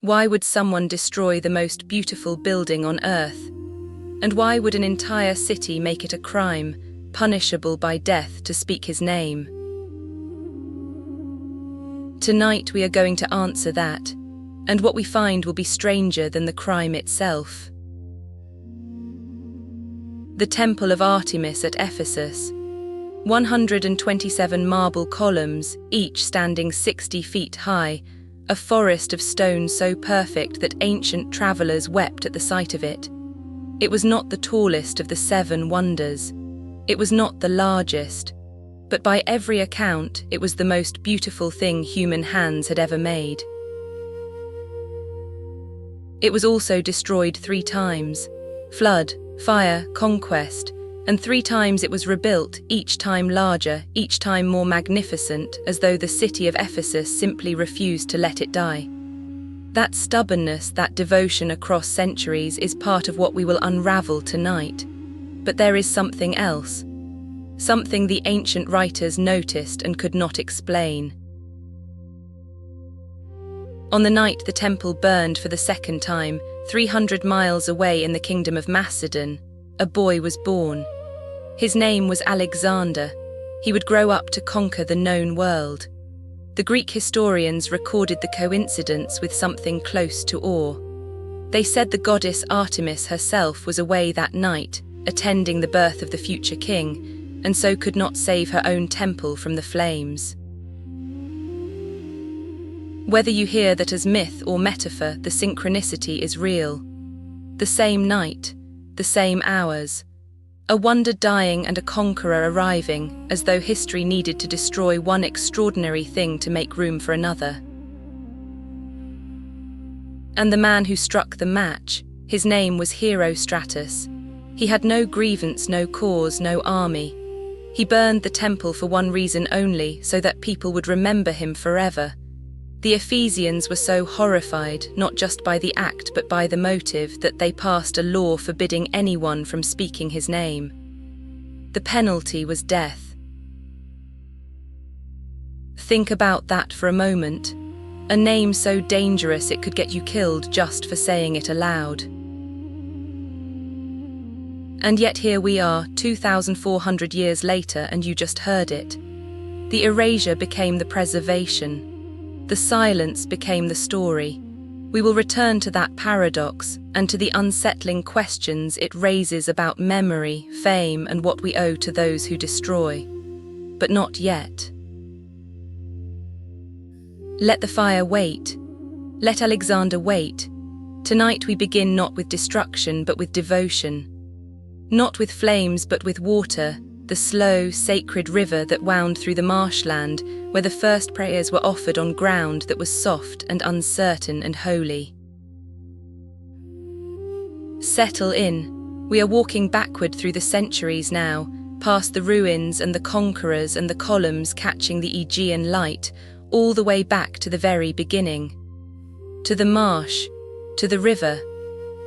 Why would someone destroy the most beautiful building on earth? And why would an entire city make it a crime, punishable by death, to speak his name? Tonight we are going to answer that, and what we find will be stranger than the crime itself. The Temple of Artemis at Ephesus. 127 marble columns, each standing 60 feet high, a forest of stone so perfect that ancient travelers wept at the sight of it. It was not the tallest of the 7 wonders. It was not the largest. But by every account, it was the most beautiful thing human hands had ever made. It was also destroyed 3 times: flood, fire, conquest, and 3 times it was rebuilt, each time larger, each time more magnificent, as though the city of Ephesus simply refused to let it die. That stubbornness, that devotion across centuries is part of what we will unravel tonight. But there is something else. Something the ancient writers noticed and could not explain. On the night the temple burned for the 2nd time, 300 miles away in the kingdom of Macedon, a boy was born. His name was Alexander. He would grow up to conquer the known world. The Greek historians recorded the coincidence with something close to awe. They said the goddess Artemis herself was away that night, attending the birth of the future king, and so could not save her own temple from the flames. Whether you hear that as myth or metaphor, the synchronicity is real. The same night, the same hours, a wonder dying and a conqueror arriving, as though history needed to destroy one extraordinary thing to make room for another. And the man who struck the match, his name was Herostratus. He had no grievance, no cause, no army. He burned the temple for one reason only, so that people would remember him forever. The Ephesians were so horrified, not just by the act but by the motive, that they passed a law forbidding anyone from speaking his name. The penalty was death. Think about that for a moment. A name so dangerous it could get you killed just for saying it aloud. And yet here we are, 2,400 years later, and you just heard it. The erasure became the preservation. The silence became the story. We will return to that paradox and to the unsettling questions it raises about memory, fame, and what we owe to those who destroy. But not yet. Let the fire wait. Let Alexander wait. Tonight we begin not with destruction but with devotion. Not with flames but with water, the slow, sacred river that wound through the marshland, where the first prayers were offered on ground that was soft and uncertain and holy. Settle in. We are walking backward through the centuries now, past the ruins and the conquerors and the columns catching the Aegean light, all the way back to the very beginning. To the marsh, to the river,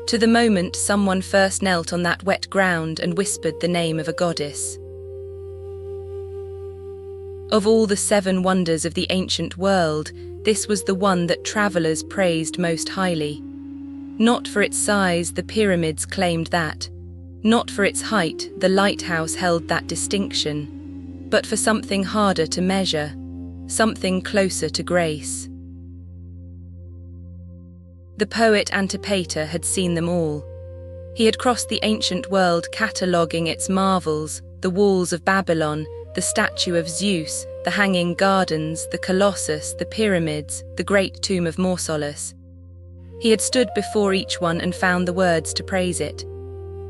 to the moment someone first knelt on that wet ground and whispered the name of a goddess. Of all the 7 wonders of the ancient world, this was the one that travelers praised most highly. Not for its size, the pyramids claimed that. Not for its height, the lighthouse held that distinction. But for something harder to measure, something closer to grace. The poet Antipater had seen them all. He had crossed the ancient world cataloguing its marvels, the walls of Babylon, the statue of Zeus, the hanging gardens, the Colossus, the pyramids, the great tomb of Mausolus. He had stood before each one and found the words to praise it.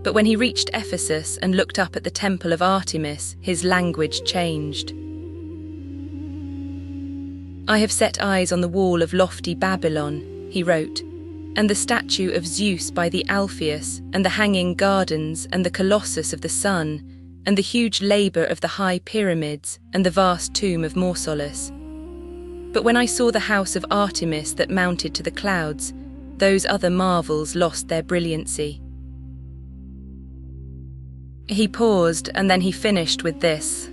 But when he reached Ephesus and looked up at the Temple of Artemis, his language changed. I have set eyes on the wall of lofty Babylon, he wrote, and the statue of Zeus by the Alpheus, and the hanging gardens, and the Colossus of the sun, and the huge labour of the high pyramids, and the vast tomb of Mausolus. But when I saw the house of Artemis that mounted to the clouds, those other marvels lost their brilliancy. He paused, and then he finished with this.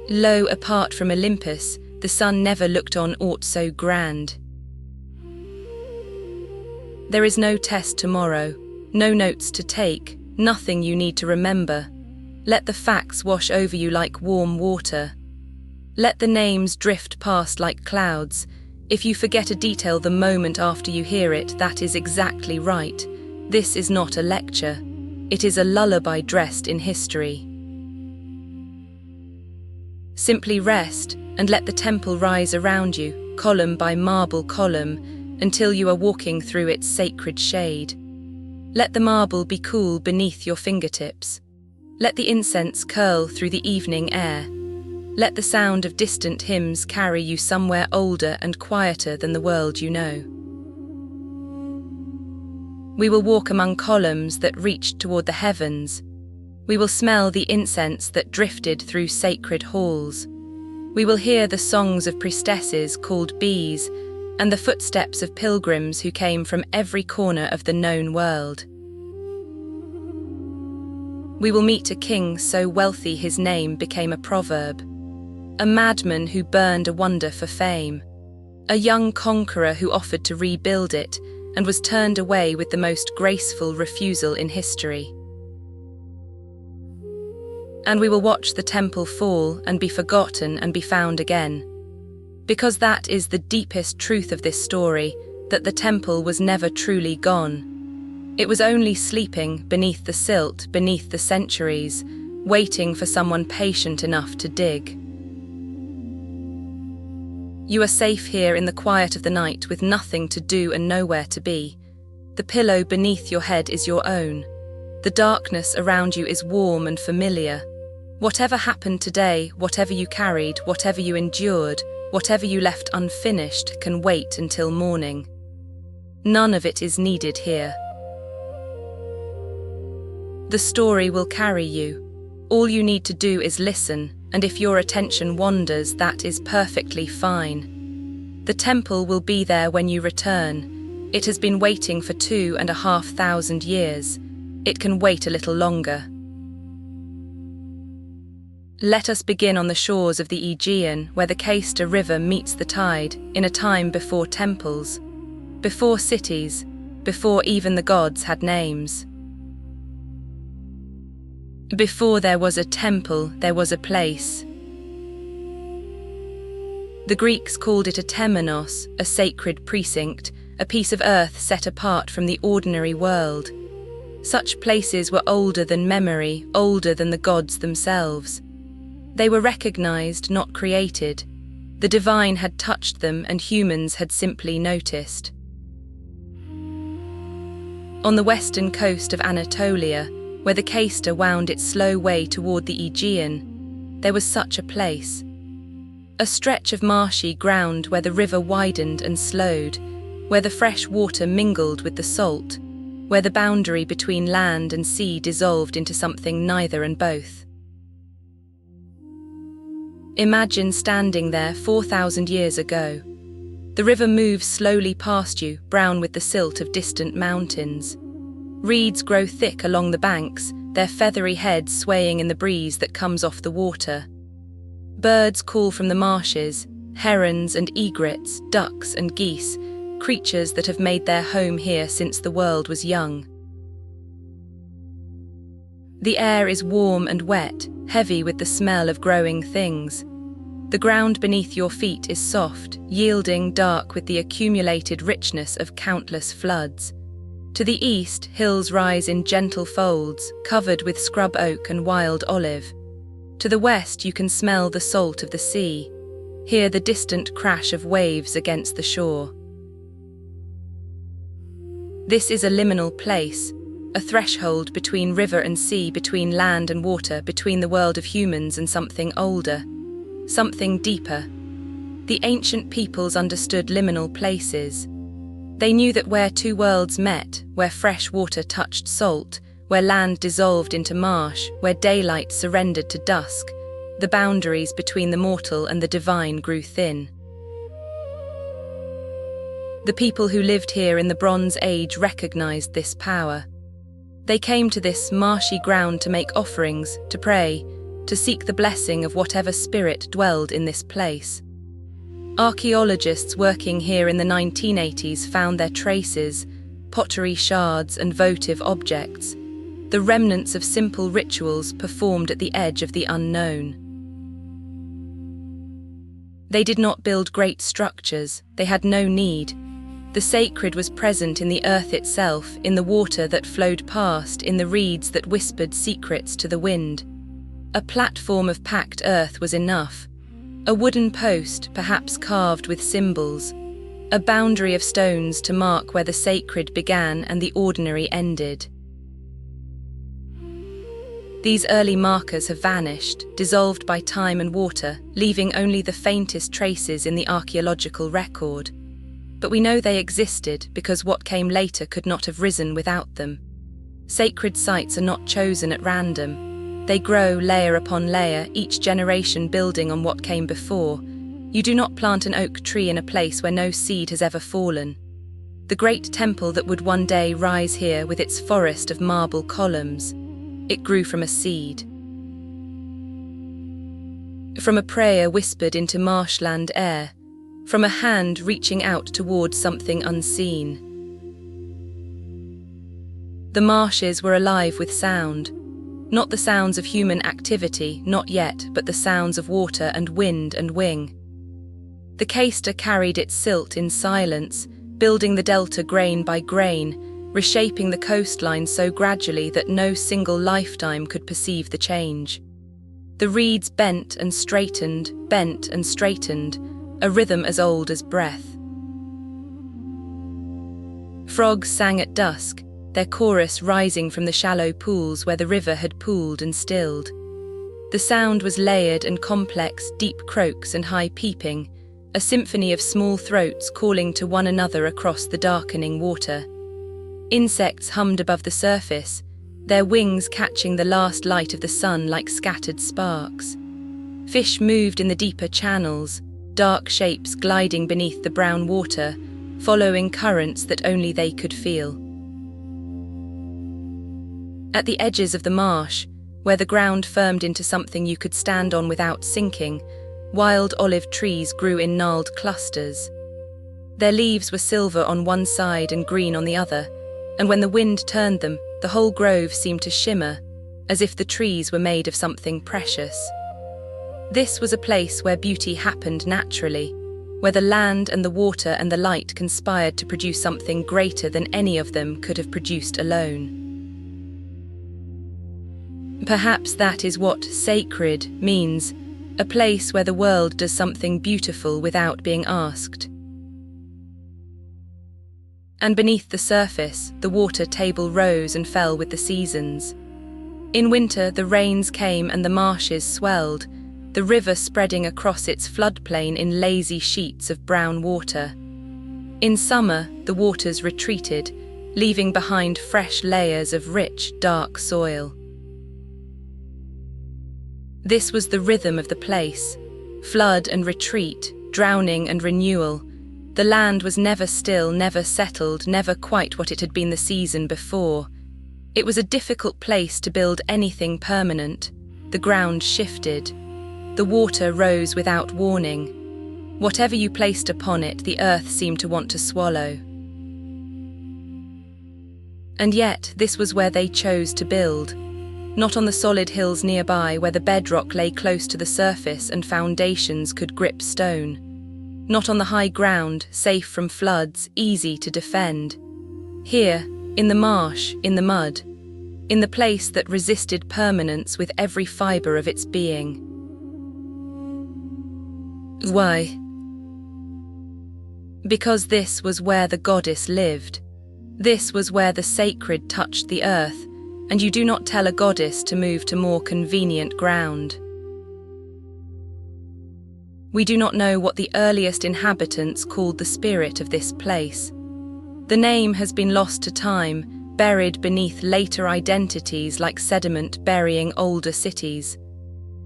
Lo, apart from Olympus, the sun never looked on aught so grand. There is no test tomorrow, no notes to take, nothing you need to remember. Let the facts wash over you like warm water. Let the names drift past like clouds. If you forget a detail the moment after you hear it, that is exactly right. This is not a lecture. It is a lullaby dressed in history. Simply rest and let the temple rise around you, column by marble column, until you are walking through its sacred shade. Let the marble be cool beneath your fingertips. Let the incense curl through the evening air. Let the sound of distant hymns carry you somewhere older and quieter than the world you know. We will walk among columns that reached toward the heavens. We will smell the incense that drifted through sacred halls. We will hear the songs of priestesses called bees and the footsteps of pilgrims who came from every corner of the known world. We will meet a king so wealthy his name became a proverb, a madman who burned a wonder for fame, a young conqueror who offered to rebuild it and was turned away with the most graceful refusal in history. And we will watch the temple fall and be forgotten and be found again. Because that is the deepest truth of this story, that the temple was never truly gone. It was only sleeping beneath the silt, beneath the centuries, waiting for someone patient enough to dig. You are safe here in the quiet of the night with nothing to do and nowhere to be. The pillow beneath your head is your own. The darkness around you is warm and familiar. Whatever happened today, whatever you carried, whatever you endured, whatever you left unfinished can wait until morning. None of it is needed here. The story will carry you. All you need to do is listen, and if your attention wanders, that is perfectly fine. The temple will be there when you return. It has been waiting for 2,500 years. It can wait a little longer. Let us begin on the shores of the Aegean, where the Caister River meets the tide, in a time before temples, before cities, before even the gods had names. Before there was a temple, there was a place. The Greeks called it a temenos, a sacred precinct, a piece of earth set apart from the ordinary world. Such places were older than memory, older than the gods themselves. They were recognized, not created. The divine had touched them and humans had simply noticed. On the western coast of Anatolia, where the Caister wound its slow way toward the Aegean, there was such a place. A stretch of marshy ground where the river widened and slowed, where the fresh water mingled with the salt, where the boundary between land and sea dissolved into something neither and both. Imagine standing there 4,000 years ago. The river moves slowly past you, brown with the silt of distant mountains. Reeds grow thick along the banks, their feathery heads swaying in the breeze that comes off the water. Birds call from the marshes, herons and egrets, ducks and geese, creatures that have made their home here since the world was young. The air is warm and wet, heavy with the smell of growing things. The ground beneath your feet is soft, yielding, dark with the accumulated richness of countless floods. To the east, hills rise in gentle folds, covered with scrub oak and wild olive. To the west, you can smell the salt of the sea, hear the distant crash of waves against the shore. This is a liminal place, a threshold between river and sea, between land and water, between the world of humans and something older, something deeper. The ancient peoples understood liminal places. They knew that where two worlds met, where fresh water touched salt, where land dissolved into marsh, where daylight surrendered to dusk, the boundaries between the mortal and the divine grew thin. The people who lived here in the Bronze Age recognized this power. They came to this marshy ground to make offerings, to pray, to seek the blessing of whatever spirit dwelled in this place. Archaeologists working here in the 1980s found their traces, pottery shards and votive objects, the remnants of simple rituals performed at the edge of the unknown. They did not build great structures, they had no need. The sacred was present in the earth itself, in the water that flowed past, in the reeds that whispered secrets to the wind. A platform of packed earth was enough. A wooden post, perhaps carved with symbols. A boundary of stones to mark where the sacred began and the ordinary ended. These early markers have vanished, dissolved by time and water, leaving only the faintest traces in the archaeological record. But we know they existed because what came later could not have risen without them. Sacred sites are not chosen at random. They grow layer upon layer, each generation building on what came before. You do not plant an oak tree in a place where no seed has ever fallen. The great temple that would one day rise here with its forest of marble columns, it grew from a seed. From a prayer whispered into marshland air, from a hand reaching out towards something unseen. The marshes were alive with sound, not the sounds of human activity, not yet, but the sounds of water and wind and wing. The caster carried its silt in silence, building the delta grain by grain, reshaping the coastline so gradually that no single lifetime could perceive the change. The reeds bent and straightened, a rhythm as old as breath. Frogs sang at dusk, their chorus rising from the shallow pools where the river had pooled and stilled. The sound was layered and complex, deep croaks and high peeping, a symphony of small throats calling to one another across the darkening water. Insects hummed above the surface, their wings catching the last light of the sun like scattered sparks. Fish moved in the deeper channels, dark shapes gliding beneath the brown water, following currents that only they could feel. At the edges of the marsh, where the ground firmed into something you could stand on without sinking, wild olive trees grew in gnarled clusters. Their leaves were silver on one side and green on the other, and when the wind turned them, the whole grove seemed to shimmer, as if the trees were made of something precious. This was a place where beauty happened naturally, where the land and the water and the light conspired to produce something greater than any of them could have produced alone. Perhaps that is what sacred means, a place where the world does something beautiful without being asked. And beneath the surface, the water table rose and fell with the seasons. In winter, the rains came and the marshes swelled, the river spreading across its floodplain in lazy sheets of brown water. In summer, the waters retreated, leaving behind fresh layers of rich, dark soil. This was the rhythm of the place, flood and retreat, drowning and renewal. The land was never still, never settled, never quite what it had been the season before. It was a difficult place to build anything permanent. The ground shifted. The water rose without warning. Whatever you placed upon it, the earth seemed to want to swallow. And yet, this was where they chose to build. Not on the solid hills nearby where the bedrock lay close to the surface and foundations could grip stone. Not on the high ground, safe from floods, easy to defend. Here, in the marsh, in the mud, in the place that resisted permanence with every fibre of its being. Why? Because this was where the goddess lived. This was where the sacred touched the earth, and you do not tell a goddess to move to more convenient ground. We do not know what the earliest inhabitants called the spirit of this place. The name has been lost to time, buried beneath later identities like sediment burying older cities.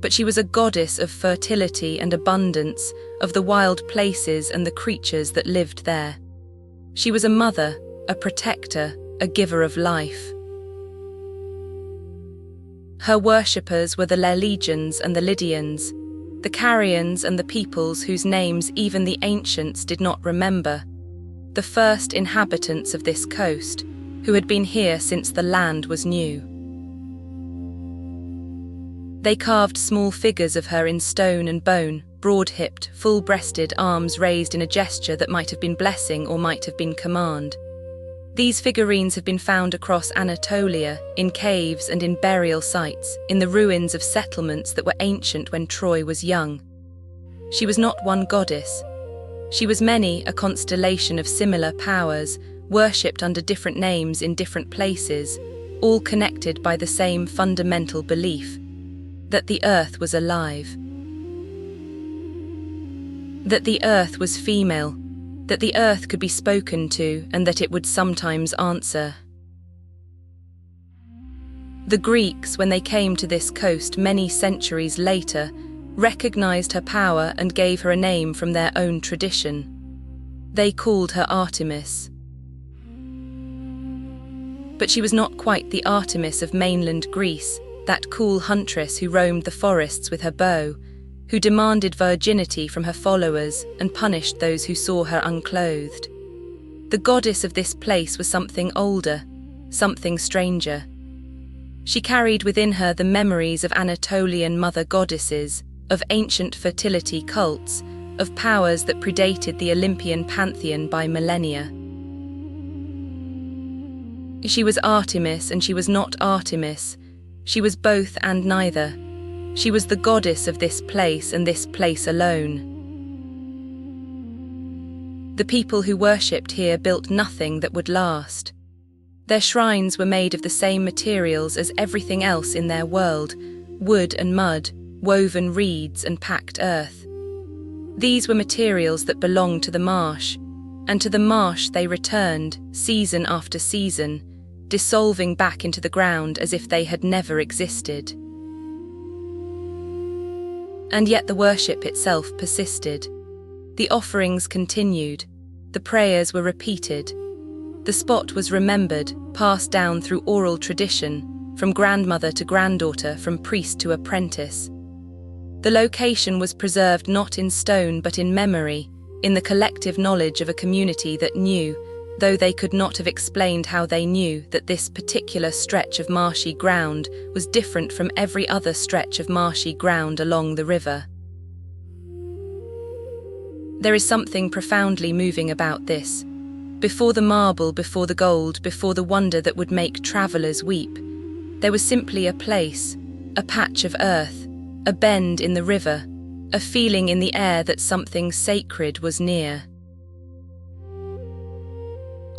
But she was a goddess of fertility and abundance, of the wild places and the creatures that lived there. She was a mother, a protector, a giver of life. Her worshippers were the Legions and the Lydians, the Carians and the peoples whose names even the ancients did not remember. the first inhabitants of this coast, who had been here since the land was new. They carved small figures of her in stone and bone, broad-hipped, full-breasted, arms raised in a gesture that might have been blessing or might have been command. These figurines have been found across Anatolia, in caves and in burial sites, in the ruins of settlements that were ancient when Troy was young. She was not one goddess. She was many, a constellation of similar powers, worshipped under different names in different places, all connected by the same fundamental belief, that the earth was alive. That the earth was female, that the earth could be spoken to and that it would sometimes answer. The Greeks, when they came to this coast many centuries later, recognized her power and gave her a name from their own tradition. They called her Artemis. But she was not quite the Artemis of mainland Greece, that cool huntress who roamed the forests with her bow, who demanded virginity from her followers and punished those who saw her unclothed. The goddess of this place was something older, something stranger. She carried within her the memories of Anatolian mother goddesses, of ancient fertility cults, of powers that predated the Olympian pantheon by millennia. She was Artemis and she was not Artemis. She was both and neither. She was the goddess of this place and this place alone. The people who worshipped here built nothing that would last. Their shrines were made of the same materials as everything else in their world, wood and mud, woven reeds and packed earth. These were materials that belonged to the marsh, and to the marsh they returned, season after season, dissolving back into the ground as if they had never existed. And yet the worship itself persisted. The offerings continued. The prayers were repeated. The spot was remembered, passed down through oral tradition, from grandmother to granddaughter, from priest to apprentice. The location was preserved not in stone but in memory, in the collective knowledge of a community that knew, though they could not have explained how they knew, that this particular stretch of marshy ground was different from every other stretch of marshy ground along the river. There is something profoundly moving about this. Before the marble, before the gold, before the wonder that would make travellers weep, there was simply a place, a patch of earth, a bend in the river, a feeling in the air that something sacred was near.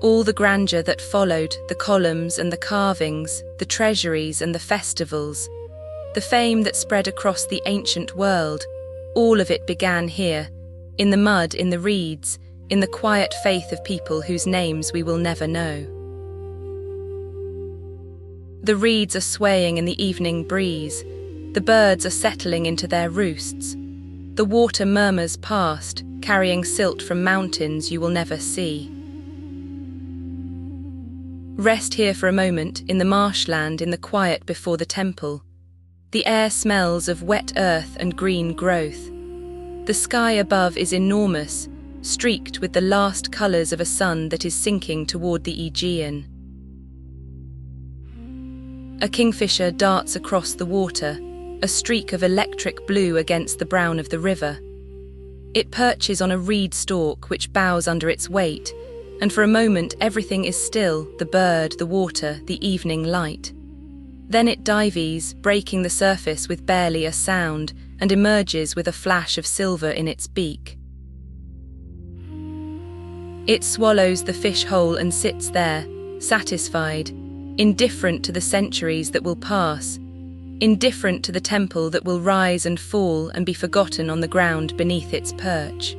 All the grandeur that followed, the columns and the carvings, the treasuries and the festivals, the fame that spread across the ancient world, all of it began here, in the mud, in the reeds, in the quiet faith of people whose names we will never know. The reeds are swaying in the evening breeze, the birds are settling into their roosts, the water murmurs past, carrying silt from mountains you will never see. Rest here for a moment, in the marshland, in the quiet before the temple. The air smells of wet earth and green growth. The sky above is enormous, streaked with the last colours of a sun that is sinking toward the Aegean. A kingfisher darts across the water, a streak of electric blue against the brown of the river. It perches on a reed stalk which bows under its weight, and for a moment everything is still, the bird, the water, the evening light. Then it dives, breaking the surface with barely a sound, and emerges with a flash of silver in its beak. It swallows the fish whole and sits there, satisfied, indifferent to the centuries that will pass, indifferent to the temple that will rise and fall and be forgotten on the ground beneath its perch.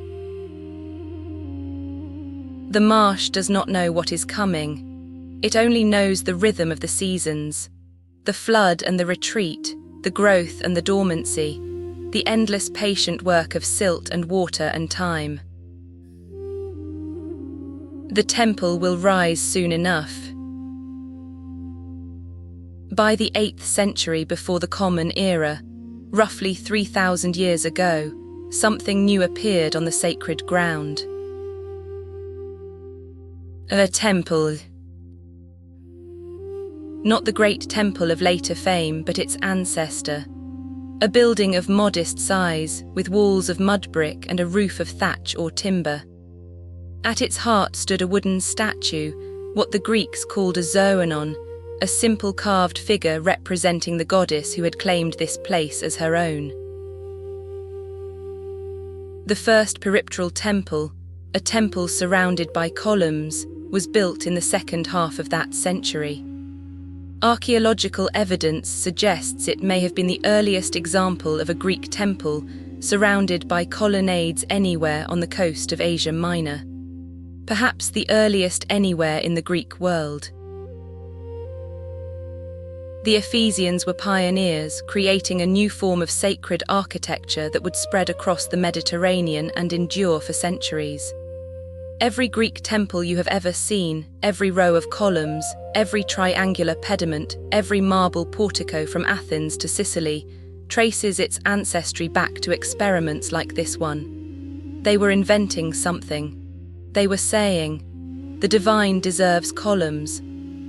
The marsh does not know what is coming. It only knows the rhythm of the seasons, the flood and the retreat, the growth and the dormancy, the endless patient work of silt and water and time. The temple will rise soon enough. By the 8th century before the Common Era, roughly 3,000 years ago, something new appeared on the sacred ground. A temple. Not the great temple of later fame, but its ancestor. A building of modest size, with walls of mud brick and a roof of thatch or timber. At its heart stood a wooden statue, what the Greeks called a zoanon, a simple carved figure representing the goddess who had claimed this place as her own. The first peripteral temple, a temple surrounded by columns, was built in the second half of that century. Archaeological evidence suggests it may have been the earliest example of a Greek temple surrounded by colonnades anywhere on the coast of Asia Minor. Perhaps the earliest anywhere in the Greek world. The Ephesians were pioneers, creating a new form of sacred architecture that would spread across the Mediterranean and endure for centuries. Every Greek temple you have ever seen, every row of columns, every triangular pediment, every marble portico from Athens to Sicily, traces its ancestry back to experiments like this one. They were inventing something. They were saying, the divine deserves columns,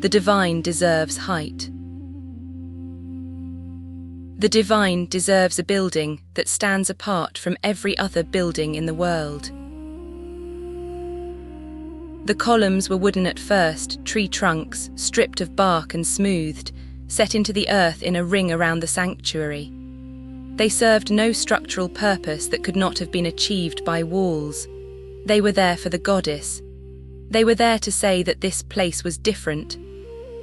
the divine deserves height. The divine deserves a building that stands apart from every other building in the world. The columns were wooden at first, tree trunks, stripped of bark and smoothed, set into the earth in a ring around the sanctuary. They served no structural purpose that could not have been achieved by walls. They were there for the goddess. They were there to say that this place was different,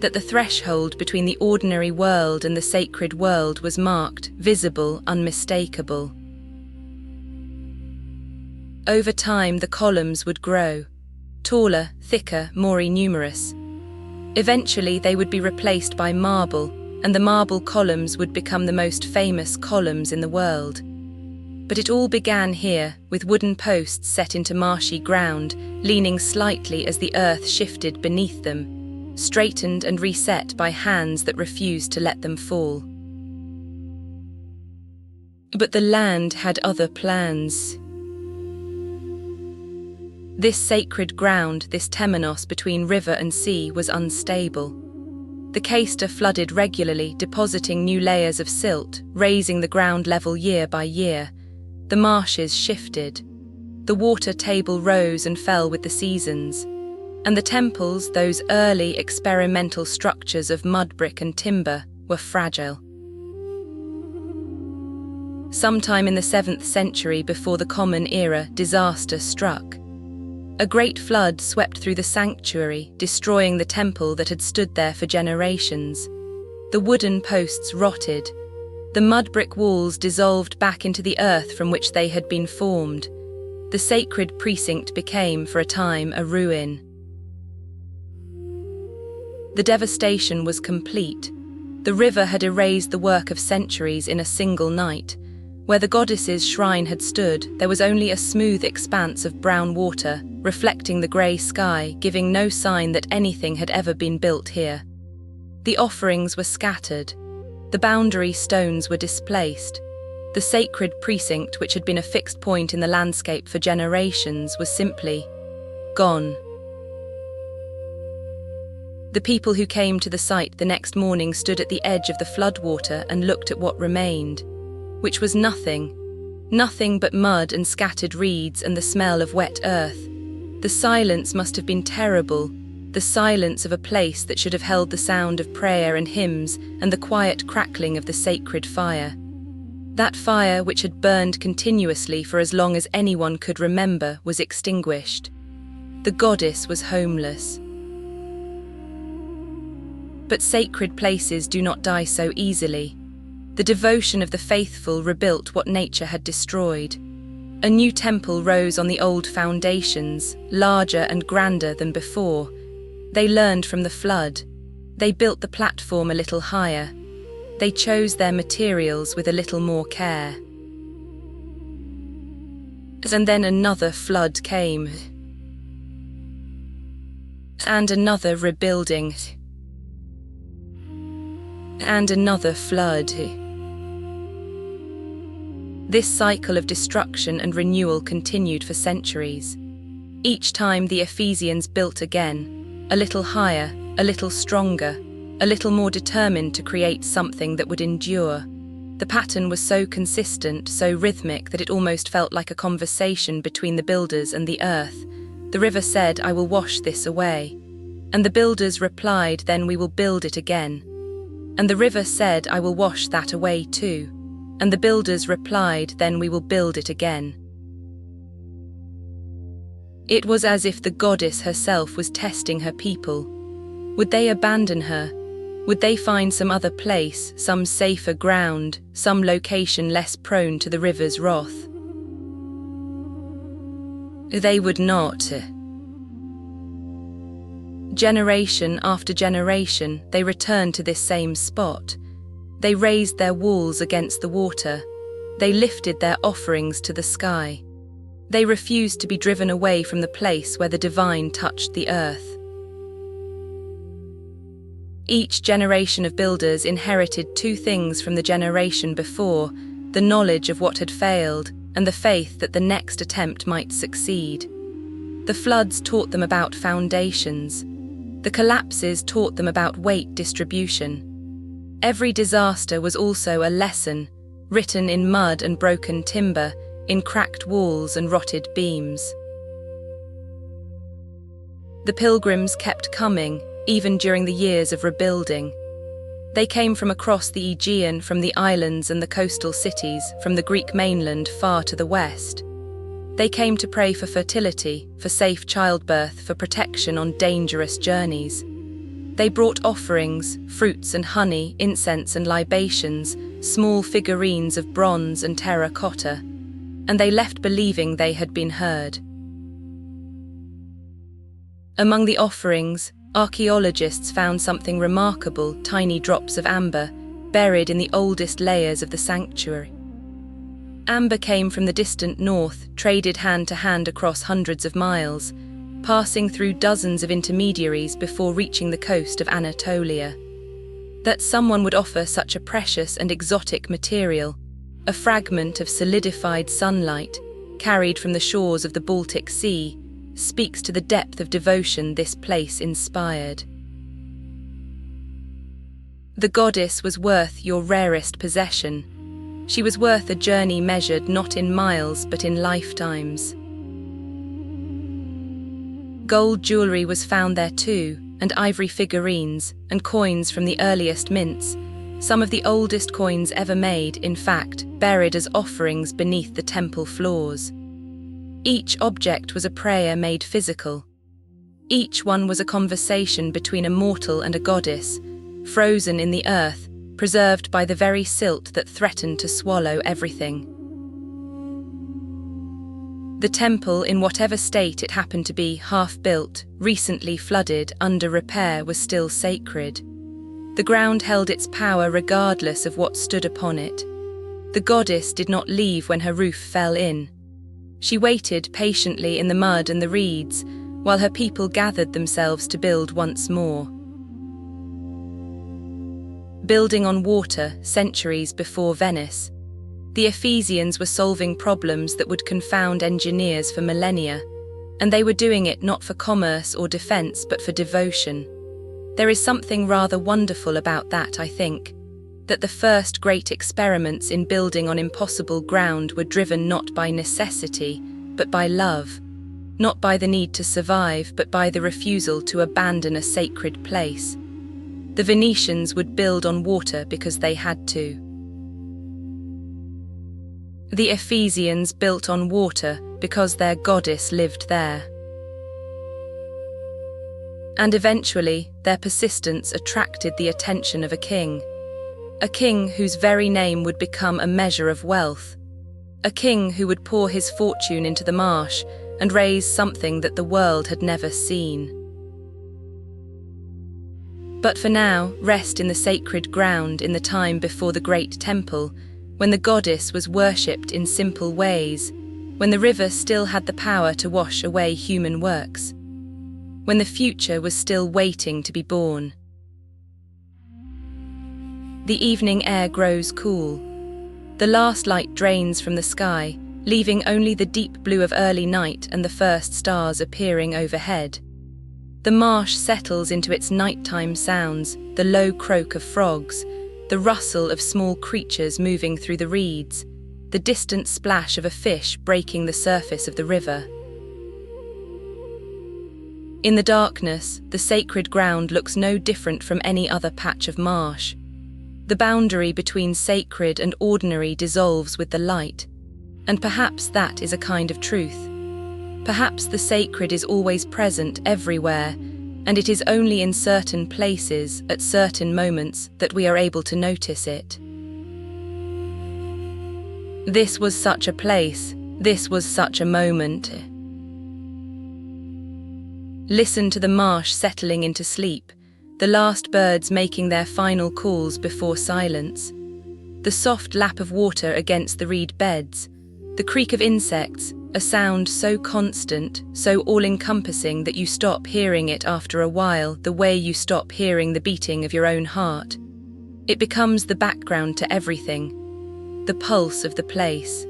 that the threshold between the ordinary world and the sacred world was marked, visible, unmistakable. Over time, the columns would grow, taller, thicker, more numerous. Eventually, they would be replaced by marble, and the marble columns would become the most famous columns in the world. But it all began here, with wooden posts set into marshy ground, leaning slightly as the earth shifted beneath them, straightened and reset by hands that refused to let them fall. But the land had other plans. This sacred ground, this temenos between river and sea, was unstable. The Caister flooded regularly, depositing new layers of silt, raising the ground level year by year. The marshes shifted. The water table rose and fell with the seasons. And the temples, those early experimental structures of mud brick and timber, were fragile. Sometime in the 7th century before the Common Era, disaster struck. A great flood swept through the sanctuary, destroying the temple that had stood there for generations. The wooden posts rotted. The mud brick walls dissolved back into the earth from which they had been formed. The sacred precinct became, for a time, a ruin. The devastation was complete. The river had erased the work of centuries in a single night. Where the goddess's shrine had stood, there was only a smooth expanse of brown water, reflecting the grey sky, giving no sign that anything had ever been built here. The offerings were scattered. The boundary stones were displaced. The sacred precinct, which had been a fixed point in the landscape for generations, was simply gone. The people who came to the site the next morning stood at the edge of the floodwater and looked at what remained, which was nothing but mud and scattered reeds and the smell of wet earth. The silence must have been terrible, the silence of a place that should have held the sound of prayer and hymns and the quiet crackling of the sacred fire. That fire, which had burned continuously for as long as anyone could remember, was extinguished. The goddess was homeless. But sacred places do not die so easily. The devotion of the faithful rebuilt what nature had destroyed. A new temple rose on the old foundations, larger and grander than before. They learned from the flood. They built the platform a little higher. They chose their materials with a little more care. And then another flood came. And another rebuilding. And another flood. This cycle of destruction and renewal continued for centuries. Each time the Ephesians built again, a little higher, a little stronger, a little more determined to create something that would endure. The pattern was so consistent, so rhythmic, that it almost felt like a conversation between the builders and the earth. The river said, "I will wash this away." And the builders replied, "Then we will build it again." And the river said, "I will wash that away too." And the builders replied, "Then we will build it again." It was as if the goddess herself was testing her people. Would they abandon her? Would they find some other place, some safer ground, some location less prone to the river's wrath? They would not. Generation after generation, they returned to this same spot. They raised their walls against the water. They lifted their offerings to the sky. They refused to be driven away from the place where the divine touched the earth. Each generation of builders inherited two things from the generation before: the knowledge of what had failed and the faith that the next attempt might succeed. The floods taught them about foundations. The collapses taught them about weight distribution. Every disaster was also a lesson, written in mud and broken timber, in cracked walls and rotted beams. The pilgrims kept coming, even during the years of rebuilding. They came from across the Aegean, from the islands and the coastal cities, from the Greek mainland far to the west. They came to pray for fertility, for safe childbirth, for protection on dangerous journeys. They brought offerings, fruits and honey, incense and libations, small figurines of bronze and terracotta, and they left believing they had been heard. Among the offerings, archaeologists found something remarkable: tiny drops of amber, buried in the oldest layers of the sanctuary. Amber came from the distant north, traded hand to hand across hundreds of miles, passing through dozens of intermediaries before reaching the coast of Anatolia. That someone would offer such a precious and exotic material, a fragment of solidified sunlight, carried from the shores of the Baltic Sea, speaks to the depth of devotion this place inspired. The goddess was worth your rarest possession. She was worth a journey measured not in miles but in lifetimes. Gold jewellery was found there too, and ivory figurines, and coins from the earliest mints, some of the oldest coins ever made, in fact, buried as offerings beneath the temple floors. Each object was a prayer made physical. Each one was a conversation between a mortal and a goddess, frozen in the earth, preserved by the very silt that threatened to swallow everything. The temple, in whatever state it happened to be, half-built, recently flooded, under repair, was still sacred. The ground held its power regardless of what stood upon it. The goddess did not leave when her roof fell in. She waited patiently in the mud and the reeds, while her people gathered themselves to build once more. Building on water centuries before Venice, the Ephesians were solving problems that would confound engineers for millennia, and they were doing it not for commerce or defense but for devotion. There is something rather wonderful about that, I think, that the first great experiments in building on impossible ground were driven not by necessity, but by love, not by the need to survive, but by the refusal to abandon a sacred place. The Venetians would build on water because they had to. The Ephesians built on water because their goddess lived there. And eventually, their persistence attracted the attention of a king whose very name would become a measure of wealth, a king who would pour his fortune into the marsh and raise something that the world had never seen. But for now, rest in the sacred ground in the time before the great temple, when the goddess was worshipped in simple ways, when the river still had the power to wash away human works, when the future was still waiting to be born. The evening air grows cool. The last light drains from the sky, leaving only the deep blue of early night and the first stars appearing overhead. The marsh settles into its nighttime sounds, the low croak of frogs, the rustle of small creatures moving through the reeds, the distant splash of a fish breaking the surface of the river. In the darkness, the sacred ground looks no different from any other patch of marsh. The boundary between sacred and ordinary dissolves with the light, and perhaps that is a kind of truth. Perhaps the sacred is always present everywhere, and it is only in certain places, at certain moments, that we are able to notice it. This was such a place, this was such a moment. Listen to the marsh settling into sleep, the last birds making their final calls before silence. The soft lap of water against the reed beds, the creak of insects, a sound so constant, so all-encompassing that you stop hearing it after a while, the way you stop hearing the beating of your own heart. It becomes the background to everything, the pulse of the place.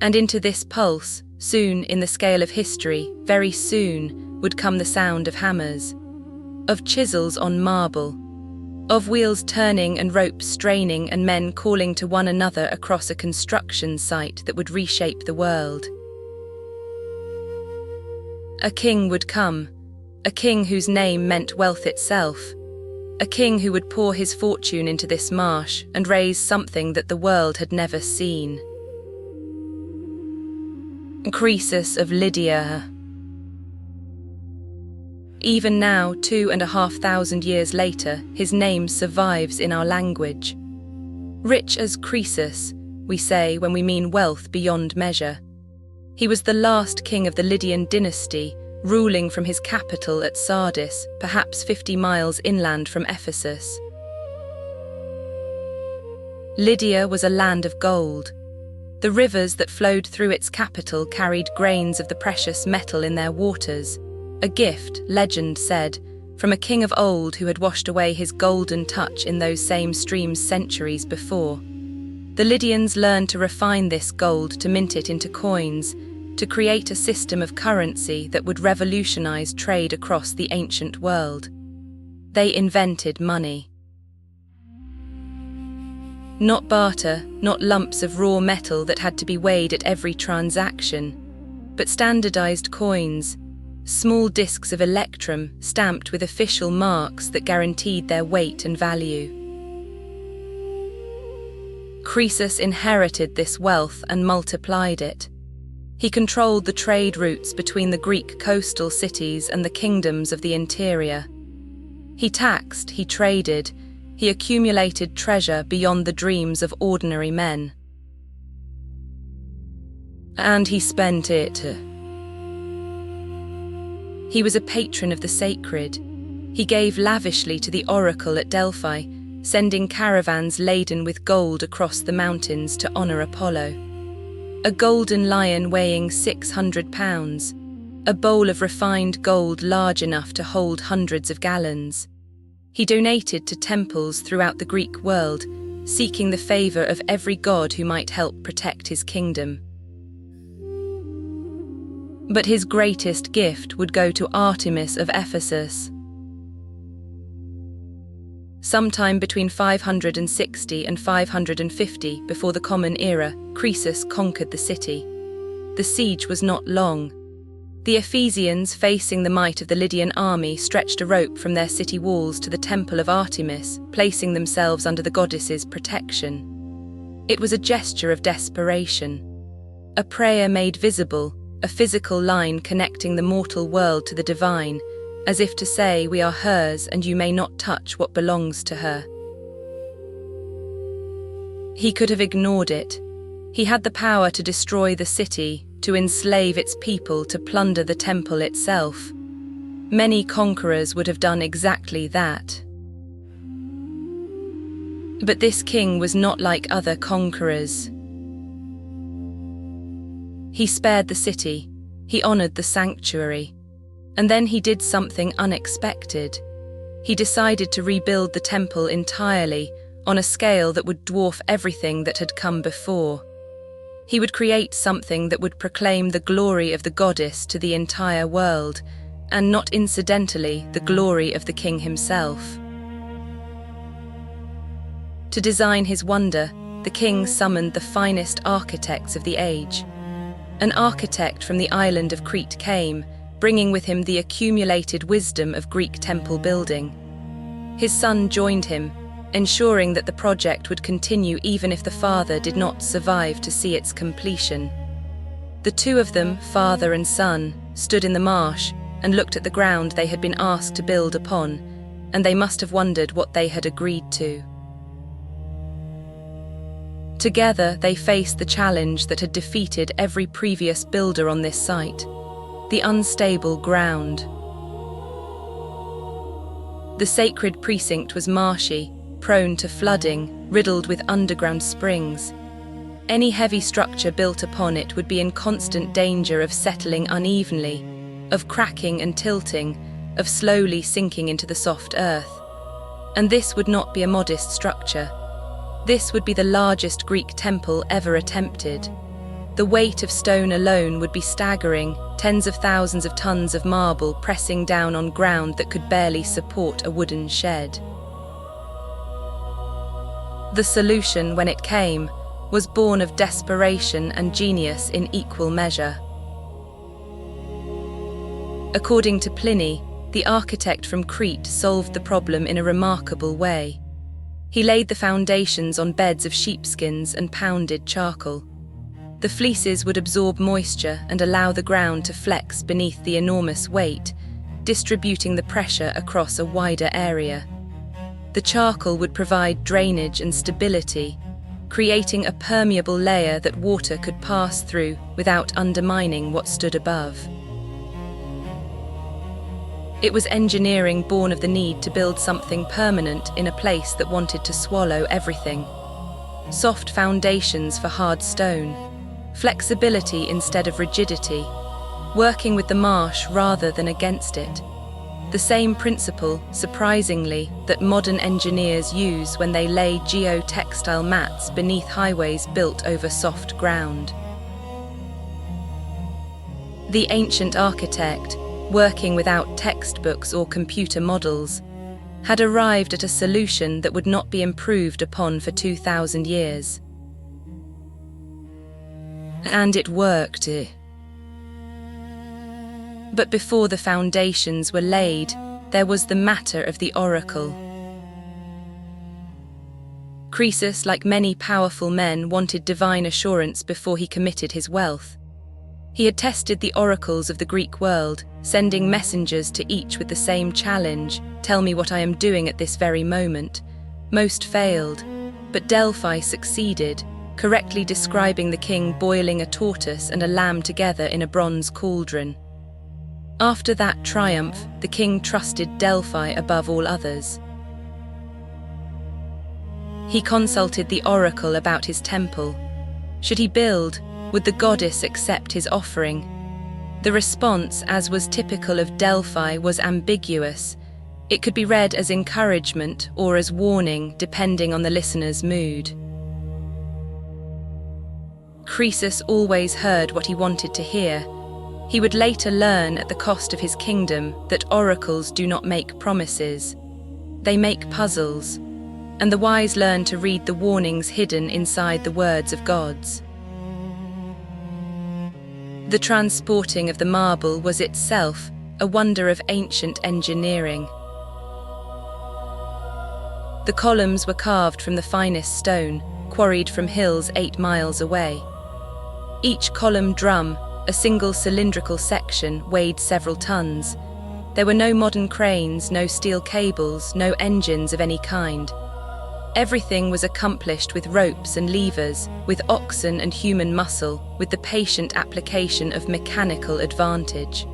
And into this pulse, soon in the scale of history, very soon, would come the sound of hammers, of chisels on marble, of wheels turning and ropes straining and men calling to one another across a construction site that would reshape the world. A king would come, a king whose name meant wealth itself, a king who would pour his fortune into this marsh and raise something that the world had never seen. Croesus of Lydia. Even now, 2,500 years later, his name survives in our language. Rich as Croesus, we say when we mean wealth beyond measure. He was the last king of the Lydian dynasty, ruling from his capital at Sardis, perhaps 50 miles inland from Ephesus. Lydia was a land of gold. The rivers that flowed through its capital carried grains of the precious metal in their waters, a gift, legend said, from a king of old who had washed away his golden touch in those same streams centuries before. The Lydians learned to refine this gold to mint it into coins, to create a system of currency that would revolutionize trade across the ancient world. They invented money. Not barter, not lumps of raw metal that had to be weighed at every transaction, but standardized coins, small discs of electrum stamped with official marks that guaranteed their weight and value. Croesus inherited this wealth and multiplied it. He controlled the trade routes between the Greek coastal cities and the kingdoms of the interior. He taxed, he traded, he accumulated treasure beyond the dreams of ordinary men. And he spent it. He was a patron of the sacred. He gave lavishly to the oracle at Delphi, sending caravans laden with gold across the mountains to honor Apollo. A golden lion weighing 600 pounds, a bowl of refined gold large enough to hold hundreds of gallons. He donated to temples throughout the Greek world, seeking the favor of every god who might help protect his kingdom. But his greatest gift would go to Artemis of Ephesus. Sometime between 560 and 550 before the Common Era, Croesus conquered the city. The siege was not long. The Ephesians, facing the might of the Lydian army, stretched a rope from their city walls to the Temple of Artemis, placing themselves under the goddess's protection. It was a gesture of desperation, a prayer made visible, a physical line connecting the mortal world to the divine, as if to say, we are hers and you may not touch what belongs to her. He could have ignored it. He had the power to destroy the city, to enslave its people, to plunder the temple itself. Many conquerors would have done exactly that. But this king was not like other conquerors. He spared the city, he honored the sanctuary, and then he did something unexpected. He decided to rebuild the temple entirely, on a scale that would dwarf everything that had come before. He would create something that would proclaim the glory of the goddess to the entire world, and not incidentally the glory of the king himself. To design his wonder, the king summoned the finest architects of the age. An architect from the island of Crete came, bringing with him the accumulated wisdom of Greek temple building. His son joined him, ensuring that the project would continue even if the father did not survive to see its completion. The two of them, father and son, stood in the marsh and looked at the ground they had been asked to build upon, and they must have wondered what they had agreed to. Together, they faced the challenge that had defeated every previous builder on this site: the unstable ground. The sacred precinct was marshy, prone to flooding, riddled with underground springs. Any heavy structure built upon it would be in constant danger of settling unevenly, of cracking and tilting, of slowly sinking into the soft earth. And this would not be a modest structure. This would be the largest Greek temple ever attempted. The weight of stone alone would be staggering, tens of thousands of tons of marble pressing down on ground that could barely support a wooden shed. The solution, when it came, was born of desperation and genius in equal measure. According to Pliny, the architect from Crete solved the problem in a remarkable way. He laid the foundations on beds of sheepskins and pounded charcoal. The fleeces would absorb moisture and allow the ground to flex beneath the enormous weight, distributing the pressure across a wider area. The charcoal would provide drainage and stability, creating a permeable layer that water could pass through without undermining what stood above. It was engineering born of the need to build something permanent in a place that wanted to swallow everything. Soft foundations for hard stone, flexibility instead of rigidity, working with the marsh rather than against it. The same principle, surprisingly, that modern engineers use when they lay geotextile mats beneath highways built over soft ground. The ancient architect, working without textbooks or computer models, had arrived at a solution that would not be improved upon for 2,000 years. And it worked. But before the foundations were laid, there was the matter of the oracle. Croesus, like many powerful men, wanted divine assurance before he committed his wealth. He had tested the oracles of the Greek world, sending messengers to each with the same challenge: "Tell me what I am doing at this very moment." Most failed, but Delphi succeeded, correctly describing the king boiling a tortoise and a lamb together in a bronze cauldron. After that triumph, the king trusted Delphi above all others. He consulted the oracle about his temple. Should he build? Would the goddess accept his offering? The response, as was typical of Delphi, was ambiguous. It could be read as encouragement or as warning, depending on the listener's mood. Croesus always heard what he wanted to hear. He would later learn, at the cost of his kingdom, that oracles do not make promises. They make puzzles, and the wise learn to read the warnings hidden inside the words of gods. The transporting of the marble was itself a wonder of ancient engineering. The columns were carved from the finest stone, quarried from hills 8 miles away. Each column drum, a single cylindrical section, weighed several tons. There were no modern cranes, no steel cables, no engines of any kind. Everything was accomplished with ropes and levers, with oxen and human muscle, with the patient application of mechanical advantage.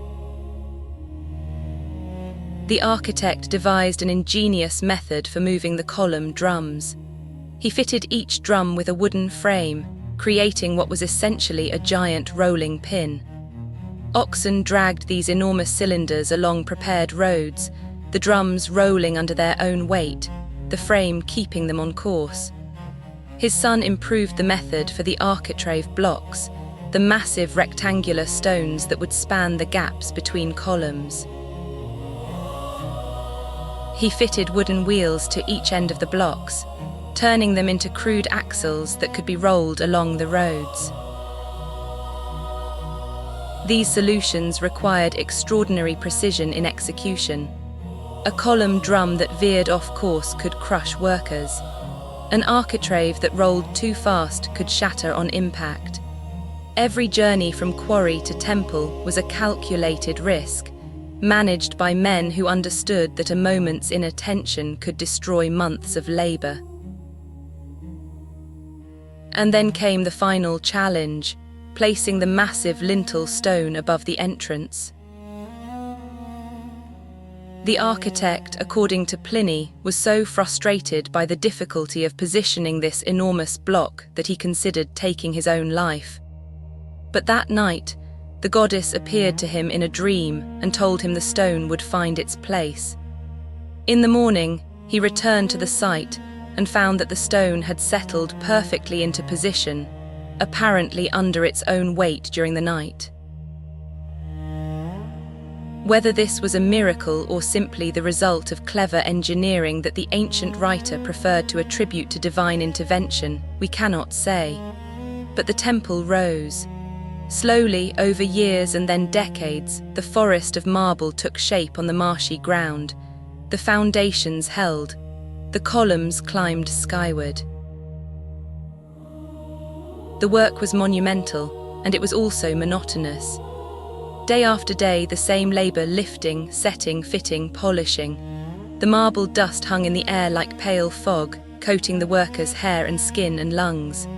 The architect devised an ingenious method for moving the column drums. He fitted each drum with a wooden frame, creating what was essentially a giant rolling pin. Oxen dragged these enormous cylinders along prepared roads, the drums rolling under their own weight, the frame keeping them on course. His son improved the method for the architrave blocks, the massive rectangular stones that would span the gaps between columns. He fitted wooden wheels to each end of the blocks, turning them into crude axles that could be rolled along the roads. These solutions required extraordinary precision in execution. A column drum that veered off course could crush workers. An architrave that rolled too fast could shatter on impact. Every journey from quarry to temple was a calculated risk, managed by men who understood that a moment's inattention could destroy months of labor. And then came the final challenge, placing the massive lintel stone above the entrance. The architect, according to Pliny, was so frustrated by the difficulty of positioning this enormous block that he considered taking his own life. But that night, the goddess appeared to him in a dream and told him the stone would find its place. In the morning, he returned to the site and found that the stone had settled perfectly into position, apparently under its own weight during the night. Whether this was a miracle or simply the result of clever engineering that the ancient writer preferred to attribute to divine intervention, we cannot say. But the temple rose. Slowly, over years and then decades, the forest of marble took shape on the marshy ground. The foundations held. The columns climbed skyward. The work was monumental, and it was also monotonous. Day after day, the same labor, lifting, setting, fitting, polishing. The marble dust hung in the air like pale fog, coating the workers' hair and skin and lungs.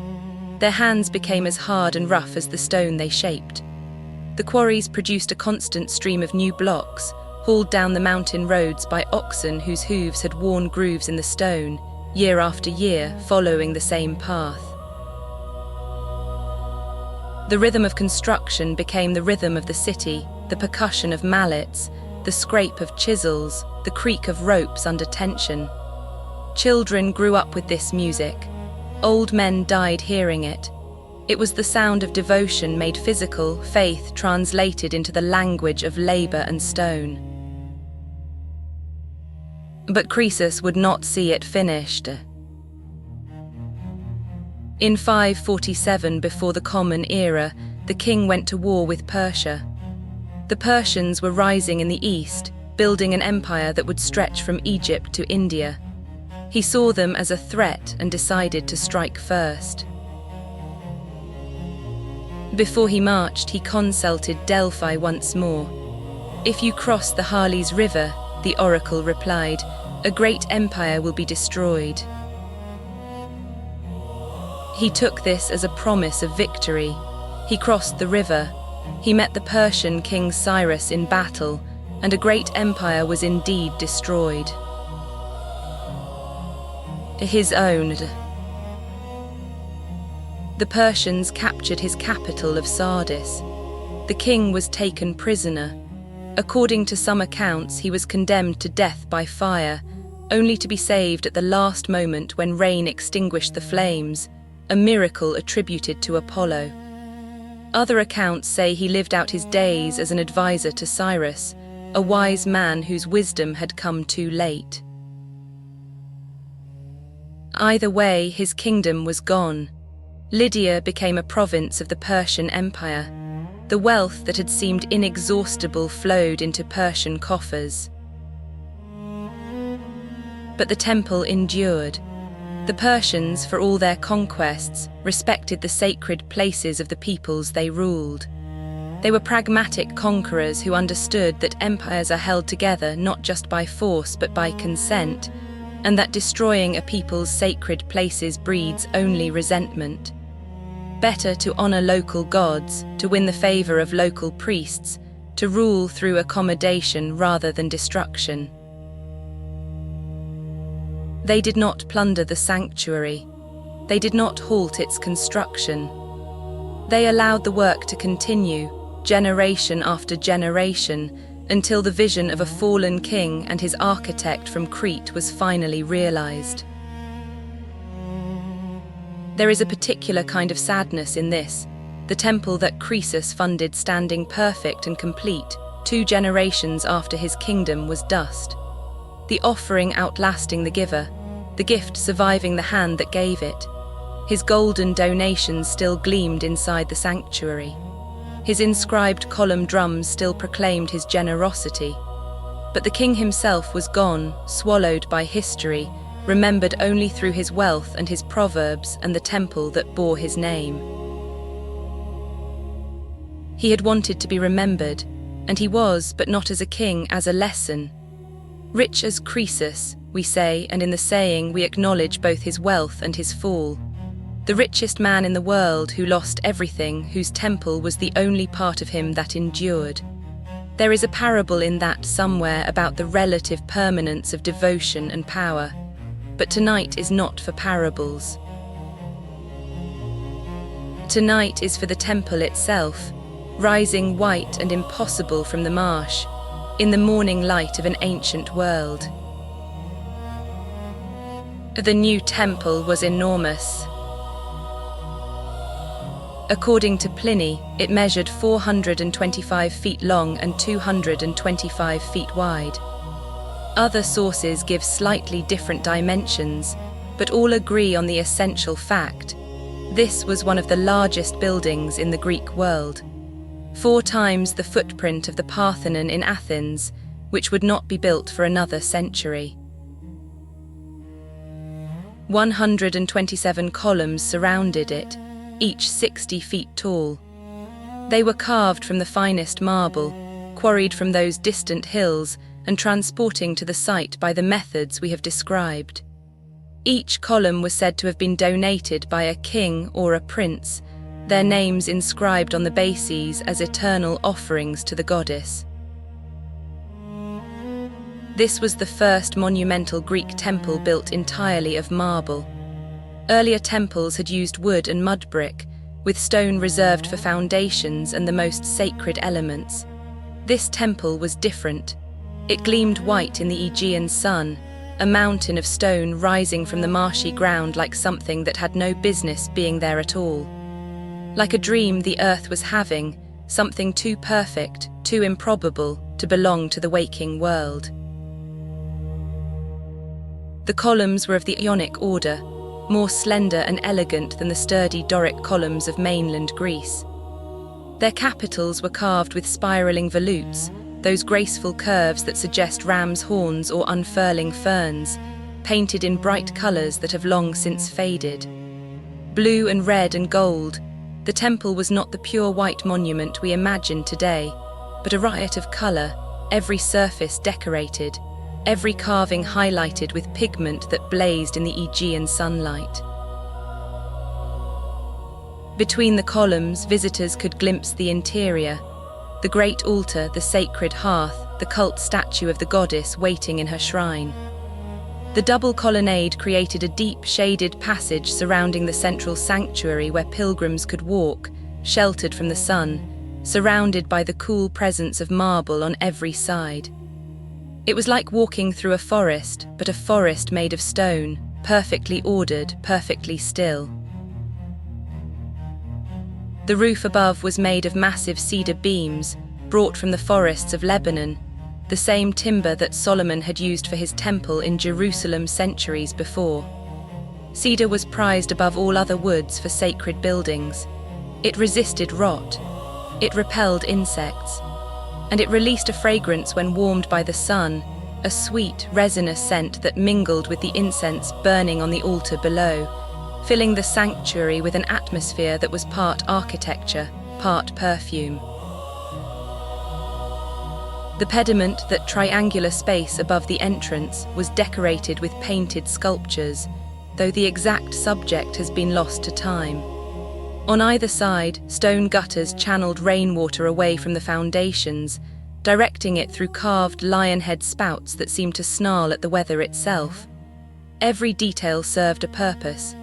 Their hands became as hard and rough as the stone they shaped. The quarries produced a constant stream of new blocks, hauled down the mountain roads by oxen whose hooves had worn grooves in the stone, year after year, following the same path. The rhythm of construction became the rhythm of the city, the percussion of mallets, the scrape of chisels, the creak of ropes under tension. Children grew up with this music. Old men died hearing it. It was the sound of devotion made physical, faith translated into the language of labor and stone. But Croesus would not see it finished. In 547 before the Common Era, the king went to war with Persia. The Persians were rising in the east, building an empire that would stretch from Egypt to India. He saw them as a threat and decided to strike first. Before he marched, he consulted Delphi once more. "If you cross the Halys River," the oracle replied, "a great empire will be destroyed." He took this as a promise of victory. He crossed the river. He met the Persian king Cyrus in battle, and a great empire was indeed destroyed. His own. The Persians captured his capital of Sardis. The king was taken prisoner. According to some accounts, he was condemned to death by fire, only to be saved at the last moment when rain extinguished the flames, a miracle attributed to Apollo. Other accounts say he lived out his days as an advisor to Cyrus, a wise man whose wisdom had come too late. Either way, his kingdom was gone. Lydia became a province of the Persian Empire. The wealth that had seemed inexhaustible flowed into Persian coffers. But the temple endured. The Persians, for all their conquests, respected the sacred places of the peoples they ruled. They were pragmatic conquerors who understood that empires are held together not just by force but by consent, and that destroying a people's sacred places breeds only resentment. Better to honor local gods, to win the favor of local priests, to rule through accommodation rather than destruction. They did not plunder the sanctuary. They did not halt its construction. They allowed the work to continue, generation after generation, until the vision of a fallen king and his architect from Crete was finally realized. There is a particular kind of sadness in this, the temple that Croesus funded standing perfect and complete 2 generations after his kingdom was dust. The offering outlasting the giver, the gift surviving the hand that gave it. His golden donations still gleamed inside the sanctuary. His inscribed column drums still proclaimed his generosity. But the king himself was gone, swallowed by history, remembered only through his wealth and his proverbs and the temple that bore his name. He had wanted to be remembered, and he was, but not as a king, as a lesson. Rich as Croesus, we say, and in the saying we acknowledge both his wealth and his fall. The richest man in the world who lost everything, whose temple was the only part of him that endured. There is a parable in that somewhere about the relative permanence of devotion and power. But tonight is not for parables. Tonight is for the temple itself, rising white and impossible from the marsh, in the morning light of an ancient world. The new temple was enormous. According to Pliny, it measured 425 feet long and 225 feet wide. Other sources give slightly different dimensions, but all agree on the essential fact. This was one of the largest buildings in the Greek world, 4 times the footprint of the Parthenon in Athens, which would not be built for another century. 127 columns surrounded it, each 60 feet tall. They were carved from the finest marble, quarried from those distant hills, and transporting to the site by the methods we have described. Each column was said to have been donated by a king or a prince, their names inscribed on the bases as eternal offerings to the goddess. This was the first monumental Greek temple built entirely of marble. Earlier temples had used wood and mud brick, with stone reserved for foundations and the most sacred elements. This temple was different. It gleamed white in the Aegean sun, a mountain of stone rising from the marshy ground like something that had no business being there at all. Like a dream the earth was having, something too perfect, too improbable, to belong to the waking world. The columns were of the Ionic order, more slender and elegant than the sturdy Doric columns of mainland Greece. Their capitals were carved with spiraling volutes, those graceful curves that suggest ram's horns or unfurling ferns, painted in bright colours that have long since faded. Blue and red and gold, the temple was not the pure white monument we imagine today, but a riot of colour, every surface decorated, every carving highlighted with pigment that blazed in the Aegean sunlight. Between the columns, visitors could glimpse the interior, the great altar, the sacred hearth, the cult statue of the goddess waiting in her shrine. The double colonnade created a deep, shaded passage surrounding the central sanctuary where pilgrims could walk, sheltered from the sun, surrounded by the cool presence of marble on every side. It was like walking through a forest, but a forest made of stone, perfectly ordered, perfectly still. The roof above was made of massive cedar beams, brought from the forests of Lebanon, the same timber that Solomon had used for his temple in Jerusalem centuries before. Cedar was prized above all other woods for sacred buildings. It resisted rot. It repelled insects. And it released a fragrance when warmed by the sun, a sweet, resinous scent that mingled with the incense burning on the altar below, filling the sanctuary with an atmosphere that was part architecture, part perfume. The pediment, that triangular space above the entrance, was decorated with painted sculptures, though the exact subject has been lost to time. On either side, stone gutters channeled rainwater away from the foundations, directing it through carved lion-head spouts that seemed to snarl at the weather itself. Every detail served a purpose.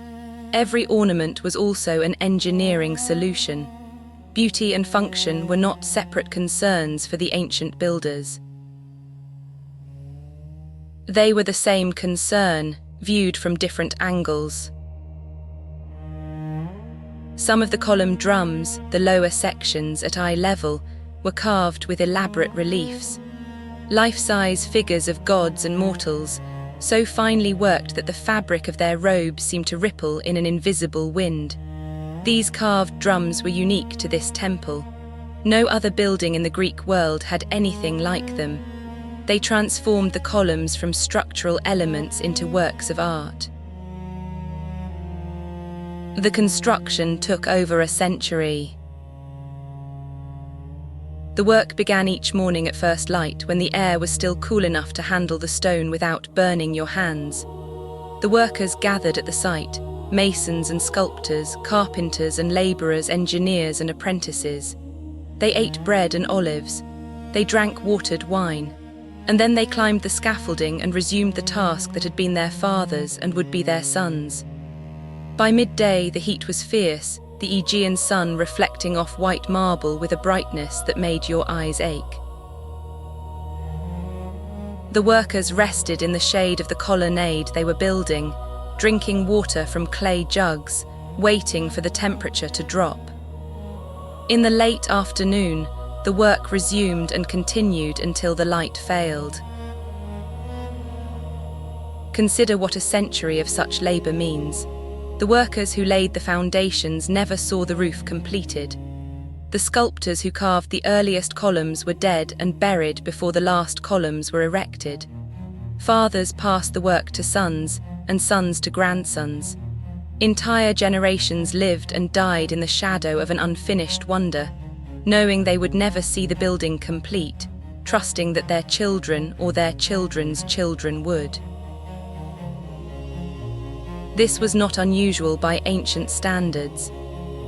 Every ornament was also an engineering solution. Beauty and function were not separate concerns for the ancient builders. They were the same concern, viewed from different angles. Some of the column drums, the lower sections at eye level, were carved with elaborate reliefs. Life-size figures of gods and mortals, so finely worked that the fabric of their robes seemed to ripple in an invisible wind. These carved drums were unique to this temple. No other building in the Greek world had anything like them. They transformed the columns from structural elements into works of art. The construction took over a century. The work began each morning at first light, when the air was still cool enough to handle the stone without burning your hands. The workers gathered at the site, masons and sculptors, carpenters and labourers, engineers and apprentices. They ate bread and olives. They drank watered wine. And then they climbed the scaffolding and resumed the task that had been their fathers and would be their sons. By midday, the heat was fierce, the Aegean sun reflecting off white marble with a brightness that made your eyes ache. The workers rested in the shade of the colonnade they were building, drinking water from clay jugs, waiting for the temperature to drop. In the late afternoon, the work resumed and continued until the light failed. Consider what a century of such labour means. The workers who laid the foundations never saw the roof completed. The sculptors who carved the earliest columns were dead and buried before the last columns were erected. Fathers passed the work to sons, and sons to grandsons. Entire generations lived and died in the shadow of an unfinished wonder, knowing they would never see the building complete, trusting that their children or their children's children would. This was not unusual by ancient standards.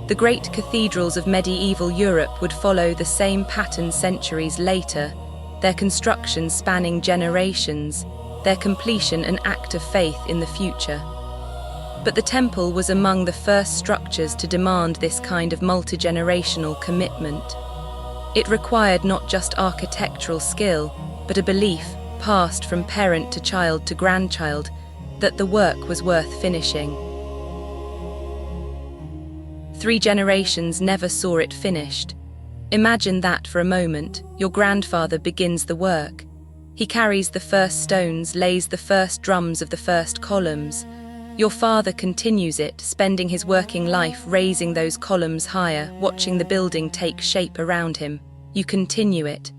The great cathedrals of medieval Europe would follow the same pattern centuries later, their construction spanning generations, their completion an act of faith in the future. But the temple was among the first structures to demand this kind of multi-generational commitment. It required not just architectural skill, but a belief, passed from parent to child to grandchild, that the work was worth finishing. 3 generations never saw it finished. Imagine that for a moment. Your grandfather begins the work. He carries the first stones, lays the first drums of the first columns. Your father continues it, spending his working life raising those columns higher, watching the building take shape around him. You continue it.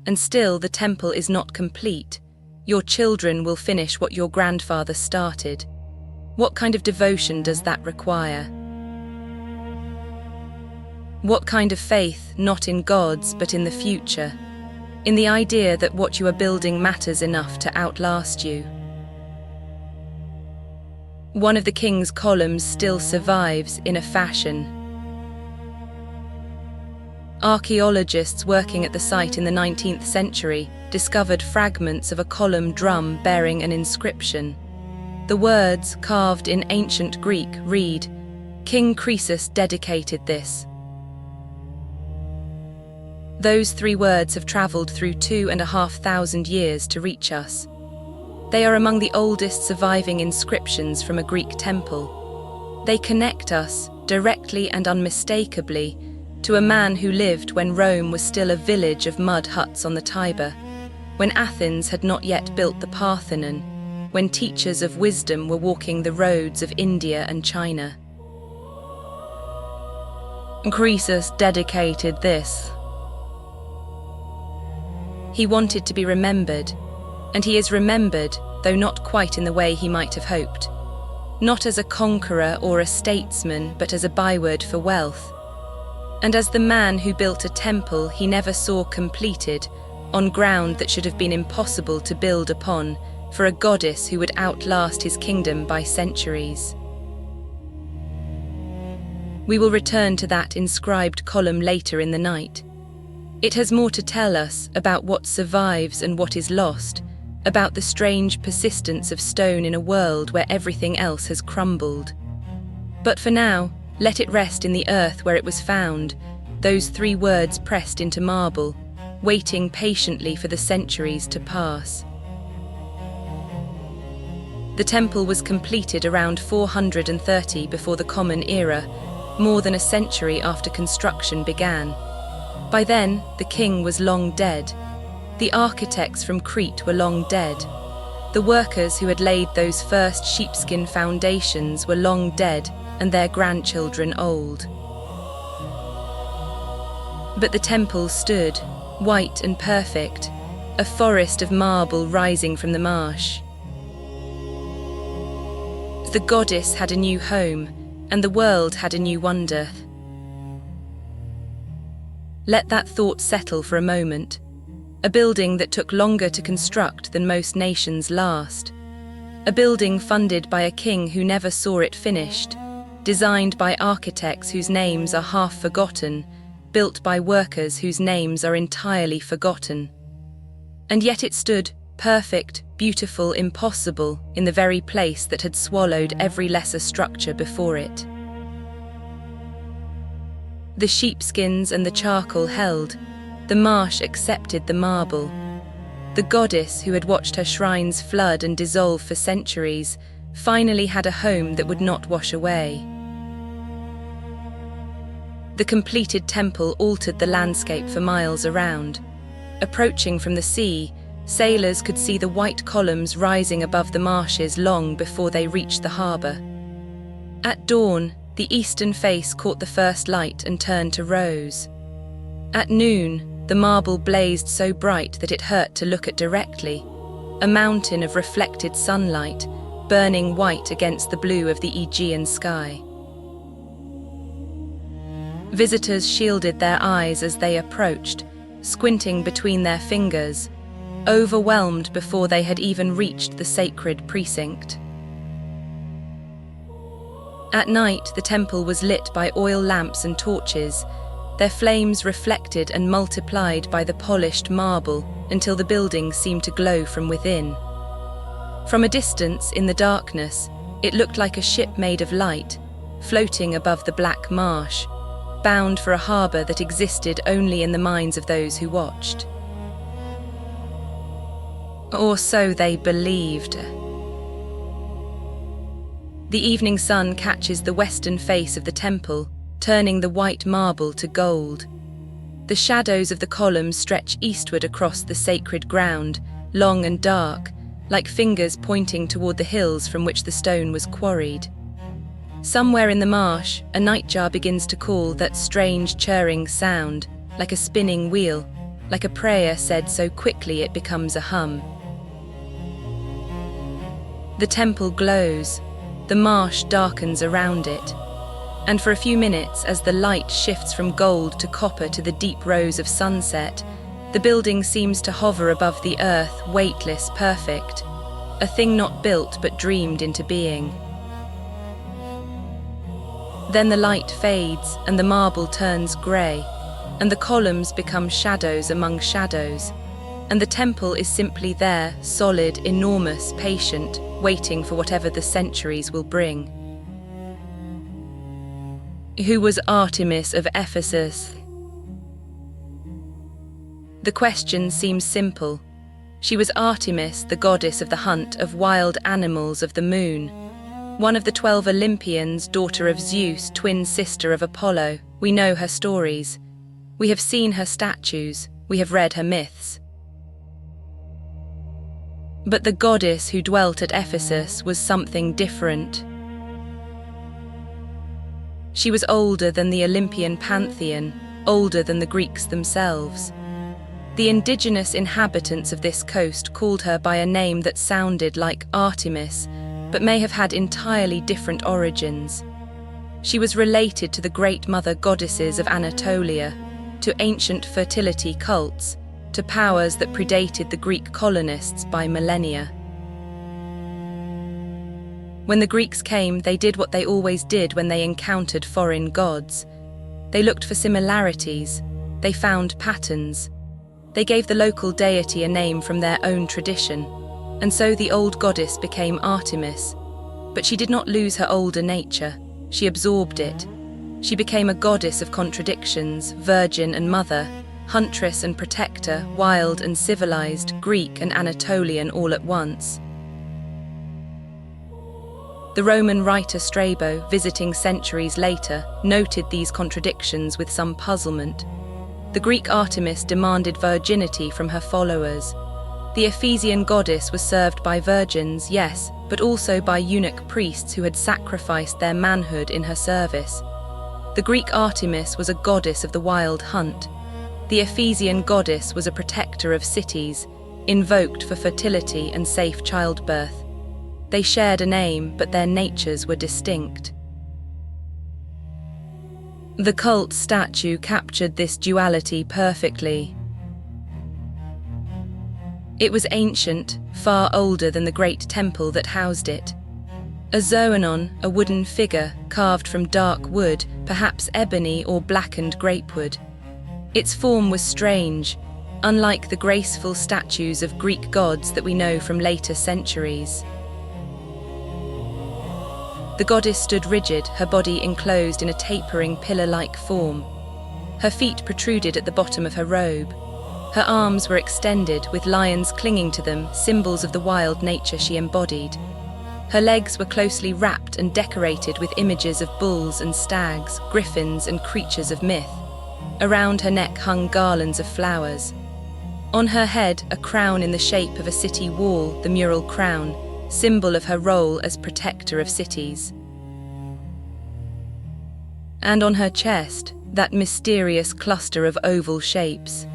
And still the temple is not complete. Your children will finish what your grandfather started. What kind of devotion does that require? What kind of faith, not in gods, but in the future? In the idea that what you are building matters enough to outlast you. One of the king's columns still survives in a fashion. Archaeologists working at the site in the 19th century discovered fragments of a column drum bearing an inscription. The words, carved in ancient Greek, read, "King Croesus dedicated this." Those 3 words have travelled through 2,500 years to reach us. They are among the oldest surviving inscriptions from a Greek temple. They connect us, directly and unmistakably, to a man who lived when Rome was still a village of mud huts on the Tiber, when Athens had not yet built the Parthenon, when teachers of wisdom were walking the roads of India and China. Croesus dedicated this. He wanted to be remembered, and he is remembered, though not quite in the way he might have hoped. Not as a conqueror or a statesman, but as a byword for wealth. And as the man who built a temple he never saw completed, on ground that should have been impossible to build upon, for a goddess who would outlast his kingdom by centuries. We will return to that inscribed column later in the night. It has more to tell us about what survives and what is lost, about the strange persistence of stone in a world where everything else has crumbled. But for now, let it rest in the earth where it was found, those 3 words pressed into marble, waiting patiently for the centuries to pass. The temple was completed around 430 before the Common Era, more than a century after construction began. By then, the king was long dead. The architects from Crete were long dead. The workers who had laid those first sheepskin foundations were long dead, and their grandchildren old. But the temple stood, white and perfect, a forest of marble rising from the marsh. The goddess had a new home, and the world had a new wonder. Let that thought settle for a moment. A building that took longer to construct than most nations last. A building funded by a king who never saw it finished, designed by architects whose names are half forgotten, built by workers whose names are entirely forgotten. And yet it stood, perfect, beautiful, impossible, in the very place that had swallowed every lesser structure before it. The sheepskins and the charcoal held, the marsh accepted the marble. The goddess who had watched her shrines flood and dissolve for centuries finally had a home that would not wash away. The completed temple altered the landscape for miles around. Approaching from the sea, sailors could see the white columns rising above the marshes long before they reached the harbour. At dawn, the eastern face caught the first light and turned to rose. At noon, the marble blazed so bright that it hurt to look at directly, a mountain of reflected sunlight, burning white against the blue of the Aegean sky. Visitors shielded their eyes as they approached, squinting between their fingers, overwhelmed before they had even reached the sacred precinct. At night, the temple was lit by oil lamps and torches, their flames reflected and multiplied by the polished marble until the building seemed to glow from within. From a distance, in the darkness, it looked like a ship made of light, floating above the black marsh, bound for a harbour that existed only in the minds of those who watched. Or so they believed. The evening sun catches the western face of the temple, turning the white marble to gold. The shadows of the columns stretch eastward across the sacred ground, long and dark, like fingers pointing toward the hills from which the stone was quarried. Somewhere in the marsh, a nightjar begins to call, that strange churring sound, like a spinning wheel, like a prayer said so quickly it becomes a hum. The temple glows, the marsh darkens around it, and for a few minutes, as the light shifts from gold to copper to the deep rose of sunset, the building seems to hover above the earth, weightless, perfect, a thing not built but dreamed into being. Then the light fades and the marble turns grey, and the columns become shadows among shadows, and the temple is simply there, solid, enormous, patient, waiting for whatever the centuries will bring. Who was Artemis of Ephesus? The question seems simple. She was Artemis, the goddess of the hunt of wild animals of the moon. One of the 12 Olympians, daughter of Zeus, twin sister of Apollo. We know her stories. We have seen her statues. We have read her myths. But the goddess who dwelt at Ephesus was something different. She was older than the Olympian pantheon, older than the Greeks themselves. The indigenous inhabitants of this coast called her by a name that sounded like Artemis, but may have had entirely different origins. She was related to the great mother goddesses of Anatolia, to ancient fertility cults, to powers that predated the Greek colonists by millennia. When the Greeks came, they did what they always did when they encountered foreign gods. They looked for similarities, they found patterns. They gave the local deity a name from their own tradition, and so the old goddess became Artemis. But she did not lose her older nature, she absorbed it. She became a goddess of contradictions, virgin and mother, huntress and protector, wild and civilized, Greek and Anatolian all at once. The Roman writer Strabo, visiting centuries later, noted these contradictions with some puzzlement. The Greek Artemis demanded virginity from her followers. The Ephesian goddess was served by virgins, yes, but also by eunuch priests who had sacrificed their manhood in her service. The Greek Artemis was a goddess of the wild hunt. The Ephesian goddess was a protector of cities, invoked for fertility and safe childbirth. They shared a name, but their natures were distinct. The cult statue captured this duality perfectly. It was ancient, far older than the great temple that housed it. A zoanon, a wooden figure carved from dark wood, perhaps ebony or blackened grapewood. Its form was strange, unlike the graceful statues of Greek gods that we know from later centuries. The goddess stood rigid, her body enclosed in a tapering pillar-like form. Her feet protruded at the bottom of her robe. Her arms were extended, with lions clinging to them, symbols of the wild nature she embodied. Her legs were closely wrapped and decorated with images of bulls and stags, griffins and creatures of myth. Around her neck hung garlands of flowers. On her head, a crown in the shape of a city wall, the mural crown, symbol of her role as protector of cities. And on her chest, that mysterious cluster of oval shapes.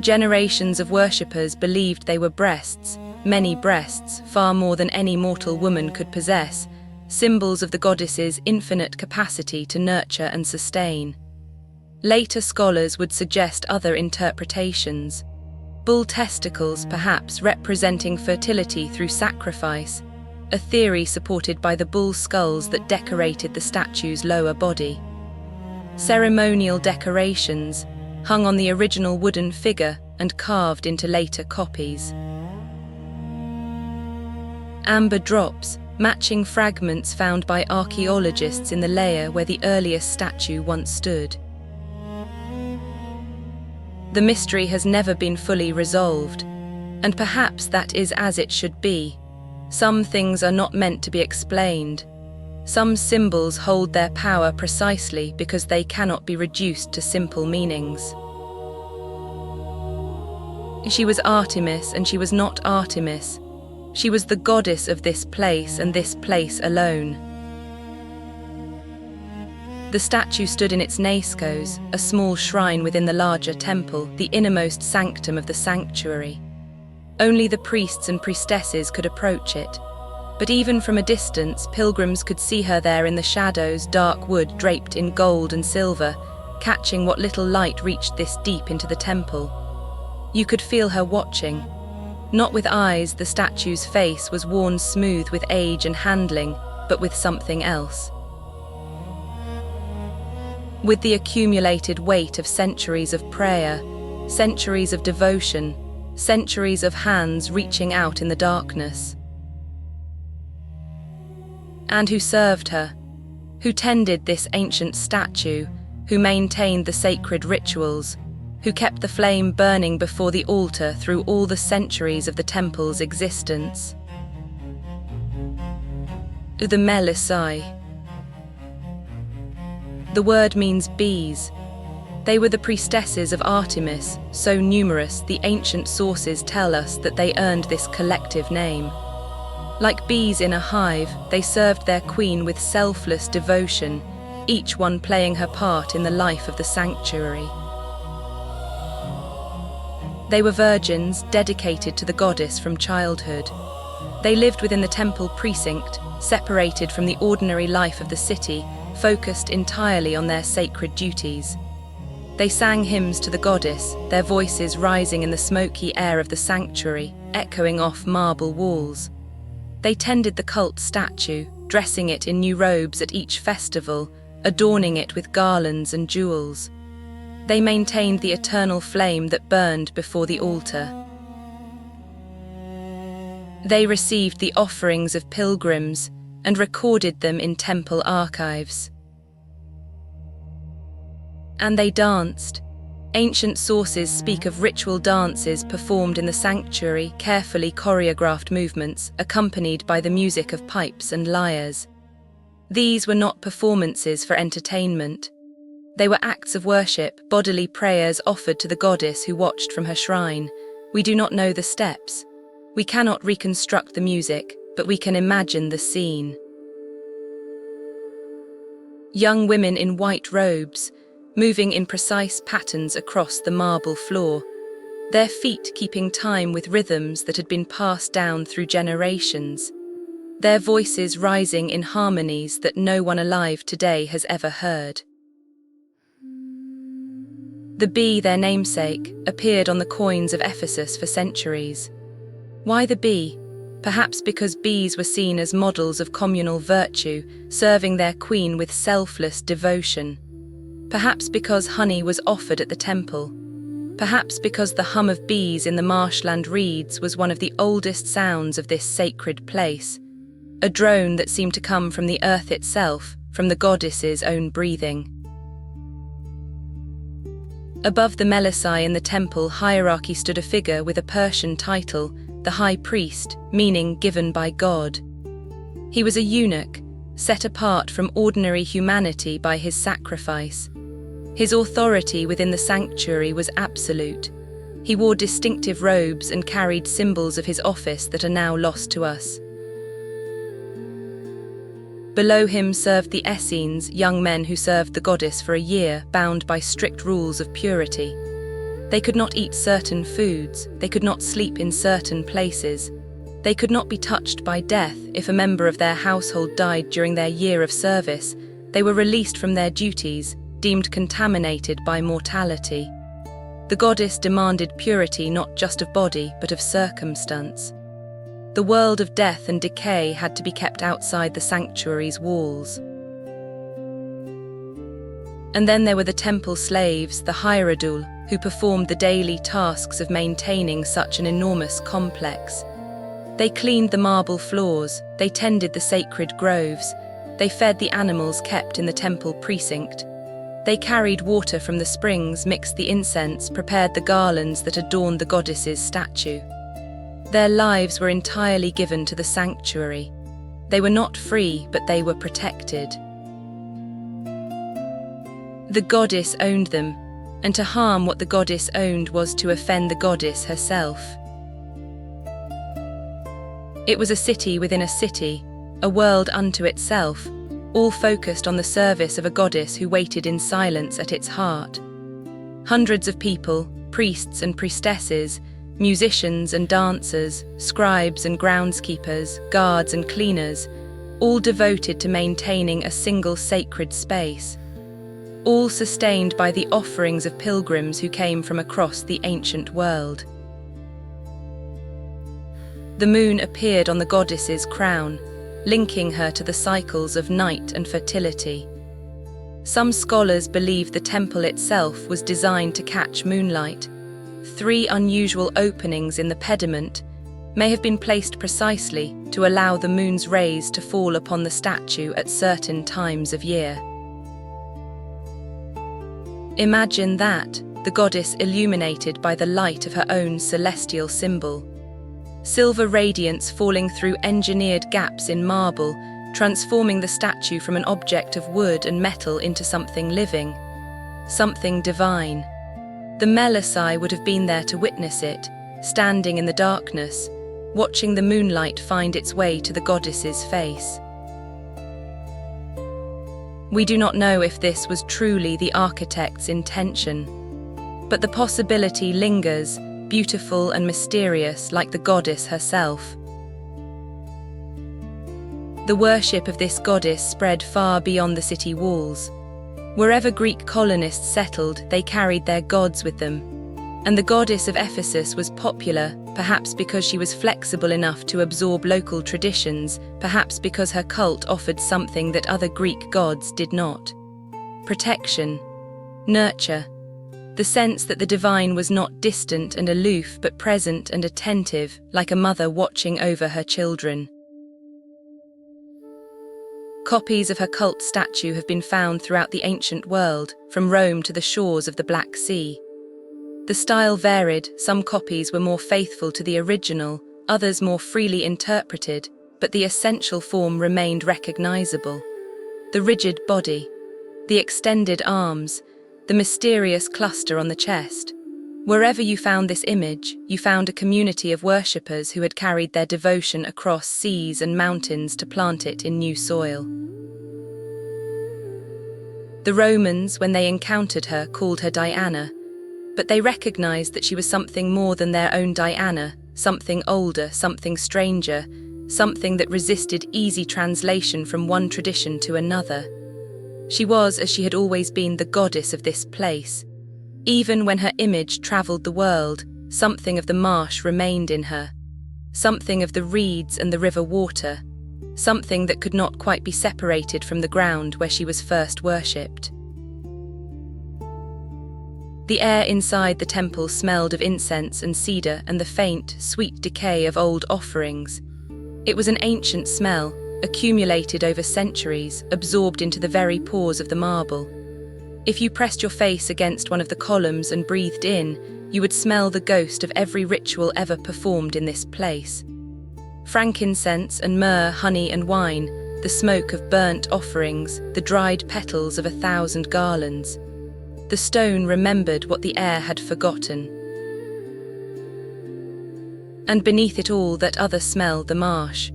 Generations of worshippers believed they were breasts, many breasts, far more than any mortal woman could possess, symbols of the goddess's infinite capacity to nurture and sustain. Later scholars would suggest other interpretations. Bull testicles, perhaps, representing fertility through sacrifice, a theory supported by the bull skulls that decorated the statue's lower body. Ceremonial decorations, hung on the original wooden figure and carved into later copies. Amber drops, matching fragments found by archaeologists in the layer where the earliest statue once stood. The mystery has never been fully resolved, and perhaps that is as it should be. Some things are not meant to be explained. Some symbols hold their power precisely because they cannot be reduced to simple meanings. She was Artemis, and she was not Artemis. She was the goddess of this place, and this place alone. The statue stood in its naiscos, a small shrine within the larger temple, the innermost sanctum of the sanctuary. Only the priests and priestesses could approach it. But even from a distance, pilgrims could see her there in the shadows, dark wood draped in gold and silver, catching what little light reached this deep into the temple. You could feel her watching. Not with eyes, the statue's face was worn smooth with age and handling, but with something else. With the accumulated weight of centuries of prayer, centuries of devotion, centuries of hands reaching out in the darkness. And who served her? Who tended this ancient statue? Who maintained the sacred rituals? Who kept the flame burning before the altar through all the centuries of the temple's existence? The Melisai. The word means bees. They were the priestesses of Artemis, so numerous the ancient sources tell us that they earned this collective name. Like bees in a hive, they served their queen with selfless devotion, each one playing her part in the life of the sanctuary. They were virgins dedicated to the goddess from childhood. They lived within the temple precinct, separated from the ordinary life of the city, focused entirely on their sacred duties. They sang hymns to the goddess, their voices rising in the smoky air of the sanctuary, echoing off marble walls. They tended the cult statue, dressing it in new robes at each festival, adorning it with garlands and jewels. They maintained the eternal flame that burned before the altar. They received the offerings of pilgrims and recorded them in temple archives. And they danced. Ancient sources speak of ritual dances performed in the sanctuary, carefully choreographed movements accompanied by the music of pipes and lyres. These were not performances for entertainment. They were acts of worship, bodily prayers offered to the goddess who watched from her shrine. We do not know the steps. We cannot reconstruct the music, but we can imagine the scene. Young women in white robes, moving in precise patterns across the marble floor, their feet keeping time with rhythms that had been passed down through generations, their voices rising in harmonies that no one alive today has ever heard. The bee, their namesake, appeared on the coins of Ephesus for centuries. Why the bee? Perhaps because bees were seen as models of communal virtue, serving their queen with selfless devotion. Perhaps because honey was offered at the temple. Perhaps because the hum of bees in the marshland reeds was one of the oldest sounds of this sacred place, a drone that seemed to come from the earth itself, from the goddess's own breathing. Above the Melisai in the temple hierarchy stood a figure with a Persian title, the High Priest, meaning given by God. He was a eunuch, set apart from ordinary humanity by his sacrifice. His authority within the sanctuary was absolute. He wore distinctive robes and carried symbols of his office that are now lost to us. Below him served the Essenes, young men who served the goddess for a year, bound by strict rules of purity. They could not eat certain foods, they could not sleep in certain places. They could not be touched by death. If a member of their household died during their year of service, they were released from their duties, deemed contaminated by mortality. The goddess demanded purity not just of body, but of circumstance. The world of death and decay had to be kept outside the sanctuary's walls. And then there were the temple slaves, the hierodule, who performed the daily tasks of maintaining such an enormous complex. They cleaned the marble floors, they tended the sacred groves, they fed the animals kept in the temple precinct. They carried water from the springs, mixed the incense, prepared the garlands that adorned the goddess's statue. Their lives were entirely given to the sanctuary. They were not free, but they were protected. The goddess owned them, and to harm what the goddess owned was to offend the goddess herself. It was a city within a city, a world unto itself, all focused on the service of a goddess who waited in silence at its heart. Hundreds of people, priests and priestesses, musicians and dancers, scribes and groundskeepers, guards and cleaners, all devoted to maintaining a single sacred space, all sustained by the offerings of pilgrims who came from across the ancient world. The moon appeared on the goddess's crown, linking her to the cycles of night and fertility. Some scholars believe the temple itself was designed to catch moonlight. 3 unusual openings in the pediment may have been placed precisely to allow the moon's rays to fall upon the statue at certain times of year. Imagine that, the goddess illuminated by the light of her own celestial symbol. Silver radiance falling through engineered gaps in marble, transforming the statue from an object of wood and metal into something living, something divine. The Melisai would have been there to witness it, standing in the darkness, watching the moonlight find its way to the goddess's face. We do not know if this was truly the architect's intention, but the possibility lingers, beautiful and mysterious like the goddess herself. The worship of this goddess spread far beyond the city walls. Wherever Greek colonists settled, they carried their gods with them. And the goddess of Ephesus was popular, perhaps because she was flexible enough to absorb local traditions, perhaps because her cult offered something that other Greek gods did not. Protection, nurture, the sense that the divine was not distant and aloof but present and attentive, like a mother watching over her children. Copies of her cult statue have been found throughout the ancient world, from Rome to the shores of the Black Sea. The style varied, some copies were more faithful to the original, others more freely interpreted, but the essential form remained recognizable. The rigid body, the extended arms, the mysterious cluster on the chest. Wherever you found this image, you found a community of worshippers who had carried their devotion across seas and mountains to plant it in new soil. The Romans, when they encountered her, called her Diana, but they recognized that she was something more than their own Diana, something older, something stranger, something that resisted easy translation from one tradition to another. She was, as she had always been, the goddess of this place. Even when her image traveled the world, something of the marsh remained in her, something of the reeds and the river water, something that could not quite be separated from the ground where she was first worshipped. The air inside the temple smelled of incense and cedar and the faint, sweet decay of old offerings. It was an ancient smell, accumulated over centuries, absorbed into the very pores of the marble. If you pressed your face against one of the columns and breathed in, you would smell the ghost of every ritual ever performed in this place. Frankincense and myrrh, honey and wine, the smoke of burnt offerings, the dried petals of 1,000 garlands. The stone remembered what the air had forgotten. And beneath it all, that other smell, the marsh.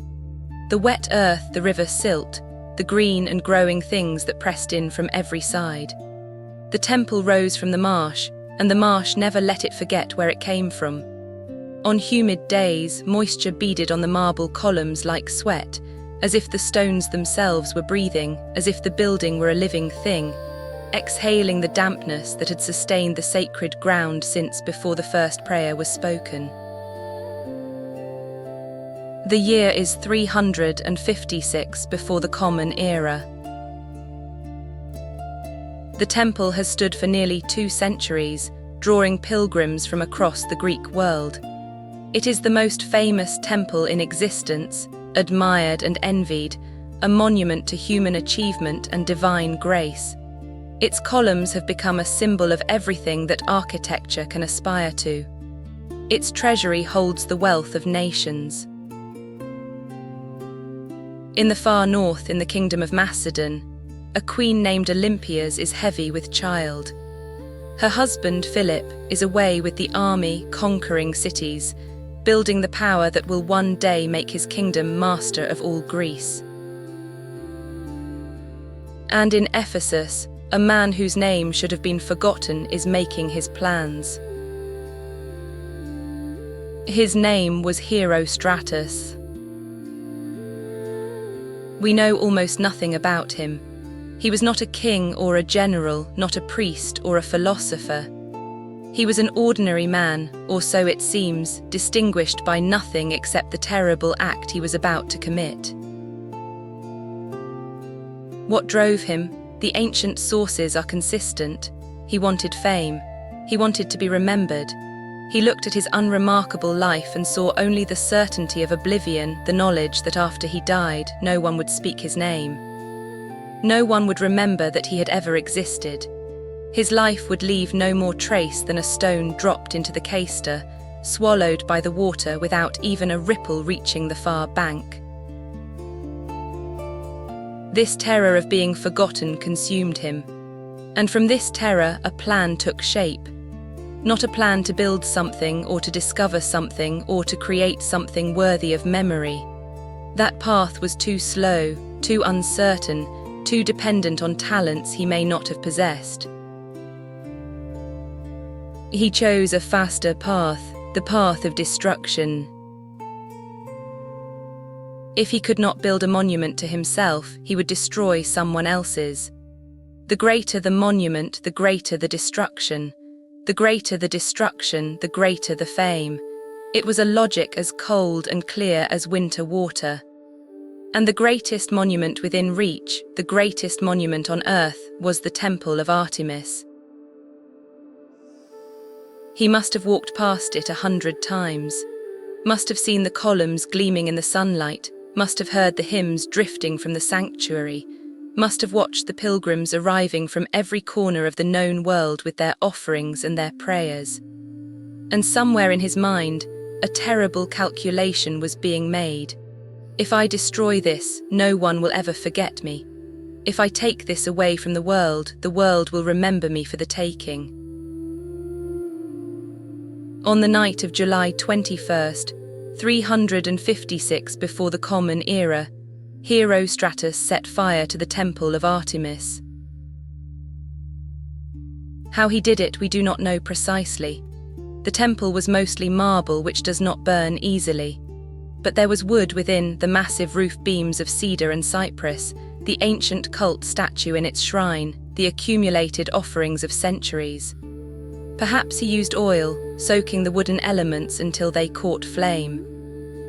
The wet earth, the river silt, the green and growing things that pressed in from every side. The temple rose from the marsh, and the marsh never let it forget where it came from. On humid days, moisture beaded on the marble columns like sweat, as if the stones themselves were breathing, as if the building were a living thing, exhaling the dampness that had sustained the sacred ground since before the first prayer was spoken. The year is 356 before the Common Era. The temple has stood for nearly 2 centuries, drawing pilgrims from across the Greek world. It is the most famous temple in existence, admired and envied, a monument to human achievement and divine grace. Its columns have become a symbol of everything that architecture can aspire to. Its treasury holds the wealth of nations. In the far north, in the kingdom of Macedon, a queen named Olympias is heavy with child. Her husband, Philip, is away with the army, conquering cities, building the power that will one day make his kingdom master of all Greece. And in Ephesus, a man whose name should have been forgotten is making his plans. His name was Herostratus. We know almost nothing about him. He was not a king or a general, not a priest or a philosopher. He was an ordinary man, or so it seems, distinguished by nothing except the terrible act he was about to commit. What drove him? The ancient sources are consistent. He wanted fame. He wanted to be remembered. He looked at his unremarkable life and saw only the certainty of oblivion, the knowledge that after he died, no one would speak his name. No one would remember that he had ever existed. His life would leave no more trace than a stone dropped into the Caister, swallowed by the water without even a ripple reaching the far bank. This terror of being forgotten consumed him, and from this terror a plan took shape. Not a plan to build something or to discover something or to create something worthy of memory. That path was too slow, too uncertain, too dependent on talents he may not have possessed. He chose a faster path, the path of destruction. If he could not build a monument to himself, he would destroy someone else's. The greater the monument, the greater the destruction. The greater the destruction, the greater the fame. It was a logic as cold and clear as winter water. And the greatest monument within reach, the greatest monument on earth, was the Temple of Artemis. He must have walked past it 100 times, must have seen the columns gleaming in the sunlight, must have heard the hymns drifting from the sanctuary, must have watched the pilgrims arriving from every corner of the known world with their offerings and their prayers. And somewhere in his mind, a terrible calculation was being made. If I destroy this, no one will ever forget me. If I take this away from the world will remember me for the taking. On the night of July 21st, 356 before the Common Era, Herostratus set fire to the Temple of Artemis. How he did it we do not know precisely. The temple was mostly marble, which does not burn easily. But there was wood within the massive roof beams of cedar and cypress, the ancient cult statue in its shrine, the accumulated offerings of centuries. Perhaps he used oil, soaking the wooden elements until they caught flame.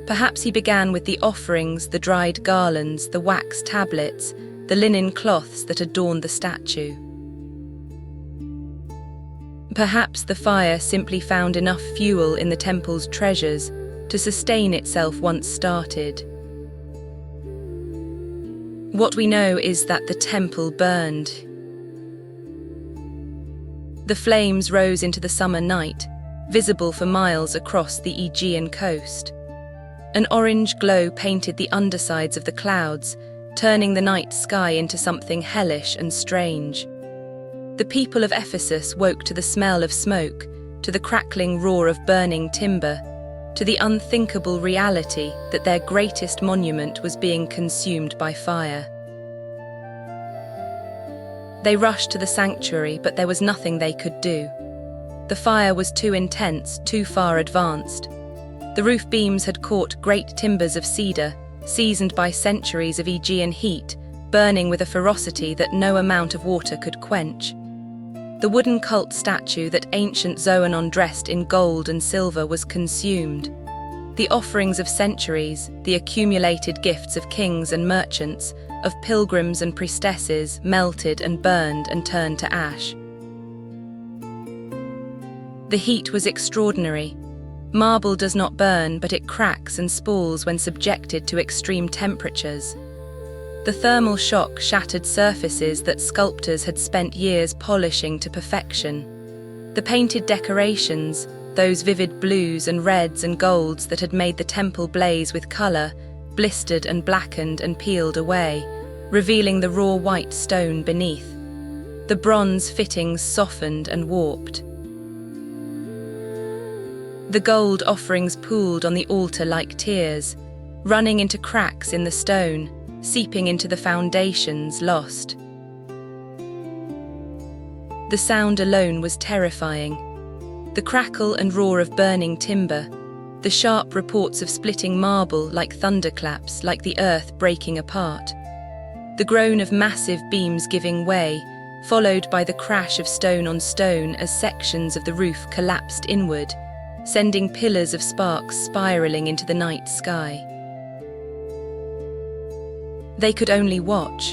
Perhaps he began with the offerings, the dried garlands, the wax tablets, the linen cloths that adorned the statue. Perhaps the fire simply found enough fuel in the temple's treasures to sustain itself once started. What we know is that the temple burned. The flames rose into the summer night, visible for miles across the Aegean coast. An orange glow painted the undersides of the clouds, turning the night sky into something hellish and strange. The people of Ephesus woke to the smell of smoke, to the crackling roar of burning timber, to the unthinkable reality that their greatest monument was being consumed by fire. They rushed to the sanctuary, but there was nothing they could do. The fire was too intense, too far advanced. The roof beams had caught great timbers of cedar, seasoned by centuries of Aegean heat, burning with a ferocity that no amount of water could quench. The wooden cult statue that ancient Zoanon dressed in gold and silver was consumed. The offerings of centuries, the accumulated gifts of kings and merchants, of pilgrims and priestesses, melted and burned and turned to ash. The heat was extraordinary. Marble does not burn, but it cracks and spalls when subjected to extreme temperatures. The thermal shock shattered surfaces that sculptors had spent years polishing to perfection. The painted decorations, those vivid blues and reds and golds that had made the temple blaze with colour, blistered and blackened and peeled away, revealing the raw white stone beneath. The bronze fittings softened and warped. The gold offerings pooled on the altar like tears, running into cracks in the stone, seeping into the foundations, lost. The sound alone was terrifying. The crackle and roar of burning timber, the sharp reports of splitting marble like thunderclaps, like the earth breaking apart. The groan of massive beams giving way, followed by the crash of stone on stone as sections of the roof collapsed inward, sending pillars of sparks spiraling into the night sky. They could only watch.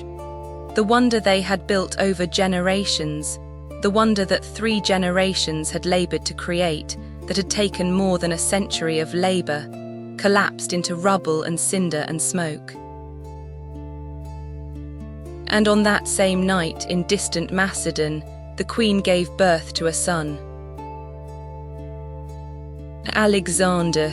The wonder they had built over generations, the wonder that 3 generations had laboured to create, that had taken more than a century of labour, collapsed into rubble and cinder and smoke. And on that same night in distant Macedon, the queen gave birth to a son. Alexander.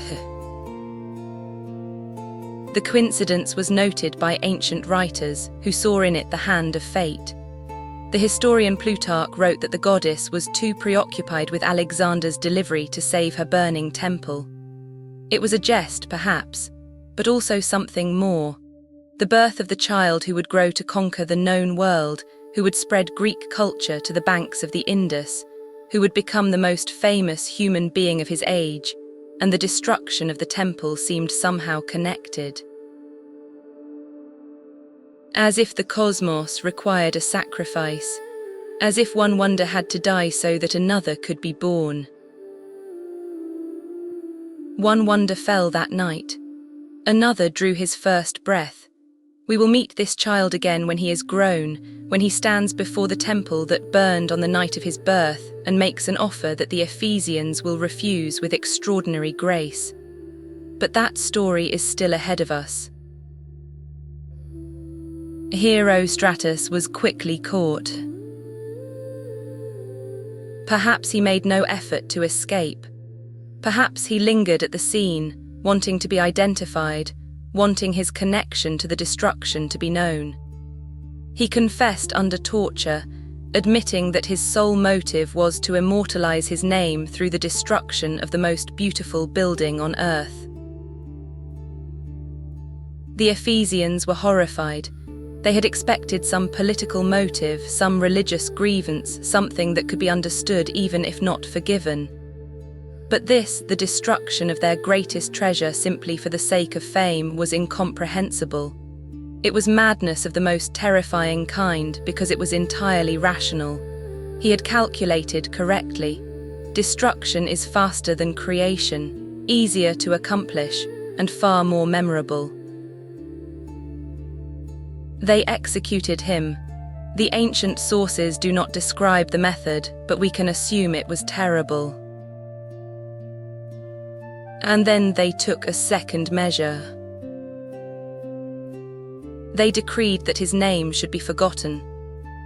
The coincidence was noted by ancient writers, who saw in it the hand of fate. The historian Plutarch wrote that the goddess was too preoccupied with Alexander's delivery to save her burning temple. It was a jest, perhaps, but also something more. The birth of the child who would grow to conquer the known world, who would spread Greek culture to the banks of the Indus, who would become the most famous human being of his age, and the destruction of the temple seemed somehow connected. As if the cosmos required a sacrifice, as if one wonder had to die so that another could be born. One wonder fell that night. Another drew his first breath. We will meet this child again when he is grown, when he stands before the temple that burned on the night of his birth and makes an offer that the Ephesians will refuse with extraordinary grace. But that story is still ahead of us. Herostratus was quickly caught. Perhaps he made no effort to escape. Perhaps he lingered at the scene, wanting to be identified, wanting his connection to the destruction to be known. He confessed under torture, admitting that his sole motive was to immortalize his name through the destruction of the most beautiful building on earth. The Ephesians were horrified. They had expected some political motive, some religious grievance, something that could be understood even if not forgiven. But this, the destruction of their greatest treasure simply for the sake of fame, was incomprehensible. It was madness of the most terrifying kind because it was entirely rational. He had calculated correctly. Destruction is faster than creation, easier to accomplish, and far more memorable. They executed him. The ancient sources do not describe the method, but we can assume it was terrible. And then they took a second measure. They decreed that his name should be forgotten.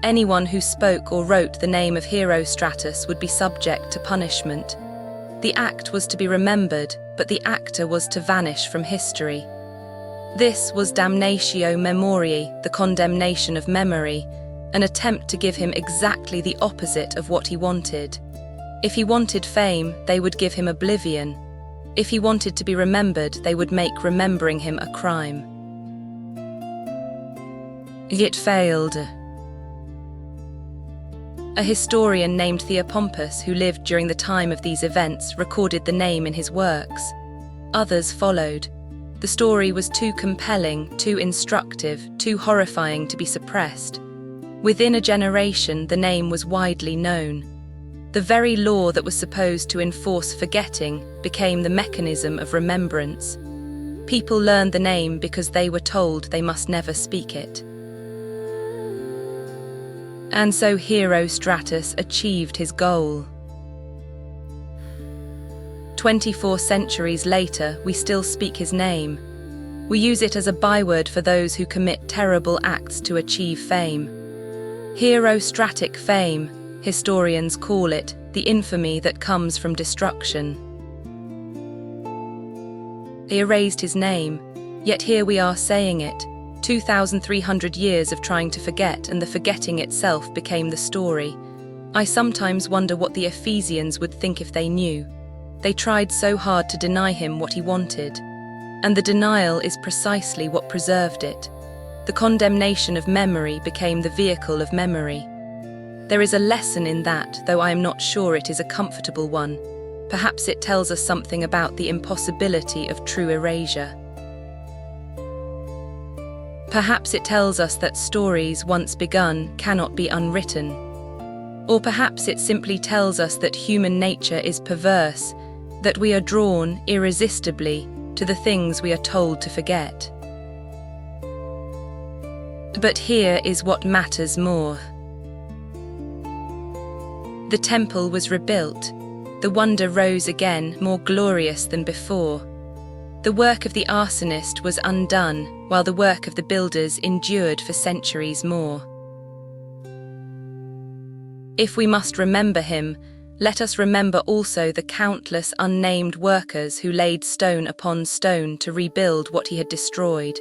Anyone who spoke or wrote the name of Herostratus would be subject to punishment. The act was to be remembered, but the actor was to vanish from history. This was damnatio memoriae, the condemnation of memory, an attempt to give him exactly the opposite of what he wanted. If he wanted fame, they would give him oblivion. If he wanted to be remembered, they would make remembering him a crime. It failed. A historian named Theopompus, who lived during the time of these events, recorded the name in his works. Others followed. The story was too compelling, too instructive, too horrifying to be suppressed. Within a generation, the name was widely known. The very law that was supposed to enforce forgetting became the mechanism of remembrance. People learned the name because they were told they must never speak it. And so Herostratus achieved his goal. 24 centuries later, we still speak his name. We use it as a byword for those who commit terrible acts to achieve fame. Herostratic fame, historians call it, the infamy that comes from destruction. They erased his name, yet here we are saying it. 2,300 years of trying to forget, and the forgetting itself became the story. I sometimes wonder what the Ephesians would think if they knew. They tried so hard to deny him what he wanted. And the denial is precisely what preserved it. The condemnation of memory became the vehicle of memory. There is a lesson in that, though I am not sure it is a comfortable one. Perhaps it tells us something about the impossibility of true erasure. Perhaps it tells us that stories once begun cannot be unwritten. Or perhaps it simply tells us that human nature is perverse, that we are drawn irresistibly to the things we are told to forget. But here is what matters more. The temple was rebuilt. The wonder rose again, more glorious than before. The work of the arsonist was undone, while the work of the builders endured for centuries more. If we must remember him, let us remember also the countless unnamed workers who laid stone upon stone to rebuild what he had destroyed.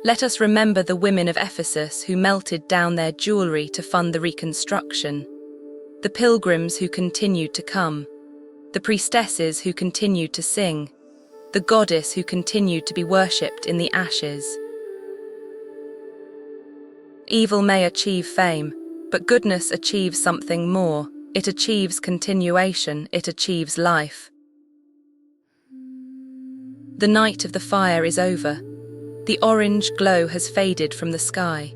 Let us remember the women of Ephesus who melted down their jewelry to fund the reconstruction, the pilgrims who continued to come, the priestesses who continued to sing, the goddess who continued to be worshipped in the ashes. Evil may achieve fame, but goodness achieves something more. It achieves continuation, it achieves life. The night of the fire is over. The orange glow has faded from the sky.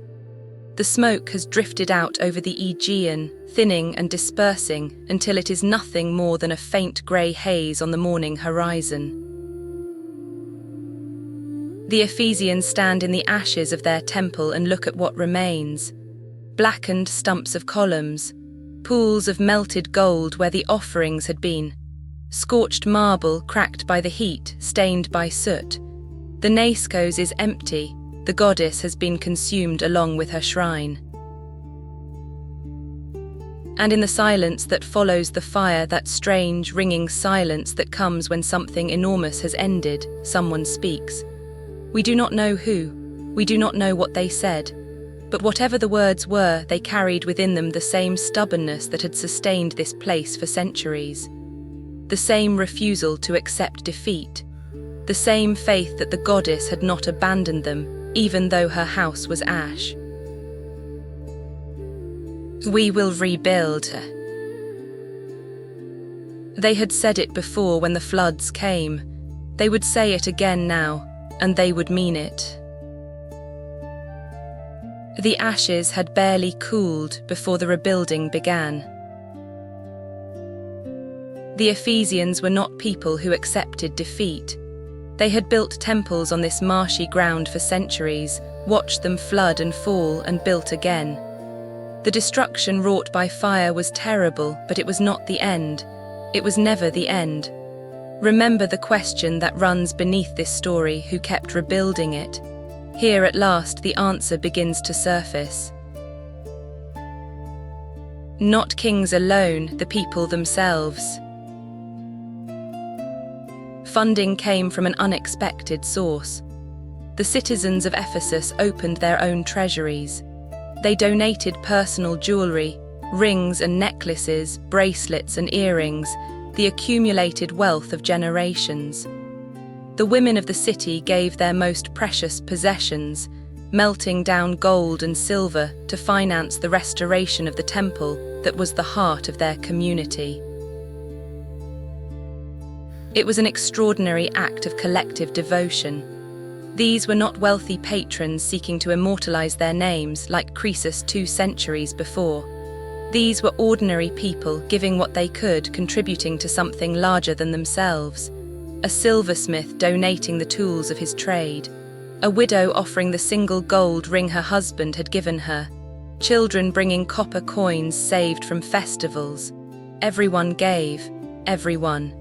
The smoke has drifted out over the Aegean, thinning and dispersing until it is nothing more than a faint grey haze on the morning horizon. The Ephesians stand in the ashes of their temple and look at what remains. Blackened stumps of columns, pools of melted gold where the offerings had been, scorched marble cracked by the heat, stained by soot. The naiscos is empty, the goddess has been consumed along with her shrine. And in the silence that follows the fire, that strange, ringing silence that comes when something enormous has ended, someone speaks. We do not know who, we do not know what they said, but whatever the words were, they carried within them the same stubbornness that had sustained this place for centuries. The same refusal to accept defeat. The same faith that the goddess had not abandoned them, even though her house was ash. We will rebuild. They had said it before when the floods came. They would say it again now, and they would mean it. The ashes had barely cooled before the rebuilding began. The Ephesians were not people who accepted defeat. They had built temples on this marshy ground for centuries, watched them flood and fall, and built again. The destruction wrought by fire was terrible, but it was not the end. It was never the end. Remember the question that runs beneath this story: who kept rebuilding it? Here at last the answer begins to surface. Not kings alone, the people themselves. Funding came from an unexpected source. The citizens of Ephesus opened their own treasuries. They donated personal jewelry, rings and necklaces, bracelets and earrings, the accumulated wealth of generations. The women of the city gave their most precious possessions, melting down gold and silver to finance the restoration of the temple that was the heart of their community. It was an extraordinary act of collective devotion. These were not wealthy patrons seeking to immortalize their names like Croesus 2 centuries before. These were ordinary people giving what they could, contributing to something larger than themselves. A silversmith donating the tools of his trade. A widow offering the single gold ring her husband had given her. Children bringing copper coins saved from festivals. Everyone gave, everyone.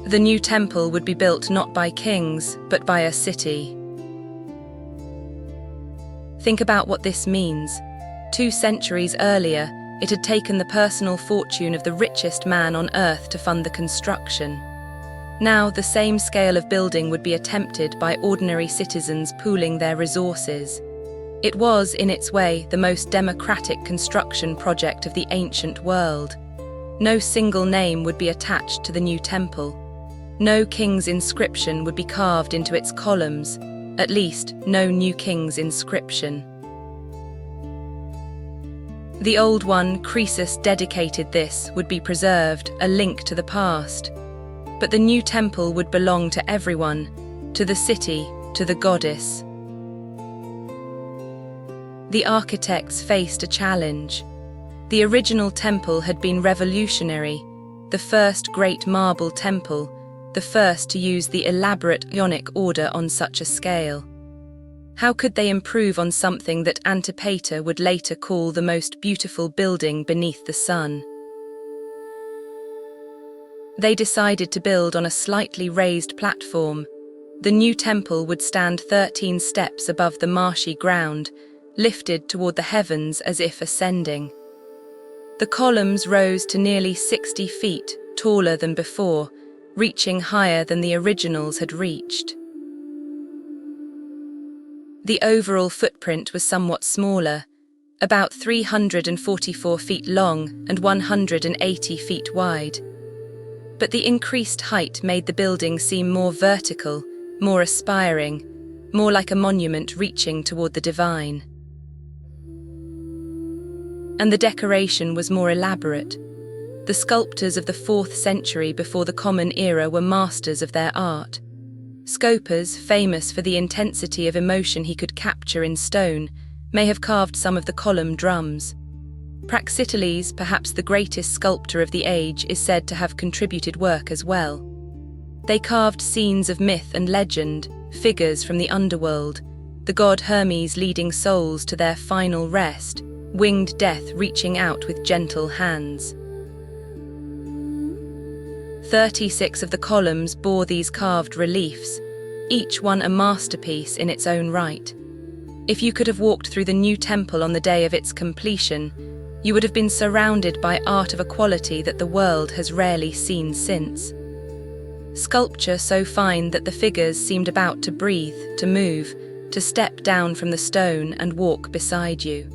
The new temple would be built not by kings, but by a city. Think about what this means. 2 centuries earlier, it had taken the personal fortune of the richest man on earth to fund the construction. Now, the same scale of building would be attempted by ordinary citizens pooling their resources. It was, in its way, the most democratic construction project of the ancient world. No single name would be attached to the new temple. No king's inscription would be carved into its columns, at least no new king's inscription. The old one, Croesus dedicated this, would be preserved, a link to the past. But the new temple would belong to everyone, to the city, to the goddess. The architects faced a challenge. The original temple had been revolutionary, the first great marble temple, the first to use the elaborate Ionic order on such a scale. How could they improve on something that Antipater would later call the most beautiful building beneath the sun? They decided to build on a slightly raised platform. The new temple would stand 13 steps above the marshy ground, lifted toward the heavens as if ascending. The columns rose to nearly 60 feet, taller than before, reaching higher than the originals had reached. The overall footprint was somewhat smaller, about 344 feet long and 180 feet wide. But the increased height made the building seem more vertical, more aspiring, more like a monument reaching toward the divine. And the decoration was more elaborate. The sculptors of the 4th century before the Common Era were masters of their art. Scopas, famous for the intensity of emotion he could capture in stone, may have carved some of the column drums. Praxiteles, perhaps the greatest sculptor of the age, is said to have contributed work as well. They carved scenes of myth and legend, figures from the underworld, the god Hermes leading souls to their final rest, winged death reaching out with gentle hands. 36 of the columns bore these carved reliefs. each one a masterpiece in its own right. If you could have walked through the new temple on the day of its completion, you would have been surrounded by art of a quality that the world has rarely seen since. Sculpture so fine that the figures seemed about to breathe, to move, to step down from the stone and walk beside you.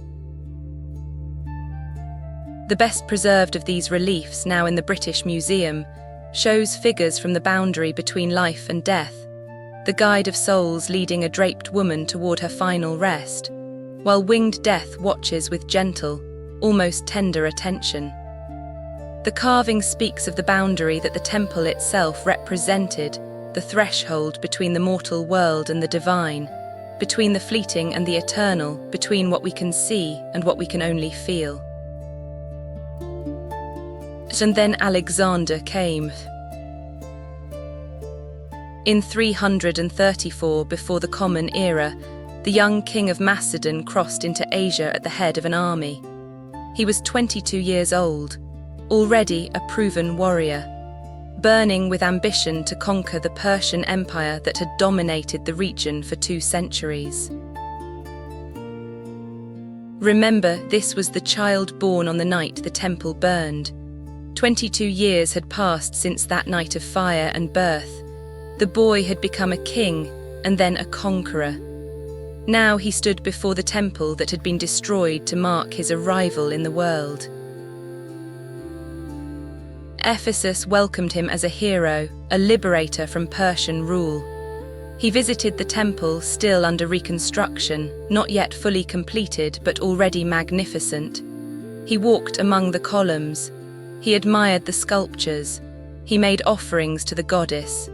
The best preserved of these reliefs, now in the British Museum, shows figures from the boundary between life and death, the guide of souls leading a draped woman toward her final rest, while winged death watches with gentle, almost tender attention. The carving speaks of the boundary that the temple itself represented, the threshold between the mortal world and the divine, between the fleeting and the eternal, between what we can see and what we can only feel. And then Alexander came. In 334 before the Common Era, the young king of Macedon crossed into Asia at the head of an army. He was 22 years old, already a proven warrior, burning with ambition to conquer the Persian Empire that had dominated the region for 2 centuries. Remember, this was the child born on the night the temple burned. 22 years had passed since that night of fire and birth. The boy had become a king and then a conqueror. Now he stood before the temple that had been destroyed to mark his arrival in the world. Ephesus welcomed him as a hero, a liberator from Persian rule. He visited the temple still under reconstruction, not yet fully completed but already magnificent. He walked among the columns. He admired the sculptures. He made offerings to the goddess.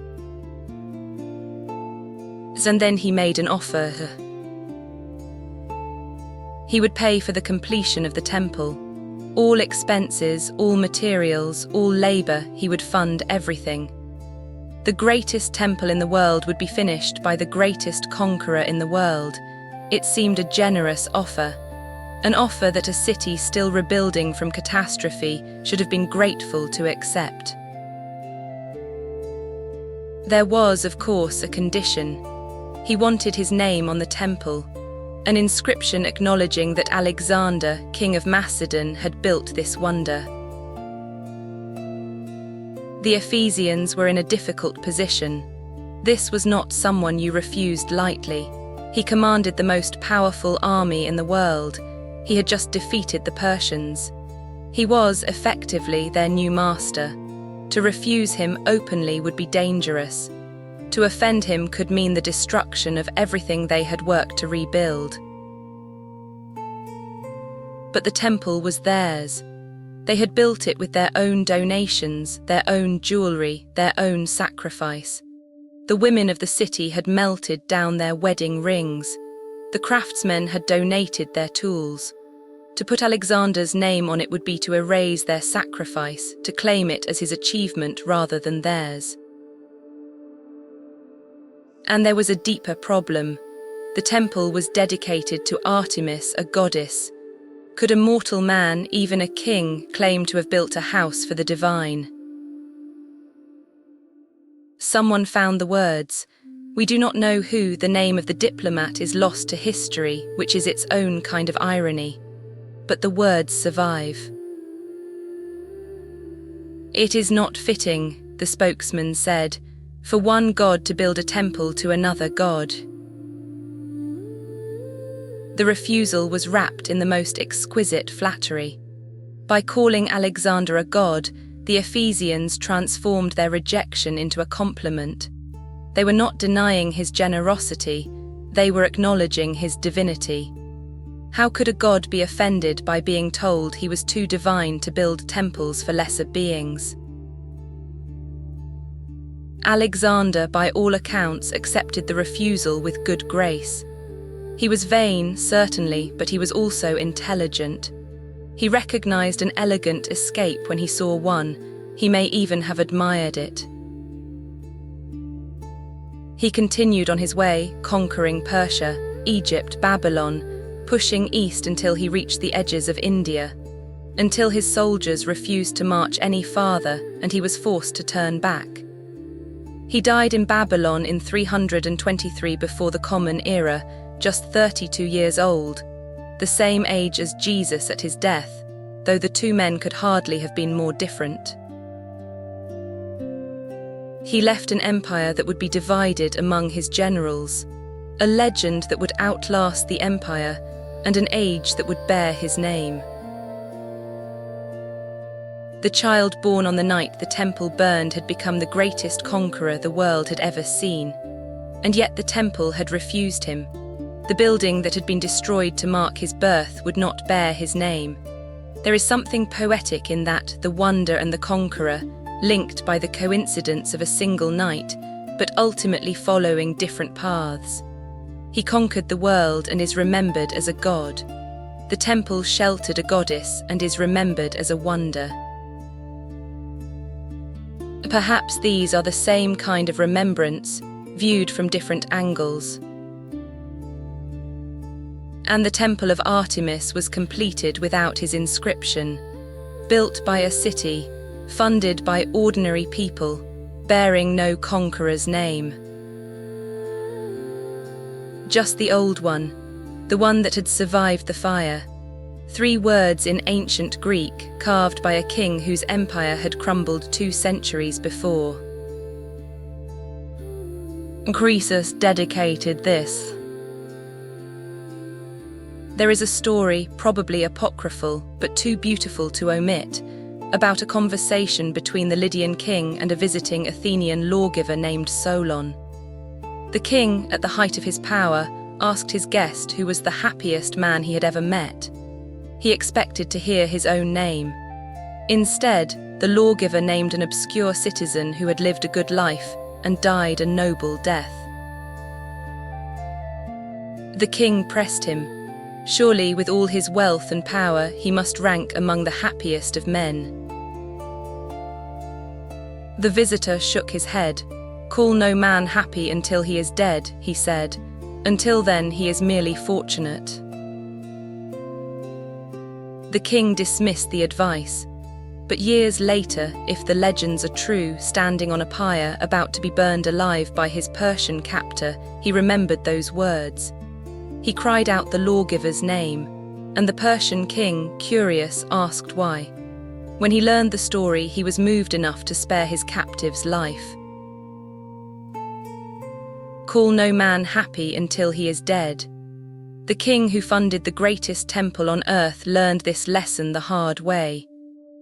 And then he made an offer. He would pay for the completion of the temple. All expenses, all materials, all labor, he would fund everything. The greatest temple in the world would be finished by the greatest conqueror in the world. It seemed a generous offer. An offer that a city still rebuilding from catastrophe should have been grateful to accept. There was, of course, a condition. He wanted his name on the temple, an inscription acknowledging that Alexander, king of Macedon, had built this wonder. The Ephesians were in a difficult position. This was not someone you refused lightly. He commanded the most powerful army in the world. He had just defeated the Persians. He was, effectively, their new master. To refuse him openly would be dangerous. To offend him could mean the destruction of everything they had worked to rebuild. But the temple was theirs. They had built it with their own donations, their own jewelry, their own sacrifice. The women of the city had melted down their wedding rings. The craftsmen had donated their tools. To put Alexander's name on it would be to erase their sacrifice, to claim it as his achievement rather than theirs. And there was a deeper problem. The temple was dedicated to Artemis, a goddess. Could a mortal man, even a king, claim to have built a house for the divine? Someone found the words. We do not know who. The name of the diplomat is lost to history, which is its own kind of irony. But the words survive. It is not fitting, the spokesman said, for one god to build a temple to another god. The refusal was wrapped in the most exquisite flattery. By calling Alexander a god, the Ephesians transformed their rejection into a compliment. They were not denying his generosity, they were acknowledging his divinity. How could a god be offended by being told he was too divine to build temples for lesser beings? Alexander, by all accounts, accepted the refusal with good grace. He was vain, certainly, but he was also intelligent. He recognized an elegant escape when he saw one. He may even have admired it. He continued on his way, conquering Persia, Egypt, Babylon, pushing east until he reached the edges of India, until his soldiers refused to march any farther and he was forced to turn back. He died in Babylon in 323 before the Common Era, just 32 years old, the same age as Jesus at his death, though the two men could hardly have been more different. He left an empire that would be divided among his generals, a legend that would outlast the empire, and an age that would bear his name. The child born on the night the temple burned had become the greatest conqueror the world had ever seen, and yet the temple had refused him. The building that had been destroyed to mark his birth would not bear his name. There is something poetic in that, the wonder and the conqueror, linked by the coincidence of a single night, but ultimately following different paths. He conquered the world and is remembered as a god. The temple sheltered a goddess and is remembered as a wonder. Perhaps these are the same kind of remembrance, viewed from different angles. And the Temple of Artemis was completed without his inscription, built by a city, funded by ordinary people, bearing no conqueror's name. Just the old one, the one that had survived the fire. 3 words in ancient Greek, carved by a king whose empire had crumbled 2 centuries before. Croesus dedicated this. There is a story, probably apocryphal, but too beautiful to omit, about a conversation between the Lydian king and a visiting Athenian lawgiver named Solon. The king, at the height of his power, asked his guest who was the happiest man he had ever met. He expected to hear his own name. Instead, the lawgiver named an obscure citizen who had lived a good life and died a noble death. The king pressed him. Surely, with all his wealth and power, he must rank among the happiest of men. The visitor shook his head. "Call no man happy until he is dead," he said. "Until then, he is merely fortunate." The king dismissed the advice, but years later, if the legends are true, standing on a pyre about to be burned alive by his Persian captor, he remembered those words. He cried out the lawgiver's name, and the Persian king, curious, asked why. When he learned the story, he was moved enough to spare his captive's life. Call no man happy until he is dead. The king who funded the greatest temple on earth learned this lesson the hard way.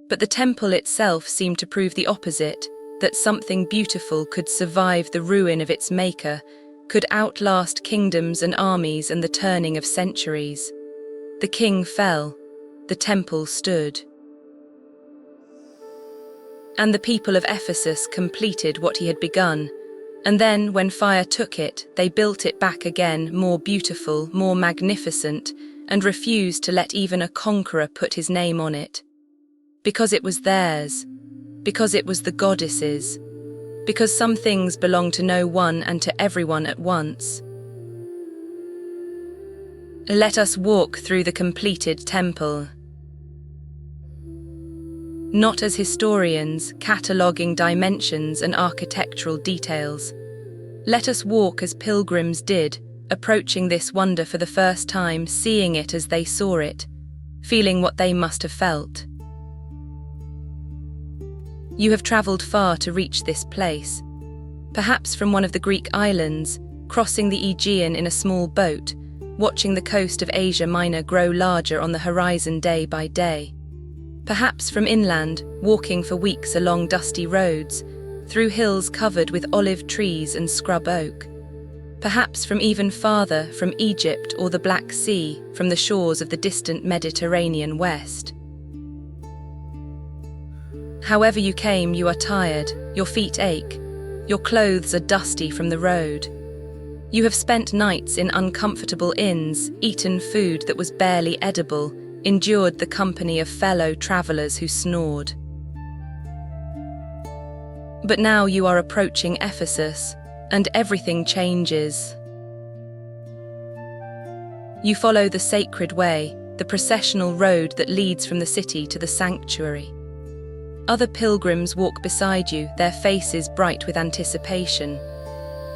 But the temple itself seemed to prove the opposite, that something beautiful could survive the ruin of its maker, could outlast kingdoms and armies and the turning of centuries. The king fell, the temple stood. And the people of Ephesus completed what he had begun. And then, when fire took it, they built it back again, more beautiful, more magnificent, and refused to let even a conqueror put his name on it. Because it was theirs, because it was the goddesses, because some things belong to no one and to everyone at once. Let us walk through the completed temple. Not as historians, cataloguing dimensions and architectural details. Let us walk as pilgrims did, approaching this wonder for the first time, seeing it as they saw it, feeling what they must have felt. You have travelled far to reach this place, perhaps from one of the Greek islands, crossing the Aegean in a small boat, watching the coast of Asia Minor grow larger on the horizon day by day. Perhaps from inland, walking for weeks along dusty roads, through hills covered with olive trees and scrub oak. Perhaps from even farther, from Egypt or the Black Sea, from the shores of the distant Mediterranean West. However you came, you are tired, your feet ache, your clothes are dusty from the road. You have spent nights in uncomfortable inns, eaten food that was barely edible, endured the company of fellow travellers who snored. But now you are approaching Ephesus, and everything changes. You follow the sacred way, the processional road that leads from the city to the sanctuary. Other pilgrims walk beside you, their faces bright with anticipation.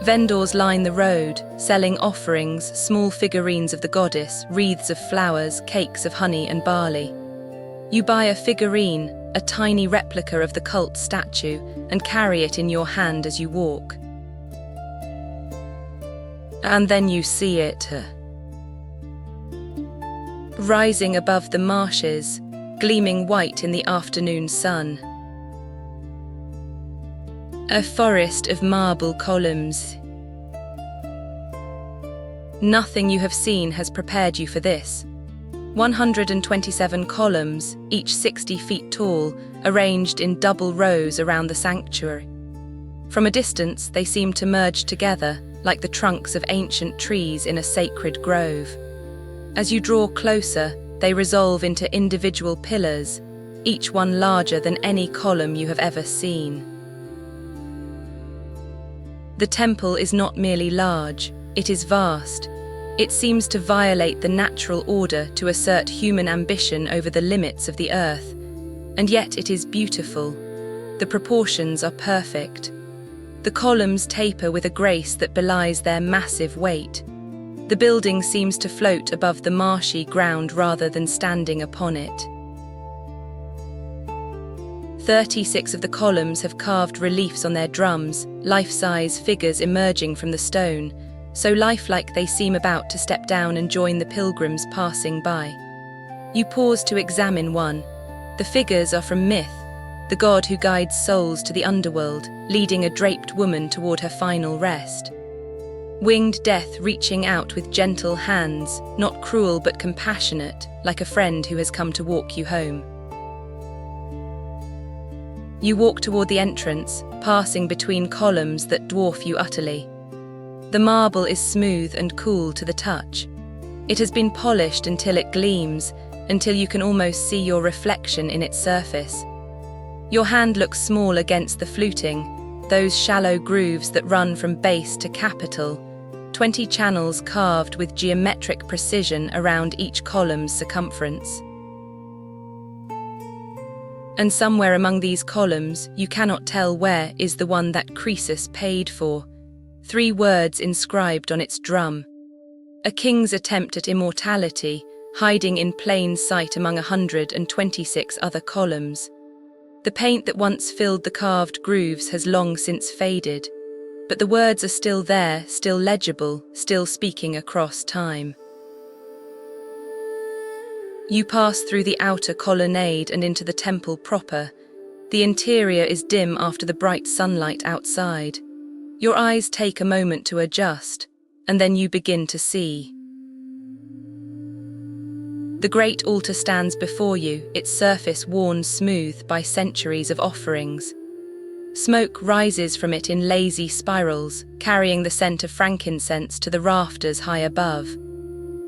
Vendors line the road, selling offerings, small figurines of the goddess, wreaths of flowers, cakes of honey and barley. You buy a figurine, a tiny replica of the cult statue, and carry it in your hand as you walk. And then you see it, rising above the marshes, gleaming white in the afternoon sun. A forest of marble columns. Nothing you have seen has prepared you for this. 127 columns, each 60 feet tall, arranged in double rows around the sanctuary. From a distance, they seem to merge together, like the trunks of ancient trees in a sacred grove. As you draw closer, they resolve into individual pillars, each one larger than any column you have ever seen. The temple is not merely large, it is vast. It seems to violate the natural order to assert human ambition over the limits of the earth. And yet it is beautiful. The proportions are perfect. The columns taper with a grace that belies their massive weight. The building seems to float above the marshy ground rather than standing upon it. 36 of the columns have carved reliefs on their drums, life-size figures emerging from the stone, so lifelike they seem about to step down and join the pilgrims passing by. You pause to examine one. The figures are from myth, the god who guides souls to the underworld, leading a draped woman toward her final rest. Winged death reaching out with gentle hands, not cruel but compassionate, like a friend who has come to walk you home. You walk toward the entrance, passing between columns that dwarf you utterly. The marble is smooth and cool to the touch. It has been polished until it gleams, until you can almost see your reflection in its surface. Your hand looks small against the fluting, those shallow grooves that run from base to capital, 20 channels carved with geometric precision around each column's circumference. And somewhere among these columns, you cannot tell where, is the one that Croesus paid for. 3 words inscribed on its drum. A king's attempt at immortality, hiding in plain sight among 126 other columns. The paint that once filled the carved grooves has long since faded, but the words are still there, still legible, still speaking across time. You pass through the outer colonnade and into the temple proper. The interior is dim after the bright sunlight outside. Your eyes take a moment to adjust, and then you begin to see. The great altar stands before you, its surface worn smooth by centuries of offerings. Smoke rises from it in lazy spirals, carrying the scent of frankincense to the rafters high above.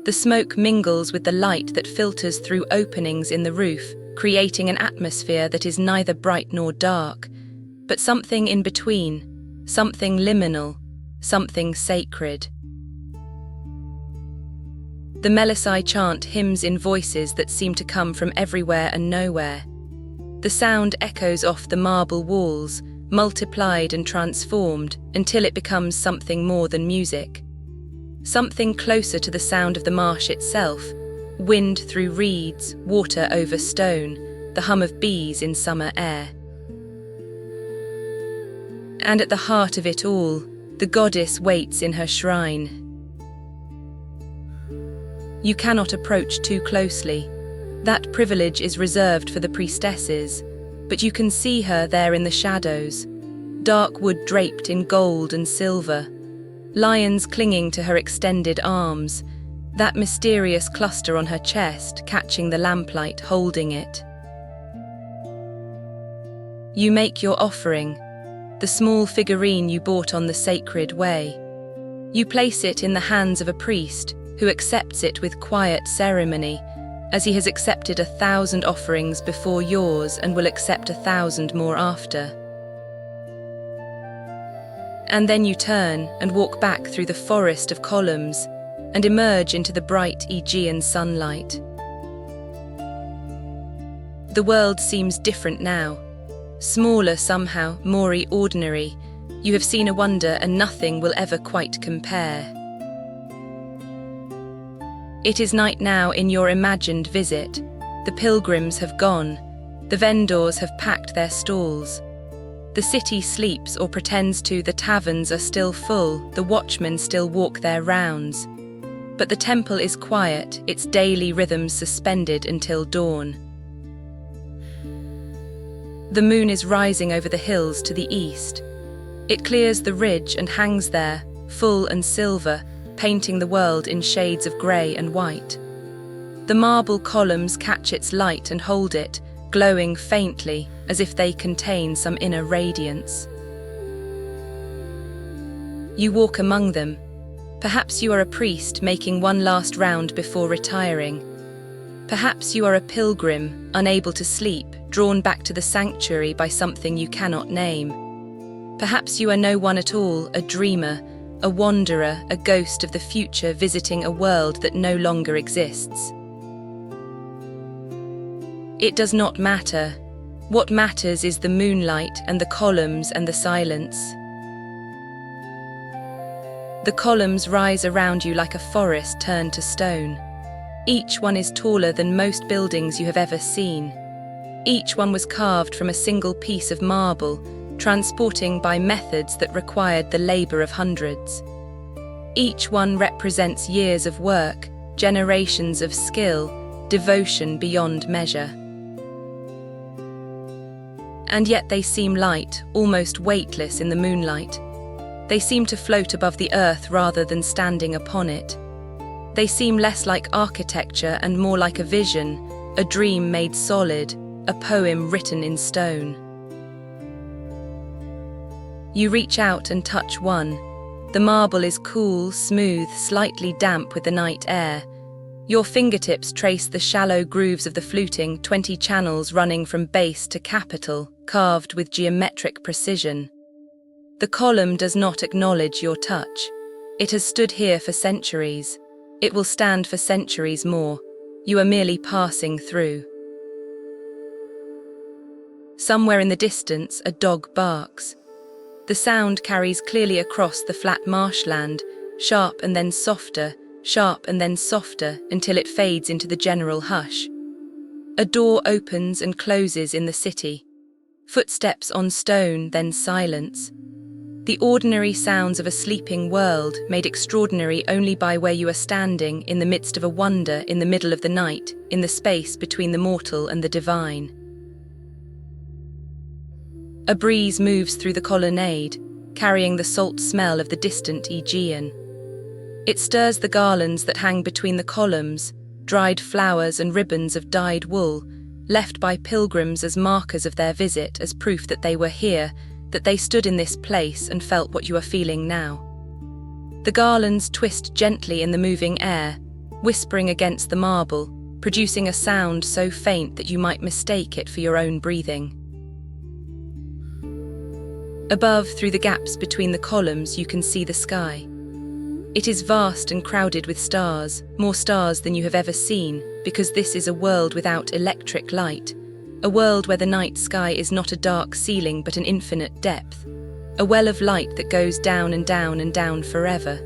The smoke mingles with the light that filters through openings in the roof, creating an atmosphere that is neither bright nor dark, but something in between. Something liminal, something sacred. The Melisai chant hymns in voices that seem to come from everywhere and nowhere. The sound echoes off the marble walls, multiplied and transformed until it becomes something more than music. Something closer to the sound of the marsh itself, wind through reeds, water over stone, the hum of bees in summer air. And at the heart of it all, the goddess waits in her shrine. You cannot approach too closely. That privilege is reserved for the priestesses, but you can see her there in the shadows, dark wood draped in gold and silver, lions clinging to her extended arms, that mysterious cluster on her chest catching the lamplight, holding it. You make your offering, the small figurine you bought on the sacred way. You place it in the hands of a priest who accepts it with quiet ceremony, as he has accepted 1,000 offerings before yours and will accept 1,000 more after. And then you turn and walk back through the forest of columns and emerge into the bright Aegean sunlight. The world seems different now. smaller somehow, more ordinary. You have seen a wonder and nothing will ever quite compare. It is night now in your imagined visit. The pilgrims have gone. The vendors have packed their stalls. The city sleeps or pretends to, the taverns are still full, the watchmen still walk their rounds. But the temple is quiet, its daily rhythms suspended until dawn. The moon is rising over the hills to the east. It clears the ridge and hangs there, full and silver, painting the world in shades of grey and white. The marble columns catch its light and hold it, glowing faintly, as if they contain some inner radiance. You walk among them. Perhaps you are a priest making one last round before retiring. Perhaps you are a pilgrim, unable to sleep, drawn back to the sanctuary by something you cannot name. Perhaps you are no one at all, a dreamer, a wanderer, a ghost of the future visiting a world that no longer exists. It does not matter. What matters is the moonlight and the columns and the silence. The columns rise around you like a forest turned to stone. Each one is taller than most buildings you have ever seen. Each one was carved from a single piece of marble, transporting by methods that required the labor of hundreds. Each one represents years of work, generations of skill, devotion beyond measure. And yet they seem light, almost weightless in the moonlight. They seem to float above the earth rather than standing upon it. They seem less like architecture and more like a vision, a dream made solid, a poem written in stone. You reach out and touch one. The marble is cool, smooth, slightly damp with the night air. Your fingertips trace the shallow grooves of the fluting, 20 channels running from base to capital, carved with geometric precision. The column does not acknowledge your touch. It has stood here for centuries. It will stand for centuries more. You are merely passing through. Somewhere in the distance, a dog barks. The sound carries clearly across the flat marshland, sharp and then softer, until it fades into the general hush. A door opens and closes in the city. Footsteps on stone, then silence. The ordinary sounds of a sleeping world, made extraordinary only by where you are standing in the midst of a wonder in the middle of the night, in the space between the mortal and the divine. A breeze moves through the colonnade, carrying the salt smell of the distant Aegean. It stirs the garlands that hang between the columns, dried flowers and ribbons of dyed wool, left by pilgrims as markers of their visit, as proof that they were here, that they stood in this place and felt what you are feeling now. The garlands twist gently in the moving air, whispering against the marble, producing a sound so faint that you might mistake it for your own breathing. Above, through the gaps between the columns, you can see the sky. It is vast and crowded with stars, more stars than you have ever seen, because this is a world without electric light, a world where the night sky is not a dark ceiling but an infinite depth, a well of light that goes down and down and down forever.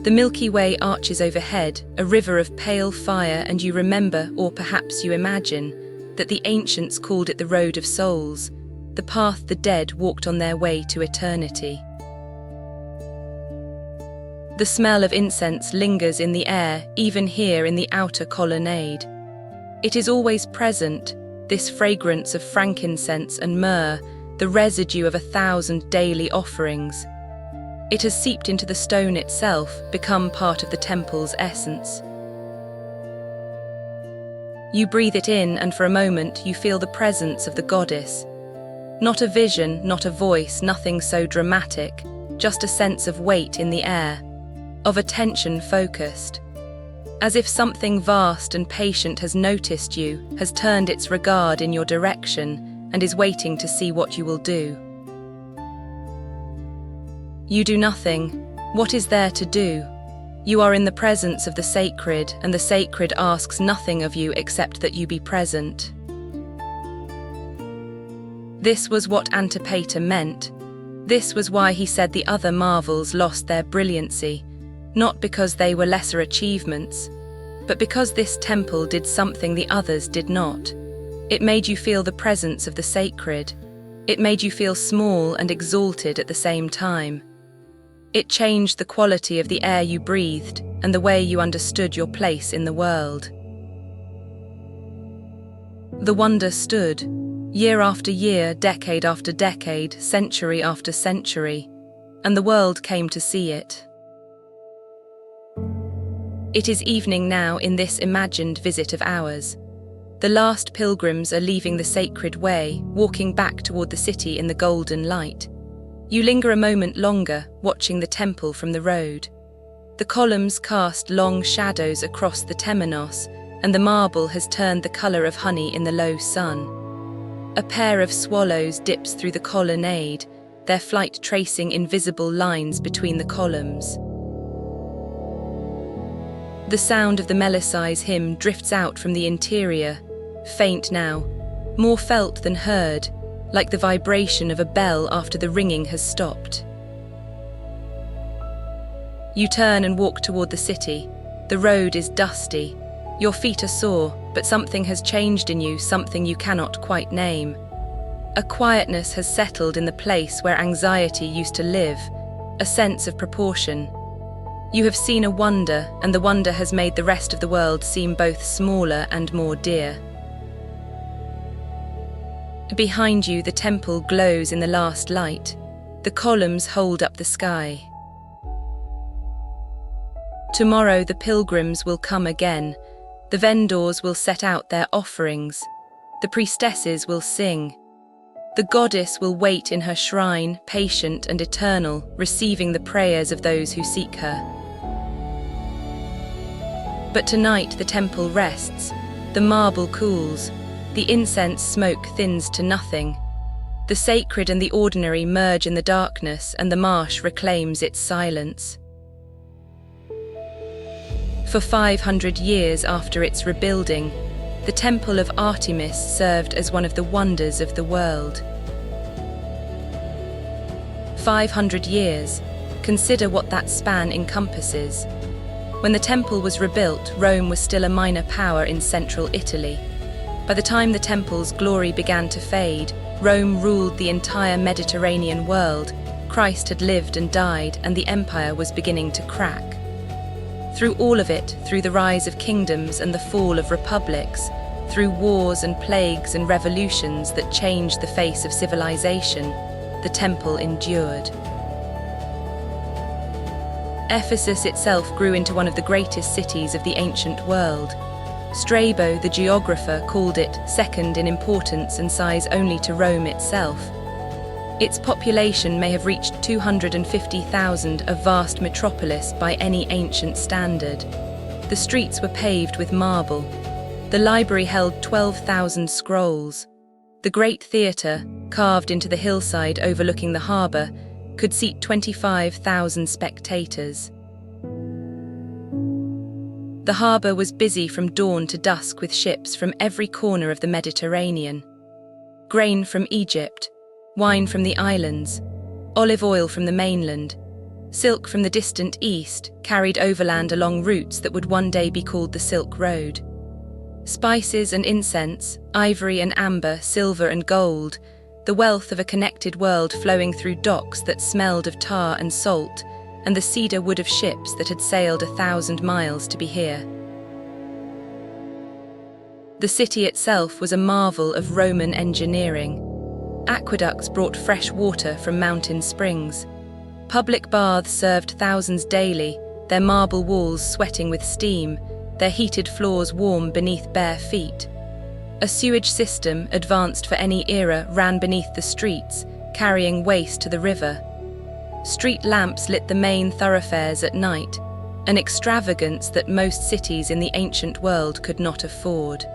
The Milky Way arches overhead, a river of pale fire, and you remember, or perhaps you imagine, that the ancients called it the Road of Souls, the path the dead walked on their way to eternity. The smell of incense lingers in the air, even here in the outer colonnade. It is always present, this fragrance of frankincense and myrrh, the residue of 1,000 daily offerings. It has seeped into the stone itself, become part of the temple's essence. You breathe it in, and for a moment you feel the presence of the goddess. Not a vision, not a voice, nothing so dramatic, just a sense of weight in the air, of attention focused. As if something vast and patient has noticed you, has turned its regard in your direction, and is waiting to see what you will do. You do nothing. What is there to do? You are in the presence of the sacred, and the sacred asks nothing of you except that you be present. This was what Antipater meant. This was why he said the other marvels lost their brilliancy, not because they were lesser achievements, but because this temple did something the others did not. It made you feel the presence of the sacred. It made you feel small and exalted at the same time. It changed the quality of the air you breathed and the way you understood your place in the world. The wonder stood, year after year, decade after decade, century after century, and the world came to see it. It is evening now in this imagined visit of ours. The last pilgrims are leaving the sacred way, walking back toward the city in the golden light. You linger a moment longer, watching the temple from the road. The columns cast long shadows across the temenos, and the marble has turned the color of honey in the low sun. A pair of swallows dips through the colonnade, their flight tracing invisible lines between the columns. The sound of the Melisai's hymn drifts out from the interior, faint now, more felt than heard, like the vibration of a bell after the ringing has stopped. You turn and walk toward the city. The road is dusty. Your feet are sore, but something has changed in you, something you cannot quite name. A quietness has settled in the place where anxiety used to live, a sense of proportion. You have seen a wonder, and the wonder has made the rest of the world seem both smaller and more dear. Behind you, the temple glows in the last light. The columns hold up the sky. Tomorrow the pilgrims will come again. The vendors will set out their offerings. The priestesses will sing. The goddess will wait in her shrine, patient and eternal, receiving the prayers of those who seek her. But tonight the temple rests. The marble cools. The incense smoke thins to nothing. The sacred and the ordinary merge in the darkness, and the marsh reclaims its silence. For 500 years after its rebuilding, the Temple of Artemis served as one of the wonders of the world. 500 years. Consider what that span encompasses. When the temple was rebuilt, Rome was still a minor power in central Italy. By the time the temple's glory began to fade, Rome ruled the entire Mediterranean world. Christ had lived and died, and the empire was beginning to crack. Through all of it, through the rise of kingdoms and the fall of republics, through wars and plagues and revolutions that changed the face of civilization, the temple endured. Ephesus itself grew into one of the greatest cities of the ancient world. Strabo, the geographer, called it second in importance and size only to Rome itself. Its population may have reached 250,000, a vast metropolis by any ancient standard. The streets were paved with marble. The library held 12,000 scrolls. The great theatre, carved into the hillside overlooking the harbour, could seat 25,000 spectators. The harbour was busy from dawn to dusk with ships from every corner of the Mediterranean. Grain from Egypt, wine from the islands, olive oil from the mainland, silk from the distant east, carried overland along routes that would one day be called the Silk Road. Spices and incense, ivory and amber, silver and gold, the wealth of a connected world flowing through docks that smelled of tar and salt, and the cedar wood of ships that had sailed 1,000 miles to be here. The city itself was a marvel of Roman engineering. Aqueducts brought fresh water from mountain springs. Public baths served thousands daily, their marble walls sweating with steam, their heated floors warm beneath bare feet. A sewage system, advanced for any era, ran beneath the streets, carrying waste to the river. Street lamps lit the main thoroughfares at night, an extravagance that most cities in the ancient world could not afford.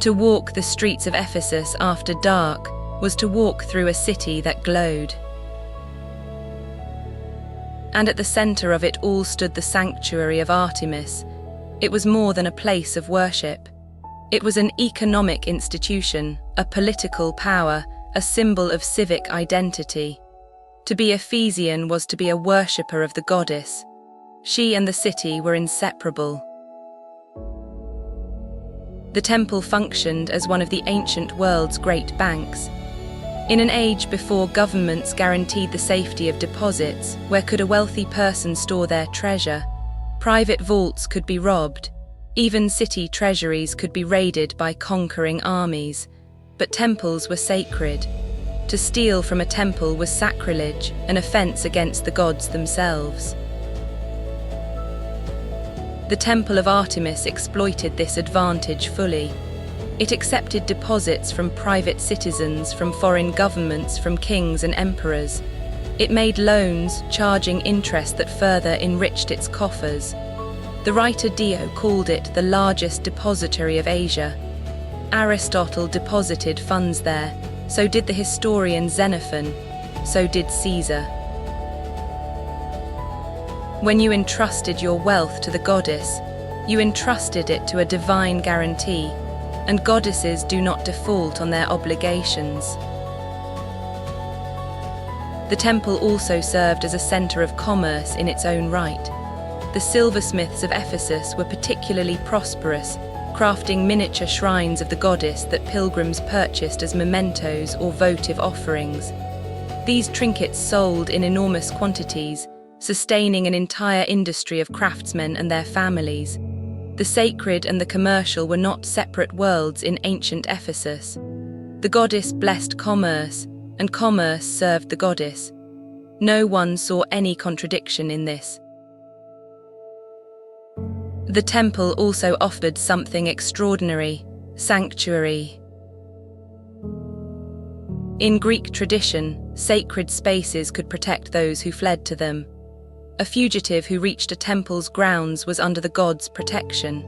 To walk the streets of Ephesus after dark was to walk through a city that glowed. And at the center of it all stood the sanctuary of Artemis. It was more than a place of worship. It was an economic institution, a political power, a symbol of civic identity. To be Ephesian was to be a worshipper of the goddess. She and the city were inseparable. The temple functioned as one of the ancient world's great banks. In an age before governments guaranteed the safety of deposits, where could a wealthy person store their treasure? Private vaults could be robbed. Even city treasuries could be raided by conquering armies. But temples were sacred. To steal from a temple was sacrilege, an offense against the gods themselves. The Temple of Artemis exploited this advantage fully. It accepted deposits from private citizens, from foreign governments, from kings and emperors. It made loans, charging interest that further enriched its coffers. The writer Dio called it the largest depository of Asia. Aristotle deposited funds there, so did the historian Xenophon, so did Caesar. When you entrusted your wealth to the goddess, you entrusted it to a divine guarantee, and goddesses do not default on their obligations. The temple also served as a center of commerce in its own right. The silversmiths of Ephesus were particularly prosperous, crafting miniature shrines of the goddess that pilgrims purchased as mementos or votive offerings. These trinkets sold in enormous quantities, sustaining an entire industry of craftsmen and their families. The sacred and the commercial were not separate worlds in ancient Ephesus. The goddess blessed commerce, and commerce served the goddess. No one saw any contradiction in this. The temple also offered something extraordinary: sanctuary. In Greek tradition, sacred spaces could protect those who fled to them. A fugitive who reached a temple's grounds was under the god's protection.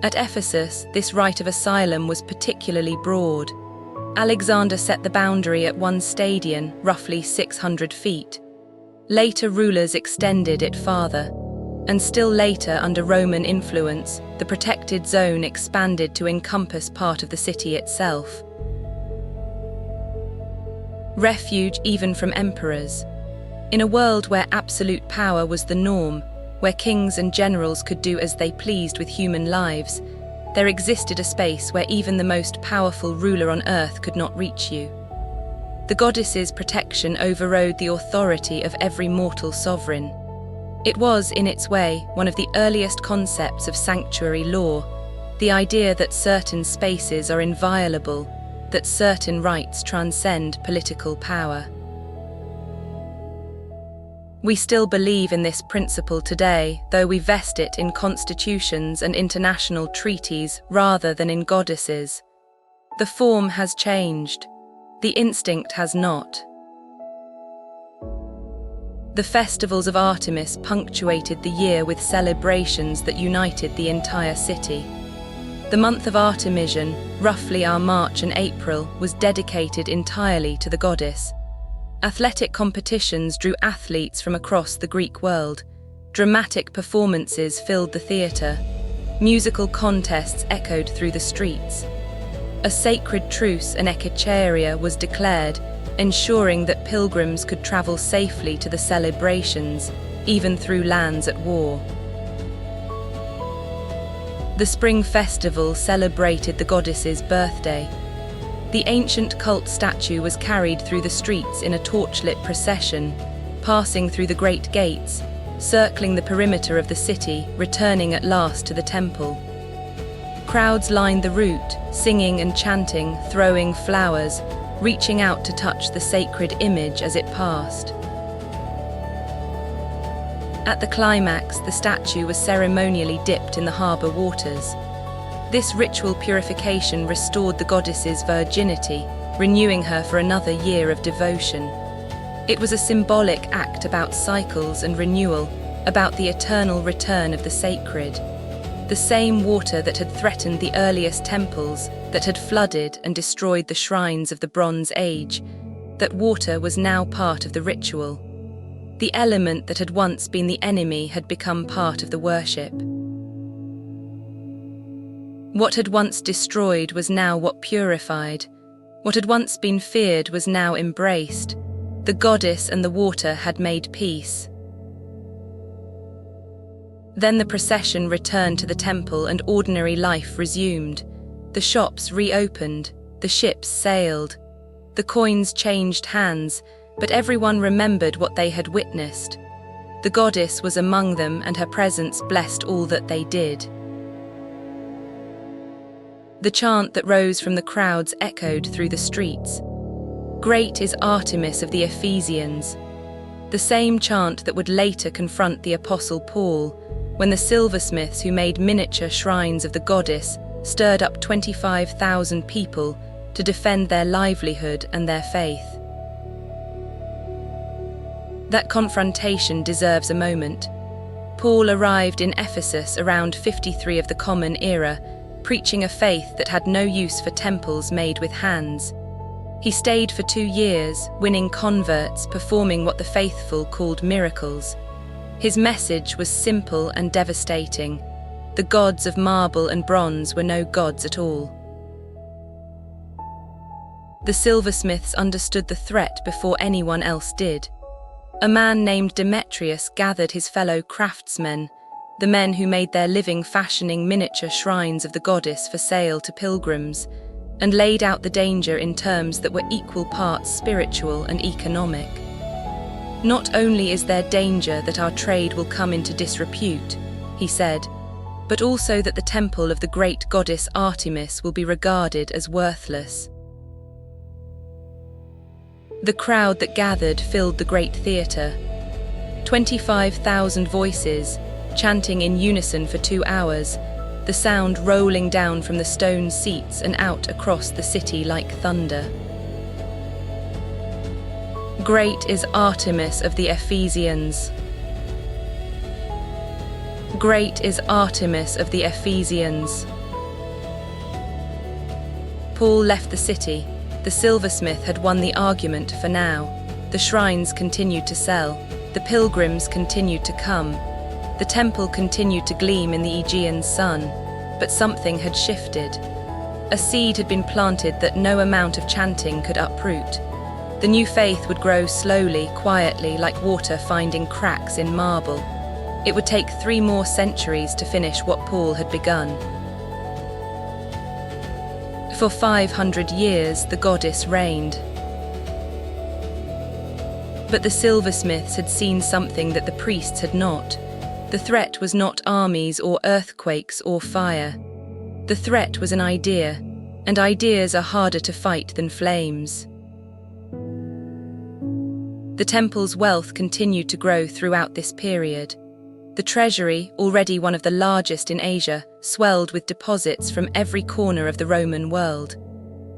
At Ephesus, this right of asylum was particularly broad. Alexander set the boundary at one stadion, roughly 600 feet. Later rulers extended it farther. And still later, under Roman influence, the protected zone expanded to encompass part of the city itself. Refuge even from emperors. In a world where absolute power was the norm, where kings and generals could do as they pleased with human lives, there existed a space where even the most powerful ruler on earth could not reach you. The goddess's protection overrode the authority of every mortal sovereign. It was, in its way, one of the earliest concepts of sanctuary law, the idea that certain spaces are inviolable, that certain rights transcend political power. We still believe in this principle today, though we vest it in constitutions and international treaties rather than in goddesses. The form has changed. The instinct has not. The festivals of Artemis punctuated the year with celebrations that united the entire city. The month of Artemision, roughly our March and April, was dedicated entirely to the goddess. Athletic competitions drew athletes from across the Greek world. Dramatic performances filled the theatre. Musical contests echoed through the streets. A sacred truce, an echecharia, was declared, ensuring that pilgrims could travel safely to the celebrations, even through lands at war. The spring festival celebrated the goddess's birthday. The ancient cult statue was carried through the streets in a torchlit procession, passing through the great gates, circling the perimeter of the city, returning at last to the temple. Crowds lined the route, singing and chanting, throwing flowers, reaching out to touch the sacred image as it passed. At the climax, the statue was ceremonially dipped in the harbour waters. This ritual purification restored the goddess's virginity, renewing her for another year of devotion. It was a symbolic act about cycles and renewal, about the eternal return of the sacred. The same water that had threatened the earliest temples, that had flooded and destroyed the shrines of the Bronze Age, that water was now part of the ritual. The element that had once been the enemy had become part of the worship. What had once destroyed was now what purified. What had once been feared was now embraced. The goddess and the water had made peace. Then the procession returned to the temple and ordinary life resumed. The shops reopened, the ships sailed. The coins changed hands, but everyone remembered what they had witnessed. The goddess was among them, and her presence blessed all that they did. The chant that rose from the crowds echoed through the streets. "Great is Artemis of the Ephesians," the same chant that would later confront the Apostle Paul, when the silversmiths who made miniature shrines of the goddess stirred up 25,000 people to defend their livelihood and their faith. That confrontation deserves a moment. Paul arrived in Ephesus around 53 of the Common Era, preaching a faith that had no use for temples made with hands. He stayed for 2 years, winning converts, performing what the faithful called miracles. His message was simple and devastating. The gods of marble and bronze were no gods at all. The silversmiths understood the threat before anyone else did. A man named Demetrius gathered his fellow craftsmen, the men who made their living fashioning miniature shrines of the goddess for sale to pilgrims, and laid out the danger in terms that were equal parts spiritual and economic. "Not only is there danger that our trade will come into disrepute," he said, "but also that the temple of the great goddess Artemis will be regarded as worthless." The crowd that gathered filled the great theatre. 25,000 voices, chanting in unison for 2 hours, the sound rolling down from the stone seats and out across the city like thunder. "Great is Artemis of the Ephesians. Great is Artemis of the Ephesians." Paul left the city. The silversmith had won the argument for now. The shrines continued to sell. The pilgrims continued to come. The temple continued to gleam in the Aegean sun. But something had shifted. A seed had been planted that no amount of chanting could uproot. The new faith would grow slowly, quietly, like water finding cracks in marble. It would take 3 more centuries to finish what Paul had begun. For 500 years, the goddess reigned. But the silversmiths had seen something that the priests had not. The threat was not armies or earthquakes or fire. The threat was an idea, and ideas are harder to fight than flames. The temple's wealth continued to grow throughout this period. The treasury, already one of the largest in Asia, swelled with deposits from every corner of the Roman world.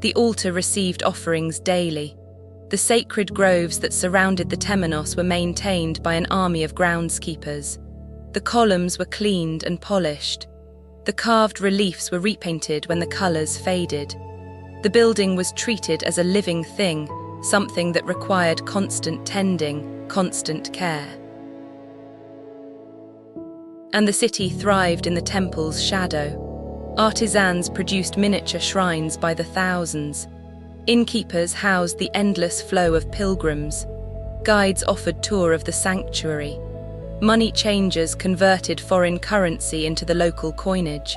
The altar received offerings daily. The sacred groves that surrounded the temenos were maintained by an army of groundskeepers. The columns were cleaned and polished. The carved reliefs were repainted when the colours faded. The building was treated as a living thing, something that required constant tending, constant care. And the city thrived in the temple's shadow. Artisans produced miniature shrines by the thousands. Innkeepers housed the endless flow of pilgrims. Guides offered tour of the sanctuary. Money changers converted foreign currency into the local coinage.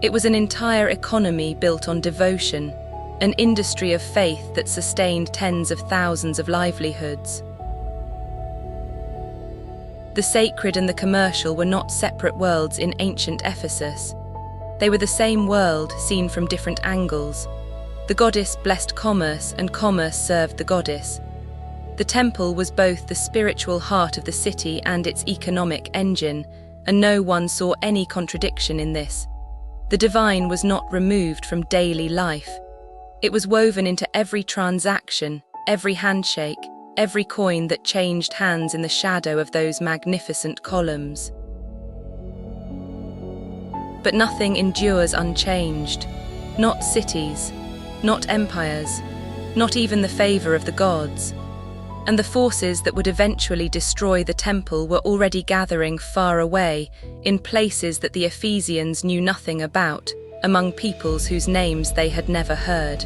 It was an entire economy built on devotion, an industry of faith that sustained tens of thousands of livelihoods. The sacred and the commercial were not separate worlds in ancient Ephesus. They were the same world, seen from different angles. The goddess blessed commerce, and commerce served the goddess. The temple was both the spiritual heart of the city and its economic engine, and no one saw any contradiction in this. The divine was not removed from daily life. It was woven into every transaction, every handshake, every coin that changed hands in the shadow of those magnificent columns. But nothing endures unchanged. Not cities, not empires, not even the favor of the gods. And the forces that would eventually destroy the temple were already gathering far away, in places that the Ephesians knew nothing about, among peoples whose names they had never heard.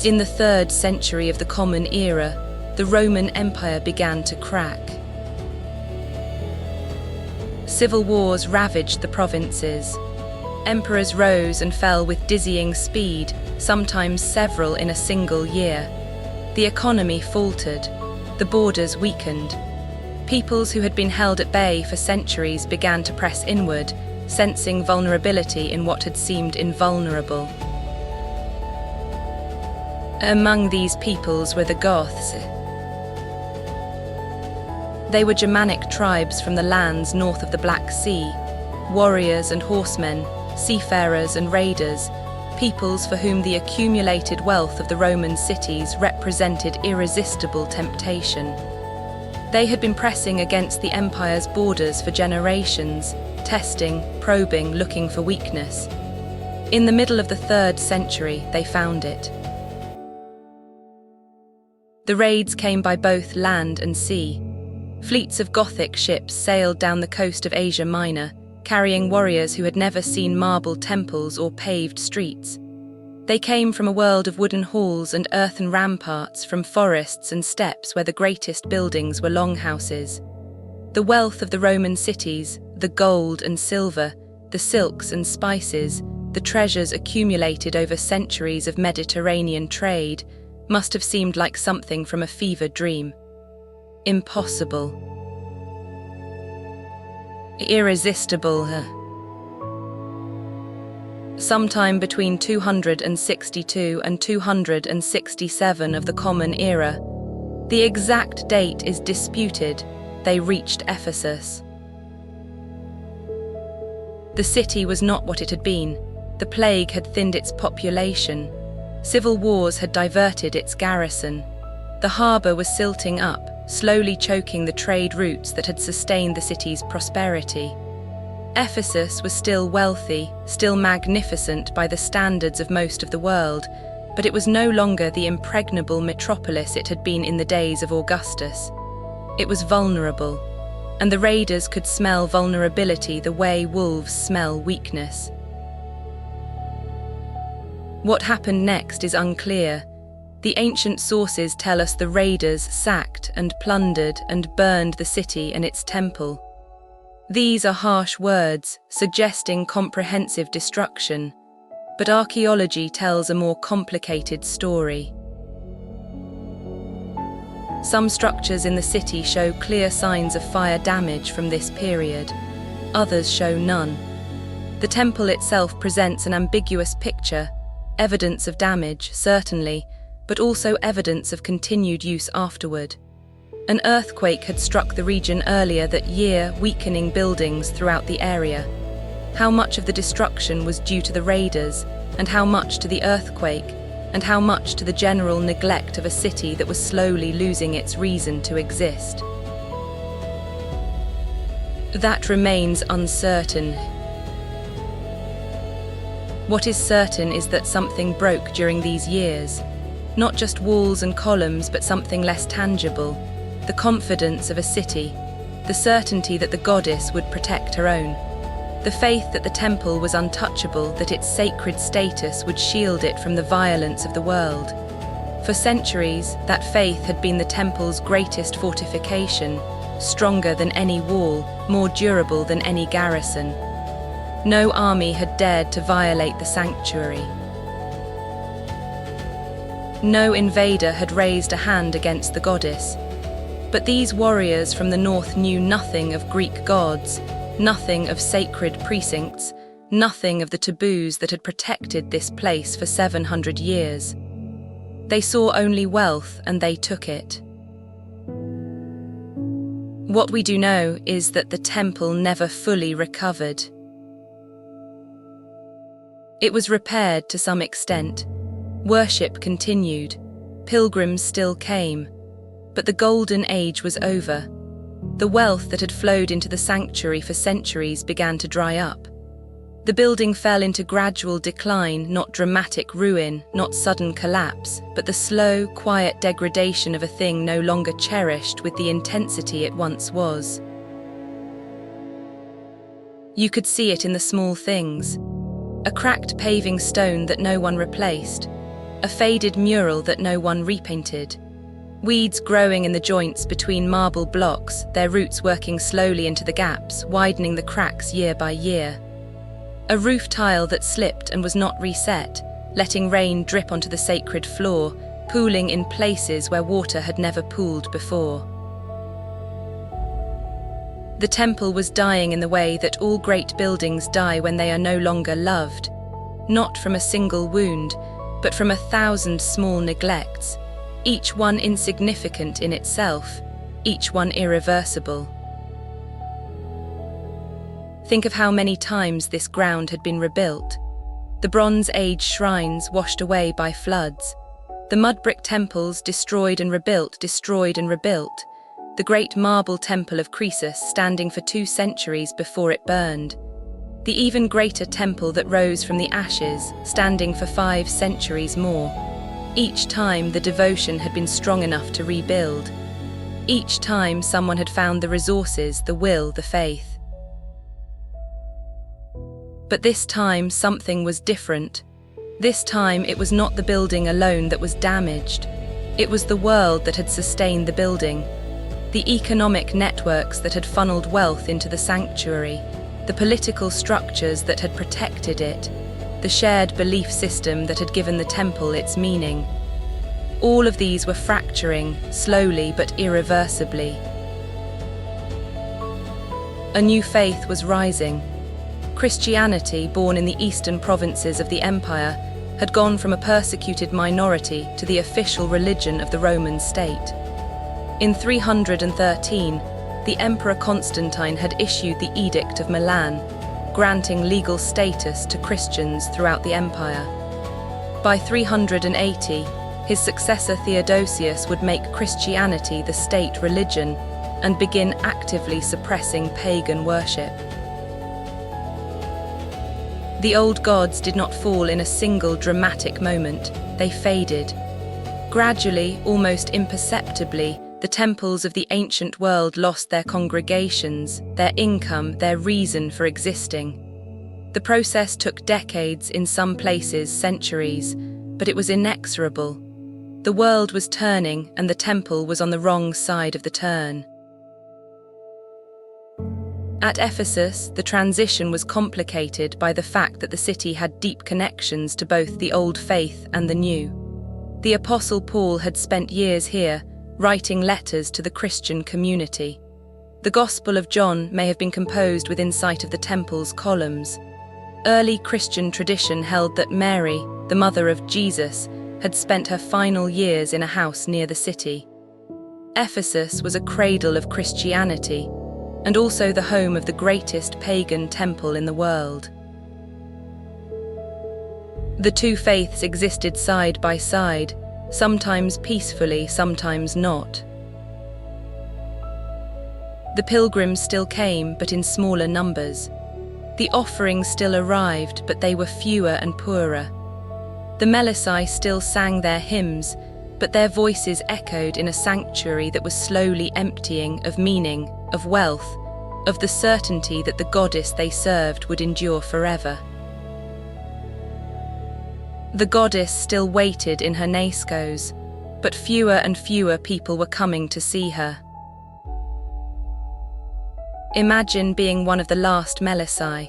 In the 3rd century of the Common Era, the Roman Empire began to crack. Civil wars ravaged the provinces. Emperors rose and fell with dizzying speed, sometimes several in a single year. The economy faltered. The borders weakened. Peoples who had been held at bay for centuries began to press inward, sensing vulnerability in what had seemed invulnerable. Among these peoples were the Goths. They were Germanic tribes from the lands north of the Black Sea, warriors and horsemen, seafarers and raiders, peoples for whom the accumulated wealth of the Roman cities represented irresistible temptation. They had been pressing against the empire's borders for generations, testing, probing, looking for weakness. In the middle of the 3rd century, they found it. The raids came by both land and sea. Fleets of Gothic ships sailed down the coast of Asia Minor, carrying warriors who had never seen marble temples or paved streets. They came from a world of wooden halls and earthen ramparts, from forests and steppes where the greatest buildings were longhouses. The wealth of the Roman cities, the gold and silver, the silks and spices, the treasures accumulated over centuries of Mediterranean trade, must have seemed like something from a fever dream. Impossible. Irresistible. Sometime between 262 and 267 of the Common Era, the exact date is disputed, they reached Ephesus. The city was not what it had been. The plague had thinned its population. Civil wars had diverted its garrison. The harbour was silting up, slowly choking the trade routes that had sustained the city's prosperity. Ephesus was still wealthy, still magnificent by the standards of most of the world, but it was no longer the impregnable metropolis it had been in the days of Augustus. It was vulnerable, and the raiders could smell vulnerability the way wolves smell weakness. What happened next is unclear. The ancient sources tell us the raiders sacked and plundered and burned the city and its temple. These are harsh words, suggesting comprehensive destruction, but archaeology tells a more complicated story. Some structures in the city show clear signs of fire damage from this period. Others show none. The temple itself presents an ambiguous picture, evidence of damage, certainly, but also evidence of continued use afterward. An earthquake had struck the region earlier that year, weakening buildings throughout the area. How much of the destruction was due to the raiders, and how much to the earthquake, and how much to the general neglect of a city that was slowly losing its reason to exist? That remains uncertain. What is certain is that something broke during these years. Not just walls and columns, but something less tangible. The confidence of a city. The certainty that the goddess would protect her own. The faith that the temple was untouchable, that its sacred status would shield it from the violence of the world. For centuries, that faith had been the temple's greatest fortification, stronger than any wall, more durable than any garrison. No army had dared to violate the sanctuary. No invader had raised a hand against the goddess. But these warriors from the north knew nothing of Greek gods, nothing of sacred precincts, nothing of the taboos that had protected this place for 700 years. They saw only wealth and they took it. What we do know is that the temple never fully recovered. It was repaired to some extent. Worship continued. Pilgrims still came. But the golden age was over. The wealth that had flowed into the sanctuary for centuries began to dry up. The building fell into gradual decline, not dramatic ruin, not sudden collapse, but the slow, quiet degradation of a thing no longer cherished with the intensity it once was. You could see it in the small things. A cracked paving stone that no one replaced. A faded mural that no one repainted. Weeds growing in the joints between marble blocks, their roots working slowly into the gaps, widening the cracks year by year. A roof tile that slipped and was not reset, letting rain drip onto the sacred floor, pooling in places where water had never pooled before. The temple was dying in the way that all great buildings die when they are no longer loved, not from a single wound, but from 1,000 small neglects, each one insignificant in itself, each one irreversible. Think of how many times this ground had been rebuilt. The Bronze Age shrines washed away by floods. The mud brick temples destroyed and rebuilt, destroyed and rebuilt. The great marble temple of Croesus standing for 2 centuries before it burned. The even greater temple that rose from the ashes, standing for 5 centuries more. Each time the devotion had been strong enough to rebuild. Each time someone had found the resources, the will, the faith. But this time something was different. This time it was not the building alone that was damaged. It was the world that had sustained the building. The economic networks that had funneled wealth into the sanctuary. The political structures that had protected it. The shared belief system that had given the temple its meaning. All of these were fracturing, slowly but irreversibly. A new faith was rising. Christianity, born in the eastern provinces of the empire, had gone from a persecuted minority to the official religion of the Roman state. In 313, the Emperor Constantine had issued the Edict of Milan, granting legal status to Christians throughout the empire. By 380, his successor Theodosius would make Christianity the state religion and begin actively suppressing pagan worship. The old gods did not fall in a single dramatic moment, they faded. Gradually, almost imperceptibly, the temples of the ancient world lost their congregations, their income, their reason for existing. The process took decades, in some places centuries, but it was inexorable. The world was turning, and the temple was on the wrong side of the turn. At Ephesus, the transition was complicated by the fact that the city had deep connections to both the old faith and the new. The Apostle Paul had spent years here, writing letters to the Christian community. The Gospel of John may have been composed within sight of the temple's columns. Early Christian tradition held that Mary, the mother of Jesus, had spent her final years in a house near the city. Ephesus was a cradle of Christianity, and also the home of the greatest pagan temple in the world. The two faiths existed side by side, sometimes peacefully, sometimes not. The pilgrims still came, but in smaller numbers. The offerings still arrived, but they were fewer and poorer. The Melisai still sang their hymns, but their voices echoed in a sanctuary that was slowly emptying of meaning, of wealth, of the certainty that the goddess they served would endure forever. The goddess still waited in her naiscos, but fewer and fewer people were coming to see her. Imagine being one of the last Melisai.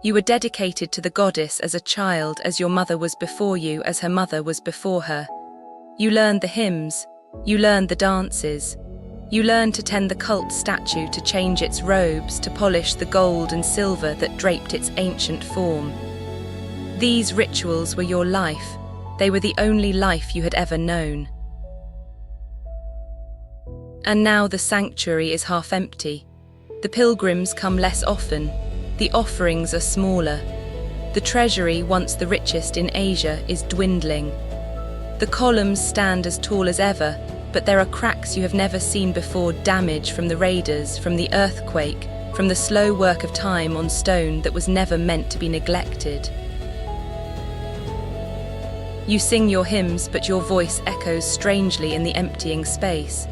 You were dedicated to the goddess as a child, as your mother was before you, as her mother was before her. You learned the hymns, you learned the dances, you learned to tend the cult statue, to change its robes, to polish the gold and silver that draped its ancient form. These rituals were your life. They were the only life you had ever known. And now the sanctuary is half empty. The pilgrims come less often. The offerings are smaller. The treasury, once the richest in Asia, is dwindling. The columns stand as tall as ever, but there are cracks you have never seen before, damage from the raiders, from the earthquake, from the slow work of time on stone that was never meant to be neglected. You sing your hymns, but your voice echoes strangely in the emptying space.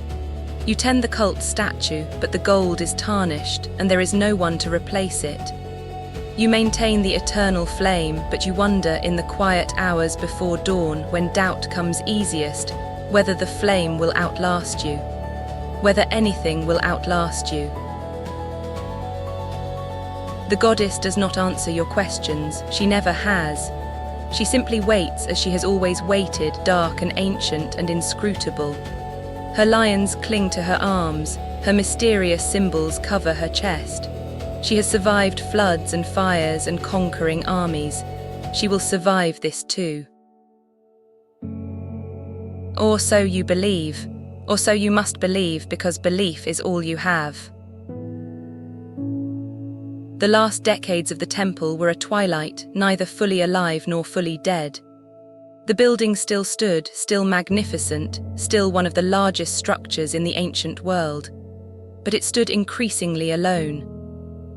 You tend the cult statue, but the gold is tarnished, and there is no one to replace it. You maintain the eternal flame, but you wonder in the quiet hours before dawn, when doubt comes easiest, whether the flame will outlast you, whether anything will outlast you. The goddess does not answer your questions, she never has. She simply waits as she has always waited, dark and ancient and inscrutable. Her lions cling to her arms, her mysterious symbols cover her chest. She has survived floods and fires and conquering armies. She will survive this too. Or so you believe, or so you must believe, because belief is all you have. The last decades of the temple were a twilight, neither fully alive nor fully dead. The building still stood, still magnificent, still one of the largest structures in the ancient world. But it stood increasingly alone.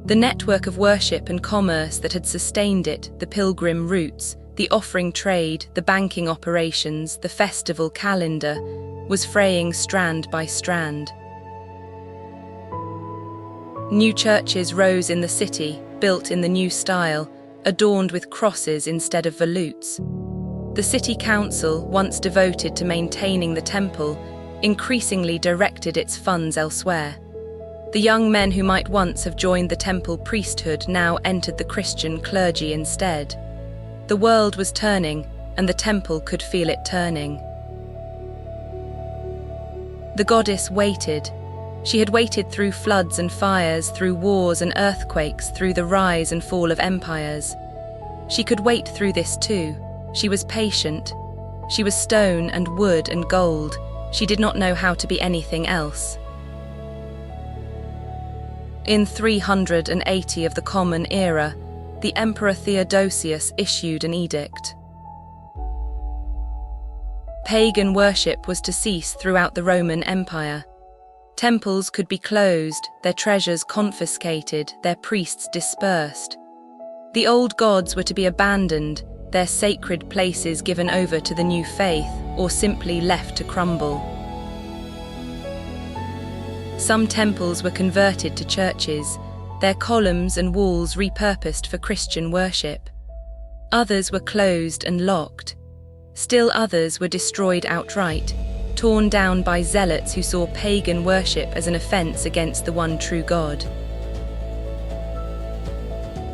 The network of worship and commerce that had sustained it, the pilgrim routes, the offering trade, the banking operations, the festival calendar, was fraying strand by strand. New churches rose in the city, built in the new style, adorned with crosses instead of volutes. The city council, once devoted to maintaining the temple, increasingly directed its funds elsewhere. The young men who might once have joined the temple priesthood now entered the Christian clergy instead. The world was turning, and the temple could feel it turning. The goddess waited. She had waited through floods and fires, through wars and earthquakes, through the rise and fall of empires. She could wait through this too. She was patient. She was stone and wood and gold. She did not know how to be anything else. In 380 of the Common Era, the Emperor Theodosius issued an edict. Pagan worship was to cease throughout the Roman Empire. Temples could be closed, their treasures confiscated, their priests dispersed. The old gods were to be abandoned, their sacred places given over to the new faith, or simply left to crumble. Some temples were converted to churches, their columns and walls repurposed for Christian worship. Others were closed and locked. Still others were destroyed outright, torn down by zealots who saw pagan worship as an offense against the one true God.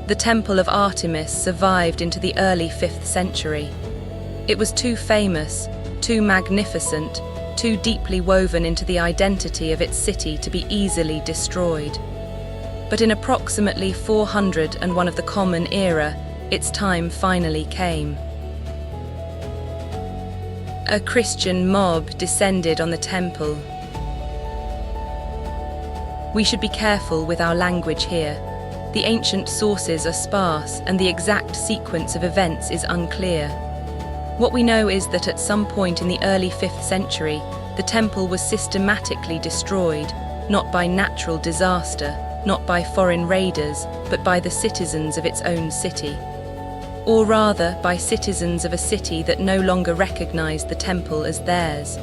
The Temple of Artemis survived into the early 5th century. It was too famous, too magnificent, too deeply woven into the identity of its city to be easily destroyed. But in approximately 401 of the Common Era, its time finally came. A Christian mob descended on the temple. We should be careful with our language here. The ancient sources are sparse and the exact sequence of events is unclear. What we know is that at some point in the early 5th century, the temple was systematically destroyed, not by natural disaster, not by foreign raiders, but by the citizens of its own city. Or rather, by citizens of a city that no longer recognized the temple as theirs.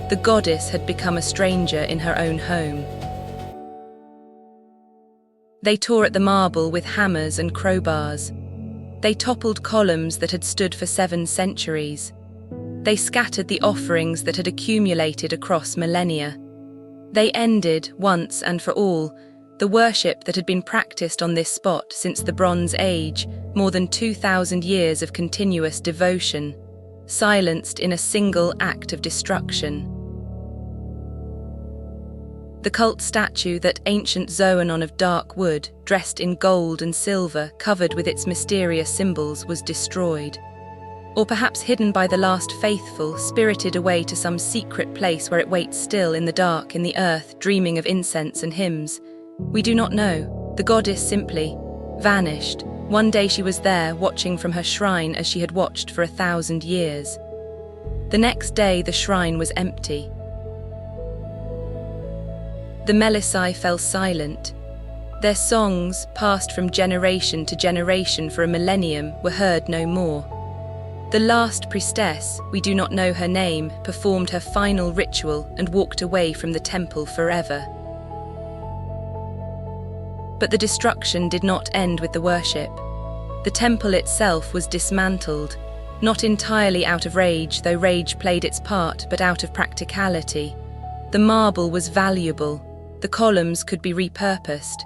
The goddess had become a stranger in her own home. They tore at the marble with hammers and crowbars. They toppled columns that had stood for 7 centuries. They scattered the offerings that had accumulated across millennia. They ended, once and for all, the worship that had been practiced on this spot since the Bronze Age, more than 2,000 years of continuous devotion, silenced in a single act of destruction. The cult statue, that ancient Zoanon of dark wood, dressed in gold and silver, covered with its mysterious symbols, was destroyed. Or perhaps hidden by the last faithful, spirited away to some secret place where it waits still in the dark in the earth, dreaming of incense and hymns. We do not know. The goddess simply vanished. One day she was there, watching from her shrine as she had watched for 1,000 years. The next day the shrine was empty. The Melisai fell silent. Their songs, passed from generation to generation for a millennium, were heard no more. The last priestess, we do not know her name, performed her final ritual and walked away from the temple forever. But the destruction did not end with the worship. The temple itself was dismantled, not entirely out of rage, though rage played its part, but out of practicality. The marble was valuable. The columns could be repurposed.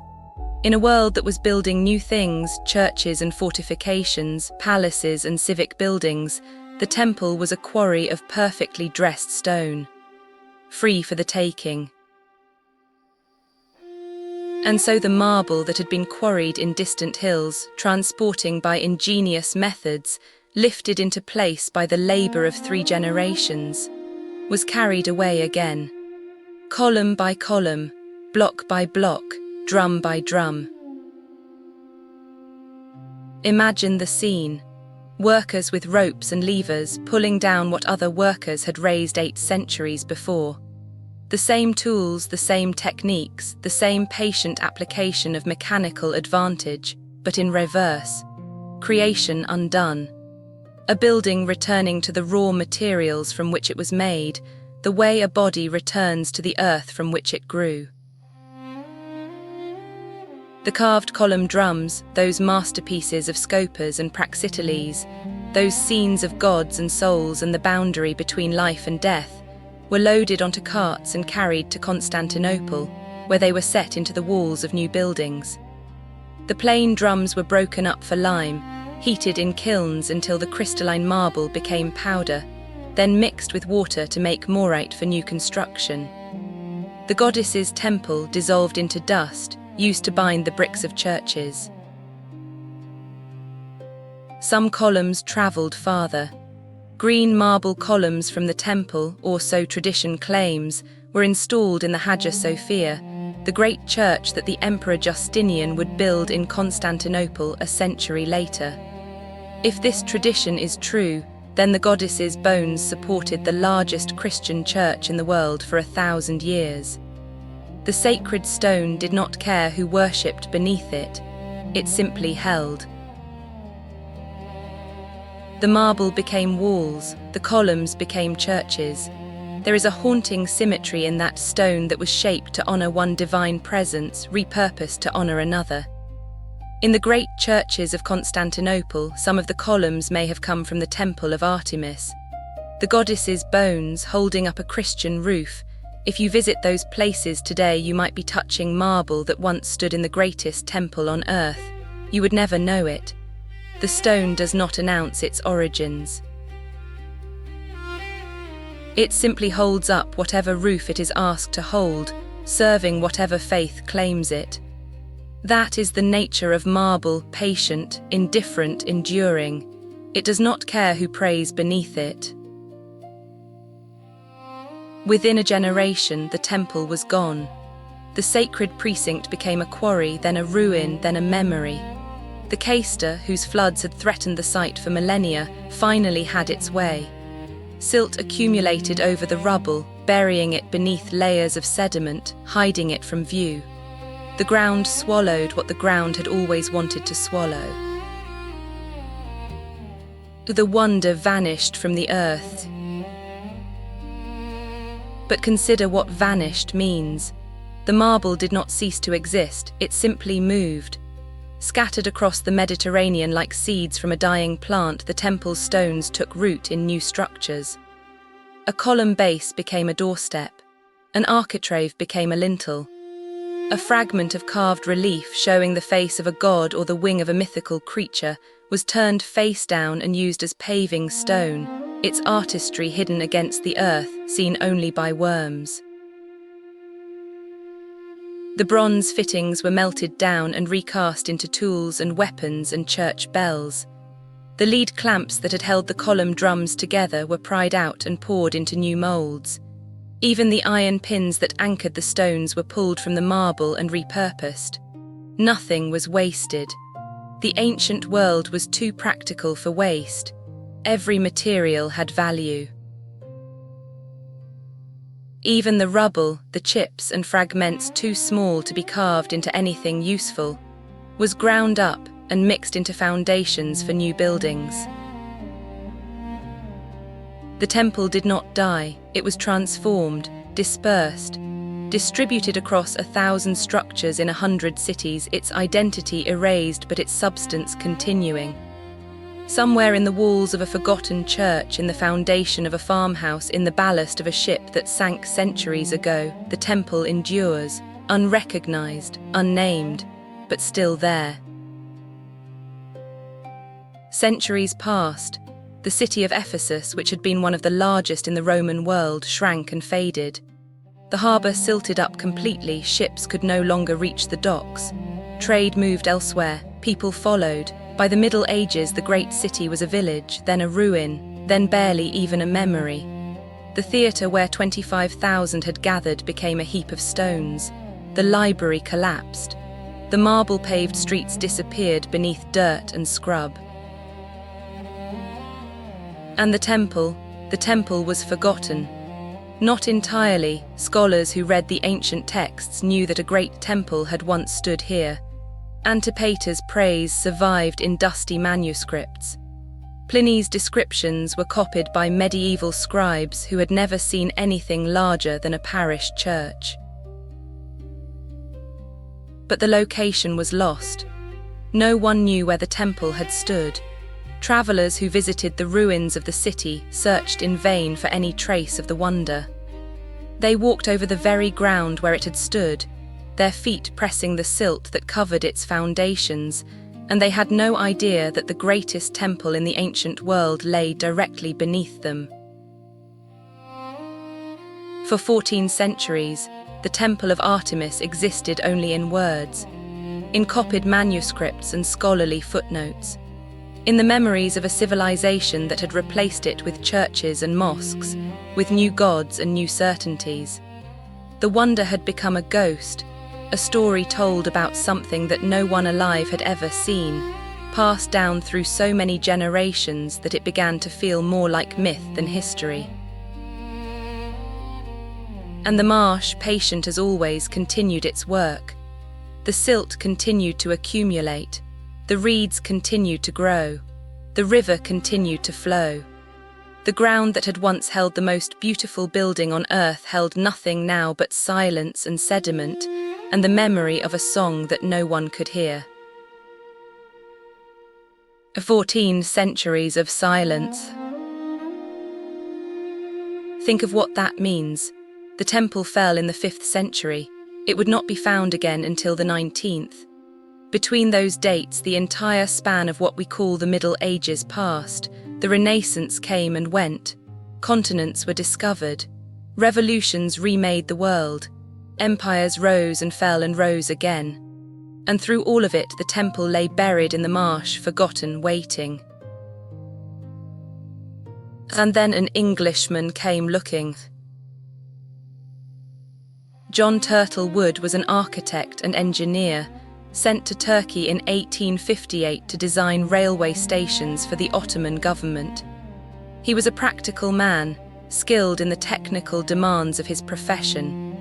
In a world that was building new things, churches and fortifications, palaces and civic buildings, the temple was a quarry of perfectly dressed stone, free for the taking. And so the marble that had been quarried in distant hills, transporting by ingenious methods, lifted into place by the labor of 3 generations, was carried away again. Column by column, block by block, drum by drum. Imagine the scene. Workers with ropes and levers pulling down what other workers had raised 8 centuries before. The same tools, the same techniques, the same patient application of mechanical advantage, but in reverse. Creation undone. A building returning to the raw materials from which it was made, the way a body returns to the earth from which it grew. The carved column drums, those masterpieces of Scopas and Praxiteles, those scenes of gods and souls and the boundary between life and death, were loaded onto carts and carried to Constantinople, where they were set into the walls of new buildings. The plain drums were broken up for lime, heated in kilns until the crystalline marble became powder, then mixed with water to make morite for new construction. The goddess's temple dissolved into dust, used to bind the bricks of churches. Some columns travelled farther. Green marble columns from the temple, or so tradition claims, were installed in the Hagia Sophia, the great church that the Emperor Justinian would build in Constantinople a century later. If this tradition is true, then the goddess's bones supported the largest Christian church in the world for 1,000 years. The sacred stone did not care who worshipped beneath it. It simply held. The marble became walls, the columns became churches. There is a haunting symmetry in that stone that was shaped to honor one divine presence, repurposed to honor another. In the great churches of Constantinople, some of the columns may have come from the Temple of Artemis. The goddess's bones holding up a Christian roof. If you visit those places today, you might be touching marble that once stood in the greatest temple on earth. You would never know it. The stone does not announce its origins. It simply holds up whatever roof it is asked to hold, serving whatever faith claims it. That is the nature of marble, patient, indifferent, enduring. It does not care who prays beneath it. Within a generation, the temple was gone. The sacred precinct became a quarry, then a ruin, then a memory. The Caister, whose floods had threatened the site for millennia, finally had its way. Silt accumulated over the rubble, burying it beneath layers of sediment, hiding it from view. The ground swallowed what the ground had always wanted to swallow. The wonder vanished from the earth. But consider what vanished means. The marble did not cease to exist, it simply moved. Scattered across the Mediterranean like seeds from a dying plant, the temple's stones took root in new structures. A column base became a doorstep. An architrave became a lintel. A fragment of carved relief showing the face of a god or the wing of a mythical creature was turned face down and used as paving stone, its artistry hidden against the earth, seen only by worms. The bronze fittings were melted down and recast into tools and weapons and church bells. The lead clamps that had held the column drums together were pried out and poured into new moulds. Even the iron pins that anchored the stones were pulled from the marble and repurposed. Nothing was wasted. The ancient world was too practical for waste. Every material had value. Even the rubble, the chips and fragments too small to be carved into anything useful, was ground up and mixed into foundations for new buildings. The temple did not die, it was transformed, dispersed. Distributed across 1,000 structures in 100 cities, its identity erased but its substance continuing. Somewhere in the walls of a forgotten church, in the foundation of a farmhouse, in the ballast of a ship that sank centuries ago, the temple endures, unrecognized, unnamed, but still there. Centuries passed. The city of Ephesus, which had been one of the largest in the Roman world, shrank and faded. The harbour silted up completely, ships could no longer reach the docks. Trade moved elsewhere, people followed. By the Middle Ages, the great city was a village, then a ruin, then barely even a memory. The theatre where 25,000 had gathered became a heap of stones. The library collapsed. The marble-paved streets disappeared beneath dirt and scrub. And the temple was forgotten. Not entirely. Scholars who read the ancient texts knew that a great temple had once stood here. Antipater's praise survived in dusty manuscripts. Pliny's descriptions were copied by medieval scribes who had never seen anything larger than a parish church. But the location was lost. No one knew where the temple had stood. Travelers who visited the ruins of the city searched in vain for any trace of the wonder. They walked over the very ground where it had stood, their feet pressing the silt that covered its foundations, and they had no idea that the greatest temple in the ancient world lay directly beneath them. For 14 centuries, the Temple of Artemis existed only in words, in copied manuscripts and scholarly footnotes, in the memories of a civilization that had replaced it with churches and mosques, with new gods and new certainties. The wonder had become a ghost, a story told about something that no one alive had ever seen, passed down through so many generations that it began to feel more like myth than history. And the marsh, patient as always, continued its work. The silt continued to accumulate. The reeds continued to grow. The river continued to flow. The ground that had once held the most beautiful building on earth held nothing now but silence and sediment, and the memory of a song that no one could hear. 14 centuries of silence. Think of what that means. The temple fell in the 5th century. It would not be found again until the 19th. Between those dates, the entire span of what we call the Middle Ages passed. The Renaissance came and went. Continents were discovered. Revolutions remade the world. Empires rose and fell and rose again. And through all of it, the temple lay buried in the marsh, forgotten, waiting. And then an Englishman came looking. John Turtle Wood was an architect and engineer, sent to Turkey in 1858 to design railway stations for the Ottoman government. He was a practical man, skilled in the technical demands of his profession.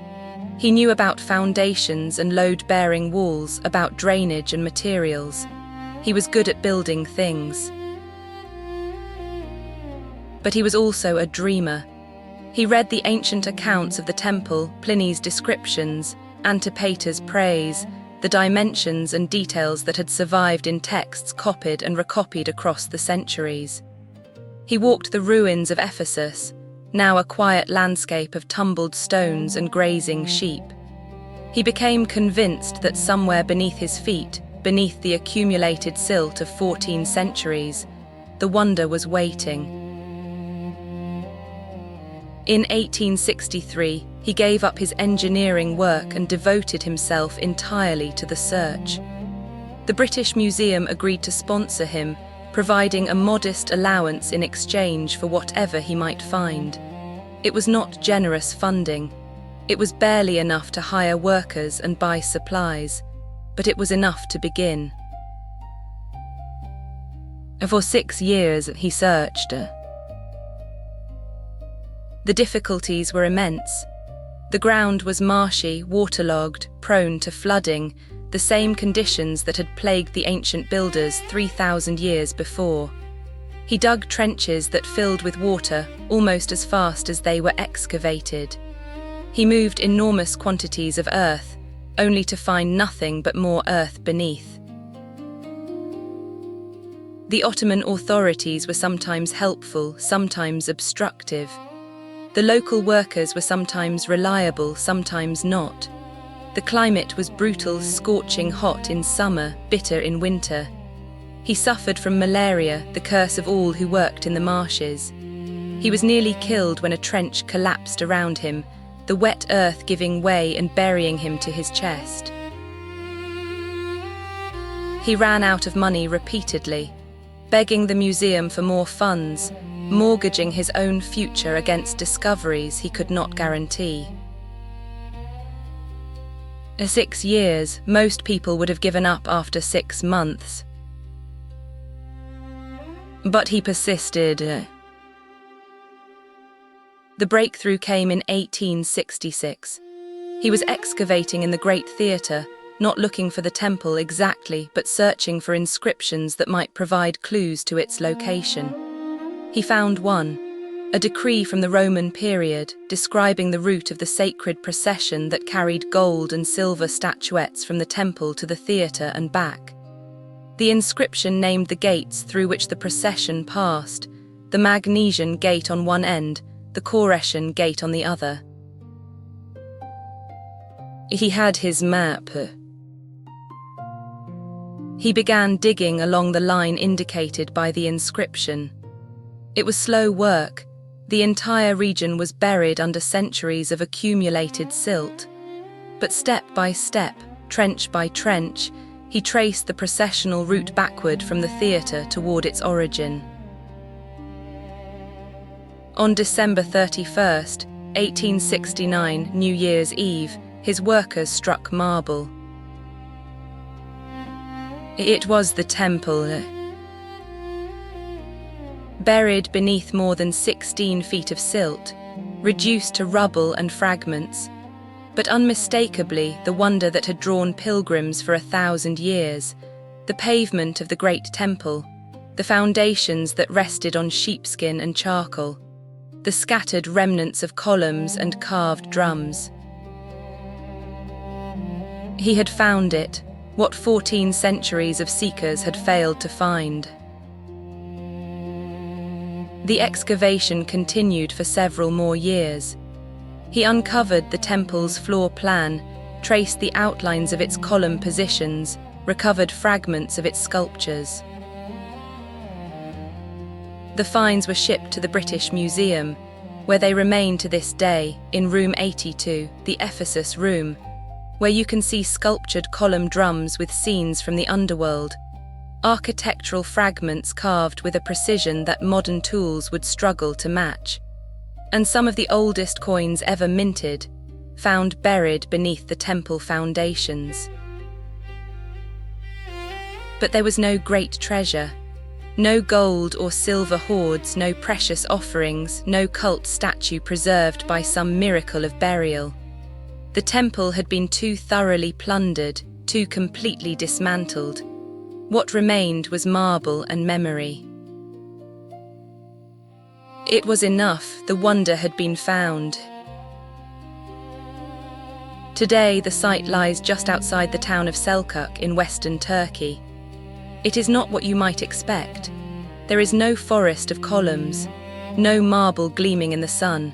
He knew about foundations and load-bearing walls, about drainage and materials. He was good at building things. But he was also a dreamer. He read the ancient accounts of the temple, Pliny's descriptions, Antipater's praise, the dimensions and details that had survived in texts copied and recopied across the centuries. He walked the ruins of Ephesus, now a quiet landscape of tumbled stones and grazing sheep. He became convinced that somewhere beneath his feet, beneath the accumulated silt of 14 centuries, the wonder was waiting. In 1863, he gave up his engineering work and devoted himself entirely to the search. The British Museum agreed to sponsor him, providing a modest allowance in exchange for whatever he might find. It was not generous funding. It was barely enough to hire workers and buy supplies, but it was enough to begin. For 6 years, he searched. The difficulties were immense. The ground was marshy, waterlogged, prone to flooding, the same conditions that had plagued the ancient builders 3,000 years before. He dug trenches that filled with water almost as fast as they were excavated. He moved enormous quantities of earth, only to find nothing but more earth beneath. The Ottoman authorities were sometimes helpful, sometimes obstructive. The local workers were sometimes reliable, sometimes not. The climate was brutal, scorching hot in summer, bitter in winter. He suffered from malaria, the curse of all who worked in the marshes. He was nearly killed when a trench collapsed around him, the wet earth giving way and burying him to his chest. He ran out of money repeatedly, begging the museum for more funds, mortgaging his own future against discoveries he could not guarantee. 6 years, most people would have given up after 6 months. But he persisted. The breakthrough came in 1866. He was excavating in the Great Theatre, not looking for the temple exactly, but searching for inscriptions that might provide clues to its location. He found one, a decree from the Roman period describing the route of the sacred procession that carried gold and silver statuettes from the temple to the theatre and back. The inscription named the gates through which the procession passed, the Magnesian gate on one end, the Coretian gate on the other. He had his map. He began digging along the line indicated by the inscription. It was slow work. The entire region was buried under centuries of accumulated silt. But step by step, trench by trench, he traced the processional route backward from the theatre toward its origin. On December 31st, 1869, New Year's Eve, his workers struck marble. It was the temple. Buried beneath more than 16 feet of silt, reduced to rubble and fragments, but unmistakably the wonder that had drawn pilgrims for 1,000 years, the pavement of the great temple, the foundations that rested on sheepskin and charcoal, the scattered remnants of columns and carved drums. He had found it, what 14 centuries of seekers had failed to find. The excavation continued for several more years. He uncovered the temple's floor plan, traced the outlines of its column positions, recovered fragments of its sculptures. The finds were shipped to the British Museum, where they remain to this day, in room 82, the Ephesus room, where you can see sculptured column drums with scenes from the underworld, architectural fragments carved with a precision that modern tools would struggle to match, and some of the oldest coins ever minted, found buried beneath the temple foundations. But there was no great treasure. No gold or silver hoards, no precious offerings, no cult statue preserved by some miracle of burial. The temple had been too thoroughly plundered, too completely dismantled. What remained was marble and memory. It was enough, the wonder had been found. Today, the site lies just outside the town of Selçuk in western Turkey. It is not what you might expect. There is no forest of columns, no marble gleaming in the sun.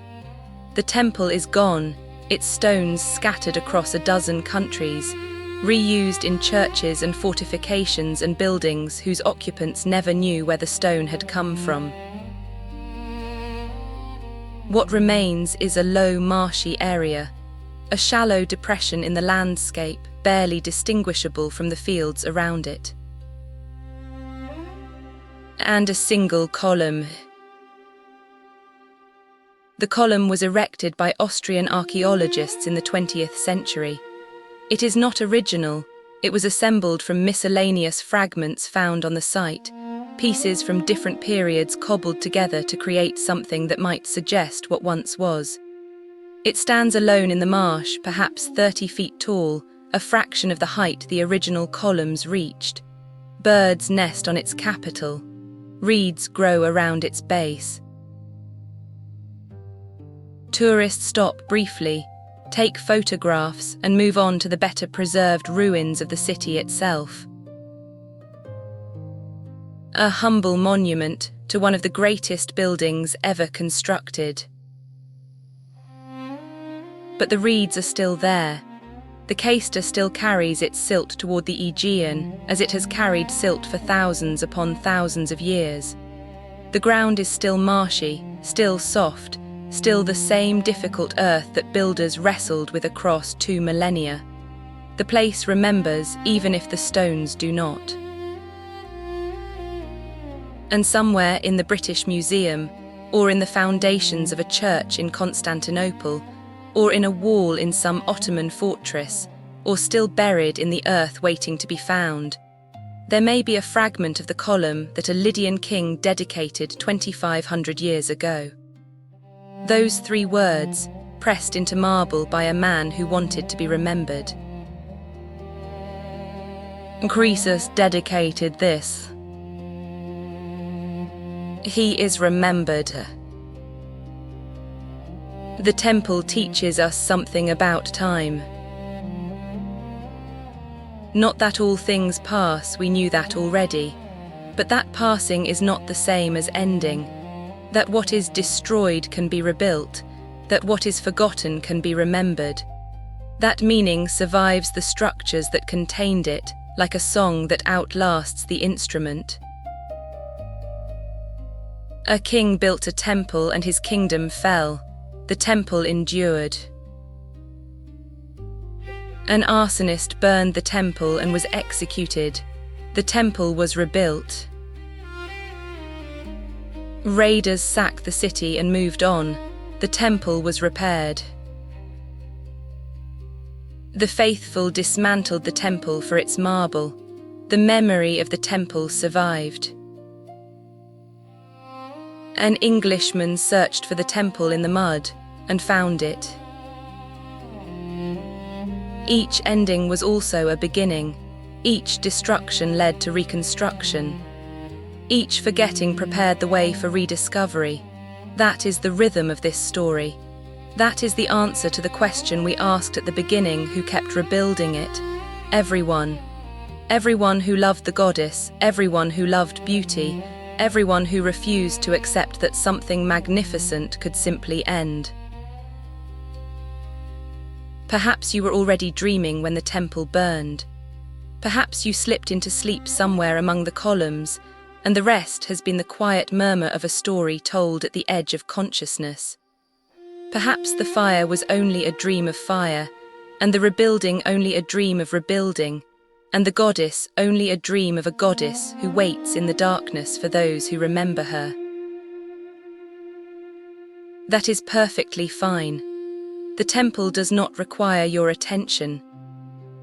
The temple is gone, its stones scattered across a dozen countries, reused in churches and fortifications and buildings whose occupants never knew where the stone had come from. What remains is a low, marshy area, a shallow depression in the landscape, barely distinguishable from the fields around it. And a single column. The column was erected by Austrian archaeologists in the 20th century. It is not original. It was assembled from miscellaneous fragments found on the site, pieces from different periods cobbled together to create something that might suggest what once was. It stands alone in the marsh, perhaps 30 feet tall, a fraction of the height the original columns reached. Birds nest on its capital. Reeds grow around its base. Tourists stop briefly, take photographs, and move on to the better preserved ruins of the city itself. A humble monument to one of the greatest buildings ever constructed. But the reeds are still there. The Caister still carries its silt toward the Aegean, as it has carried silt for thousands upon thousands of years. The ground is still marshy, still soft, still the same difficult earth that builders wrestled with across 2 millennia. The place remembers even if the stones do not. And somewhere in the British Museum, or in the foundations of a church in Constantinople, or in a wall in some Ottoman fortress, or still buried in the earth waiting to be found, there may be a fragment of the column that a Lydian king dedicated 2,500 years ago. Those 3 words, pressed into marble by a man who wanted to be remembered. Croesus dedicated this. He is remembered. The temple teaches us something about time. Not that all things pass, we knew that already, but that passing is not the same as ending, that what is destroyed can be rebuilt, that what is forgotten can be remembered. That meaning survives the structures that contained it, like a song that outlasts the instrument. A king built a temple and his kingdom fell. The temple endured. An arsonist burned the temple and was executed. The temple was rebuilt. Raiders sacked the city and moved on. The temple was repaired. The faithful dismantled the temple for its marble. The memory of the temple survived. An Englishman searched for the temple in the mud and found it. Each ending was also a beginning. Each destruction led to reconstruction. Each forgetting prepared the way for rediscovery. That is the rhythm of this story. That is the answer to the question we asked at the beginning, who kept rebuilding it. Everyone. Everyone who loved the goddess, everyone who loved beauty, everyone who refused to accept that something magnificent could simply end. Perhaps you were already dreaming when the temple burned. Perhaps you slipped into sleep somewhere among the columns, and the rest has been the quiet murmur of a story told at the edge of consciousness. Perhaps the fire was only a dream of fire, and the rebuilding only a dream of rebuilding, and the goddess only a dream of a goddess who waits in the darkness for those who remember her. That is perfectly fine. The temple does not require your attention.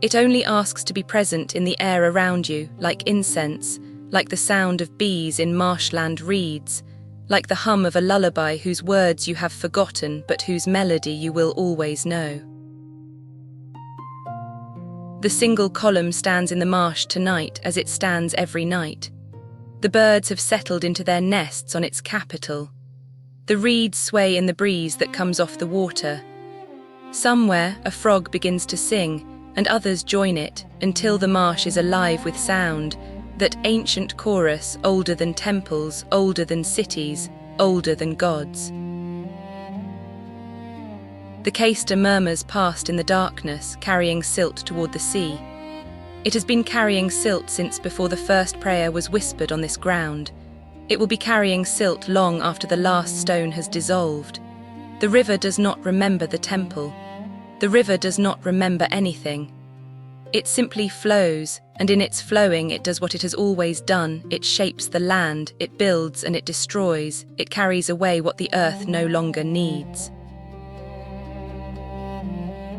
It only asks to be present in the air around you, like incense, like the sound of bees in marshland reeds, like the hum of a lullaby whose words you have forgotten but whose melody you will always know. The single column stands in the marsh tonight as it stands every night. The birds have settled into their nests on its capital. The reeds sway in the breeze that comes off the water. Somewhere a frog begins to sing, and others join it until the marsh is alive with sound, that ancient chorus older than temples, older than cities, older than gods. The Caister murmurs past in the darkness, carrying silt toward the sea. It has been carrying silt since before the first prayer was whispered on this ground. It will be carrying silt long after the last stone has dissolved. The river does not remember the temple. The river does not remember anything. It simply flows, and in its flowing it does what it has always done. It shapes the land, it builds and it destroys, it carries away what the earth no longer needs.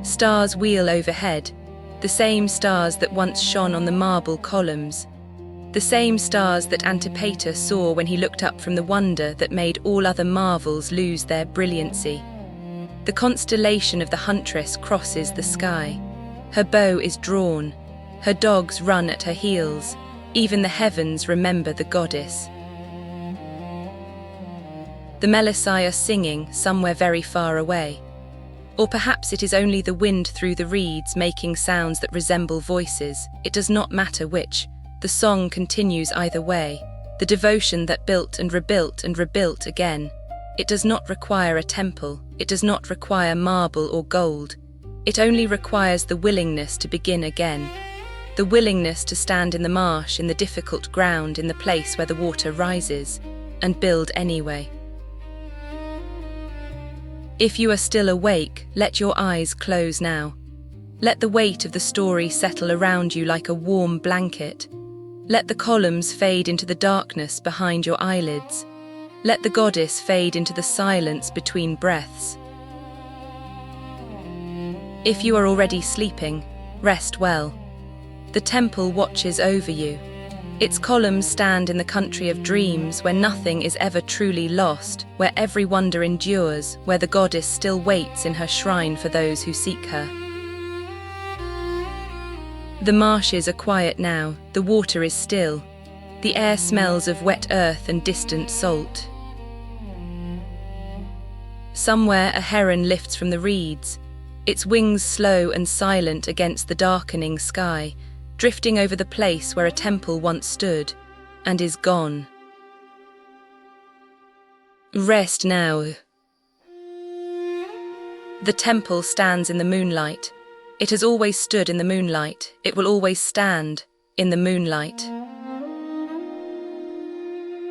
Stars wheel overhead, the same stars that once shone on the marble columns, the same stars that Antipater saw when he looked up from the wonder that made all other marvels lose their brilliancy. The constellation of the huntress crosses the sky. Her bow is drawn. Her dogs run at her heels. Even the heavens remember the goddess. The Melissai are singing somewhere very far away. Or perhaps it is only the wind through the reeds making sounds that resemble voices. It does not matter which. The song continues either way. The devotion that built and rebuilt again. It does not require a temple. It does not require marble or gold. It only requires the willingness to begin again. The willingness to stand in the marsh, in the difficult ground, in the place where the water rises, and build anyway. If you are still awake, let your eyes close now. Let the weight of the story settle around you like a warm blanket. Let the columns fade into the darkness behind your eyelids. Let the goddess fade into the silence between breaths. If you are already sleeping, rest well. The temple watches over you. Its columns stand in the country of dreams, where nothing is ever truly lost, where every wonder endures, where the goddess still waits in her shrine for those who seek her. The marshes are quiet now, the water is still. The air smells of wet earth and distant salt. Somewhere a heron lifts from the reeds, its wings slow and silent against the darkening sky, drifting over the place where a temple once stood, and is gone. Rest now. The temple stands in the moonlight. It has always stood in the moonlight. It will always stand in the moonlight.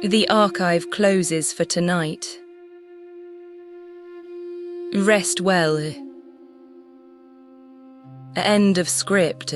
The archive closes for tonight. Rest well. End of script.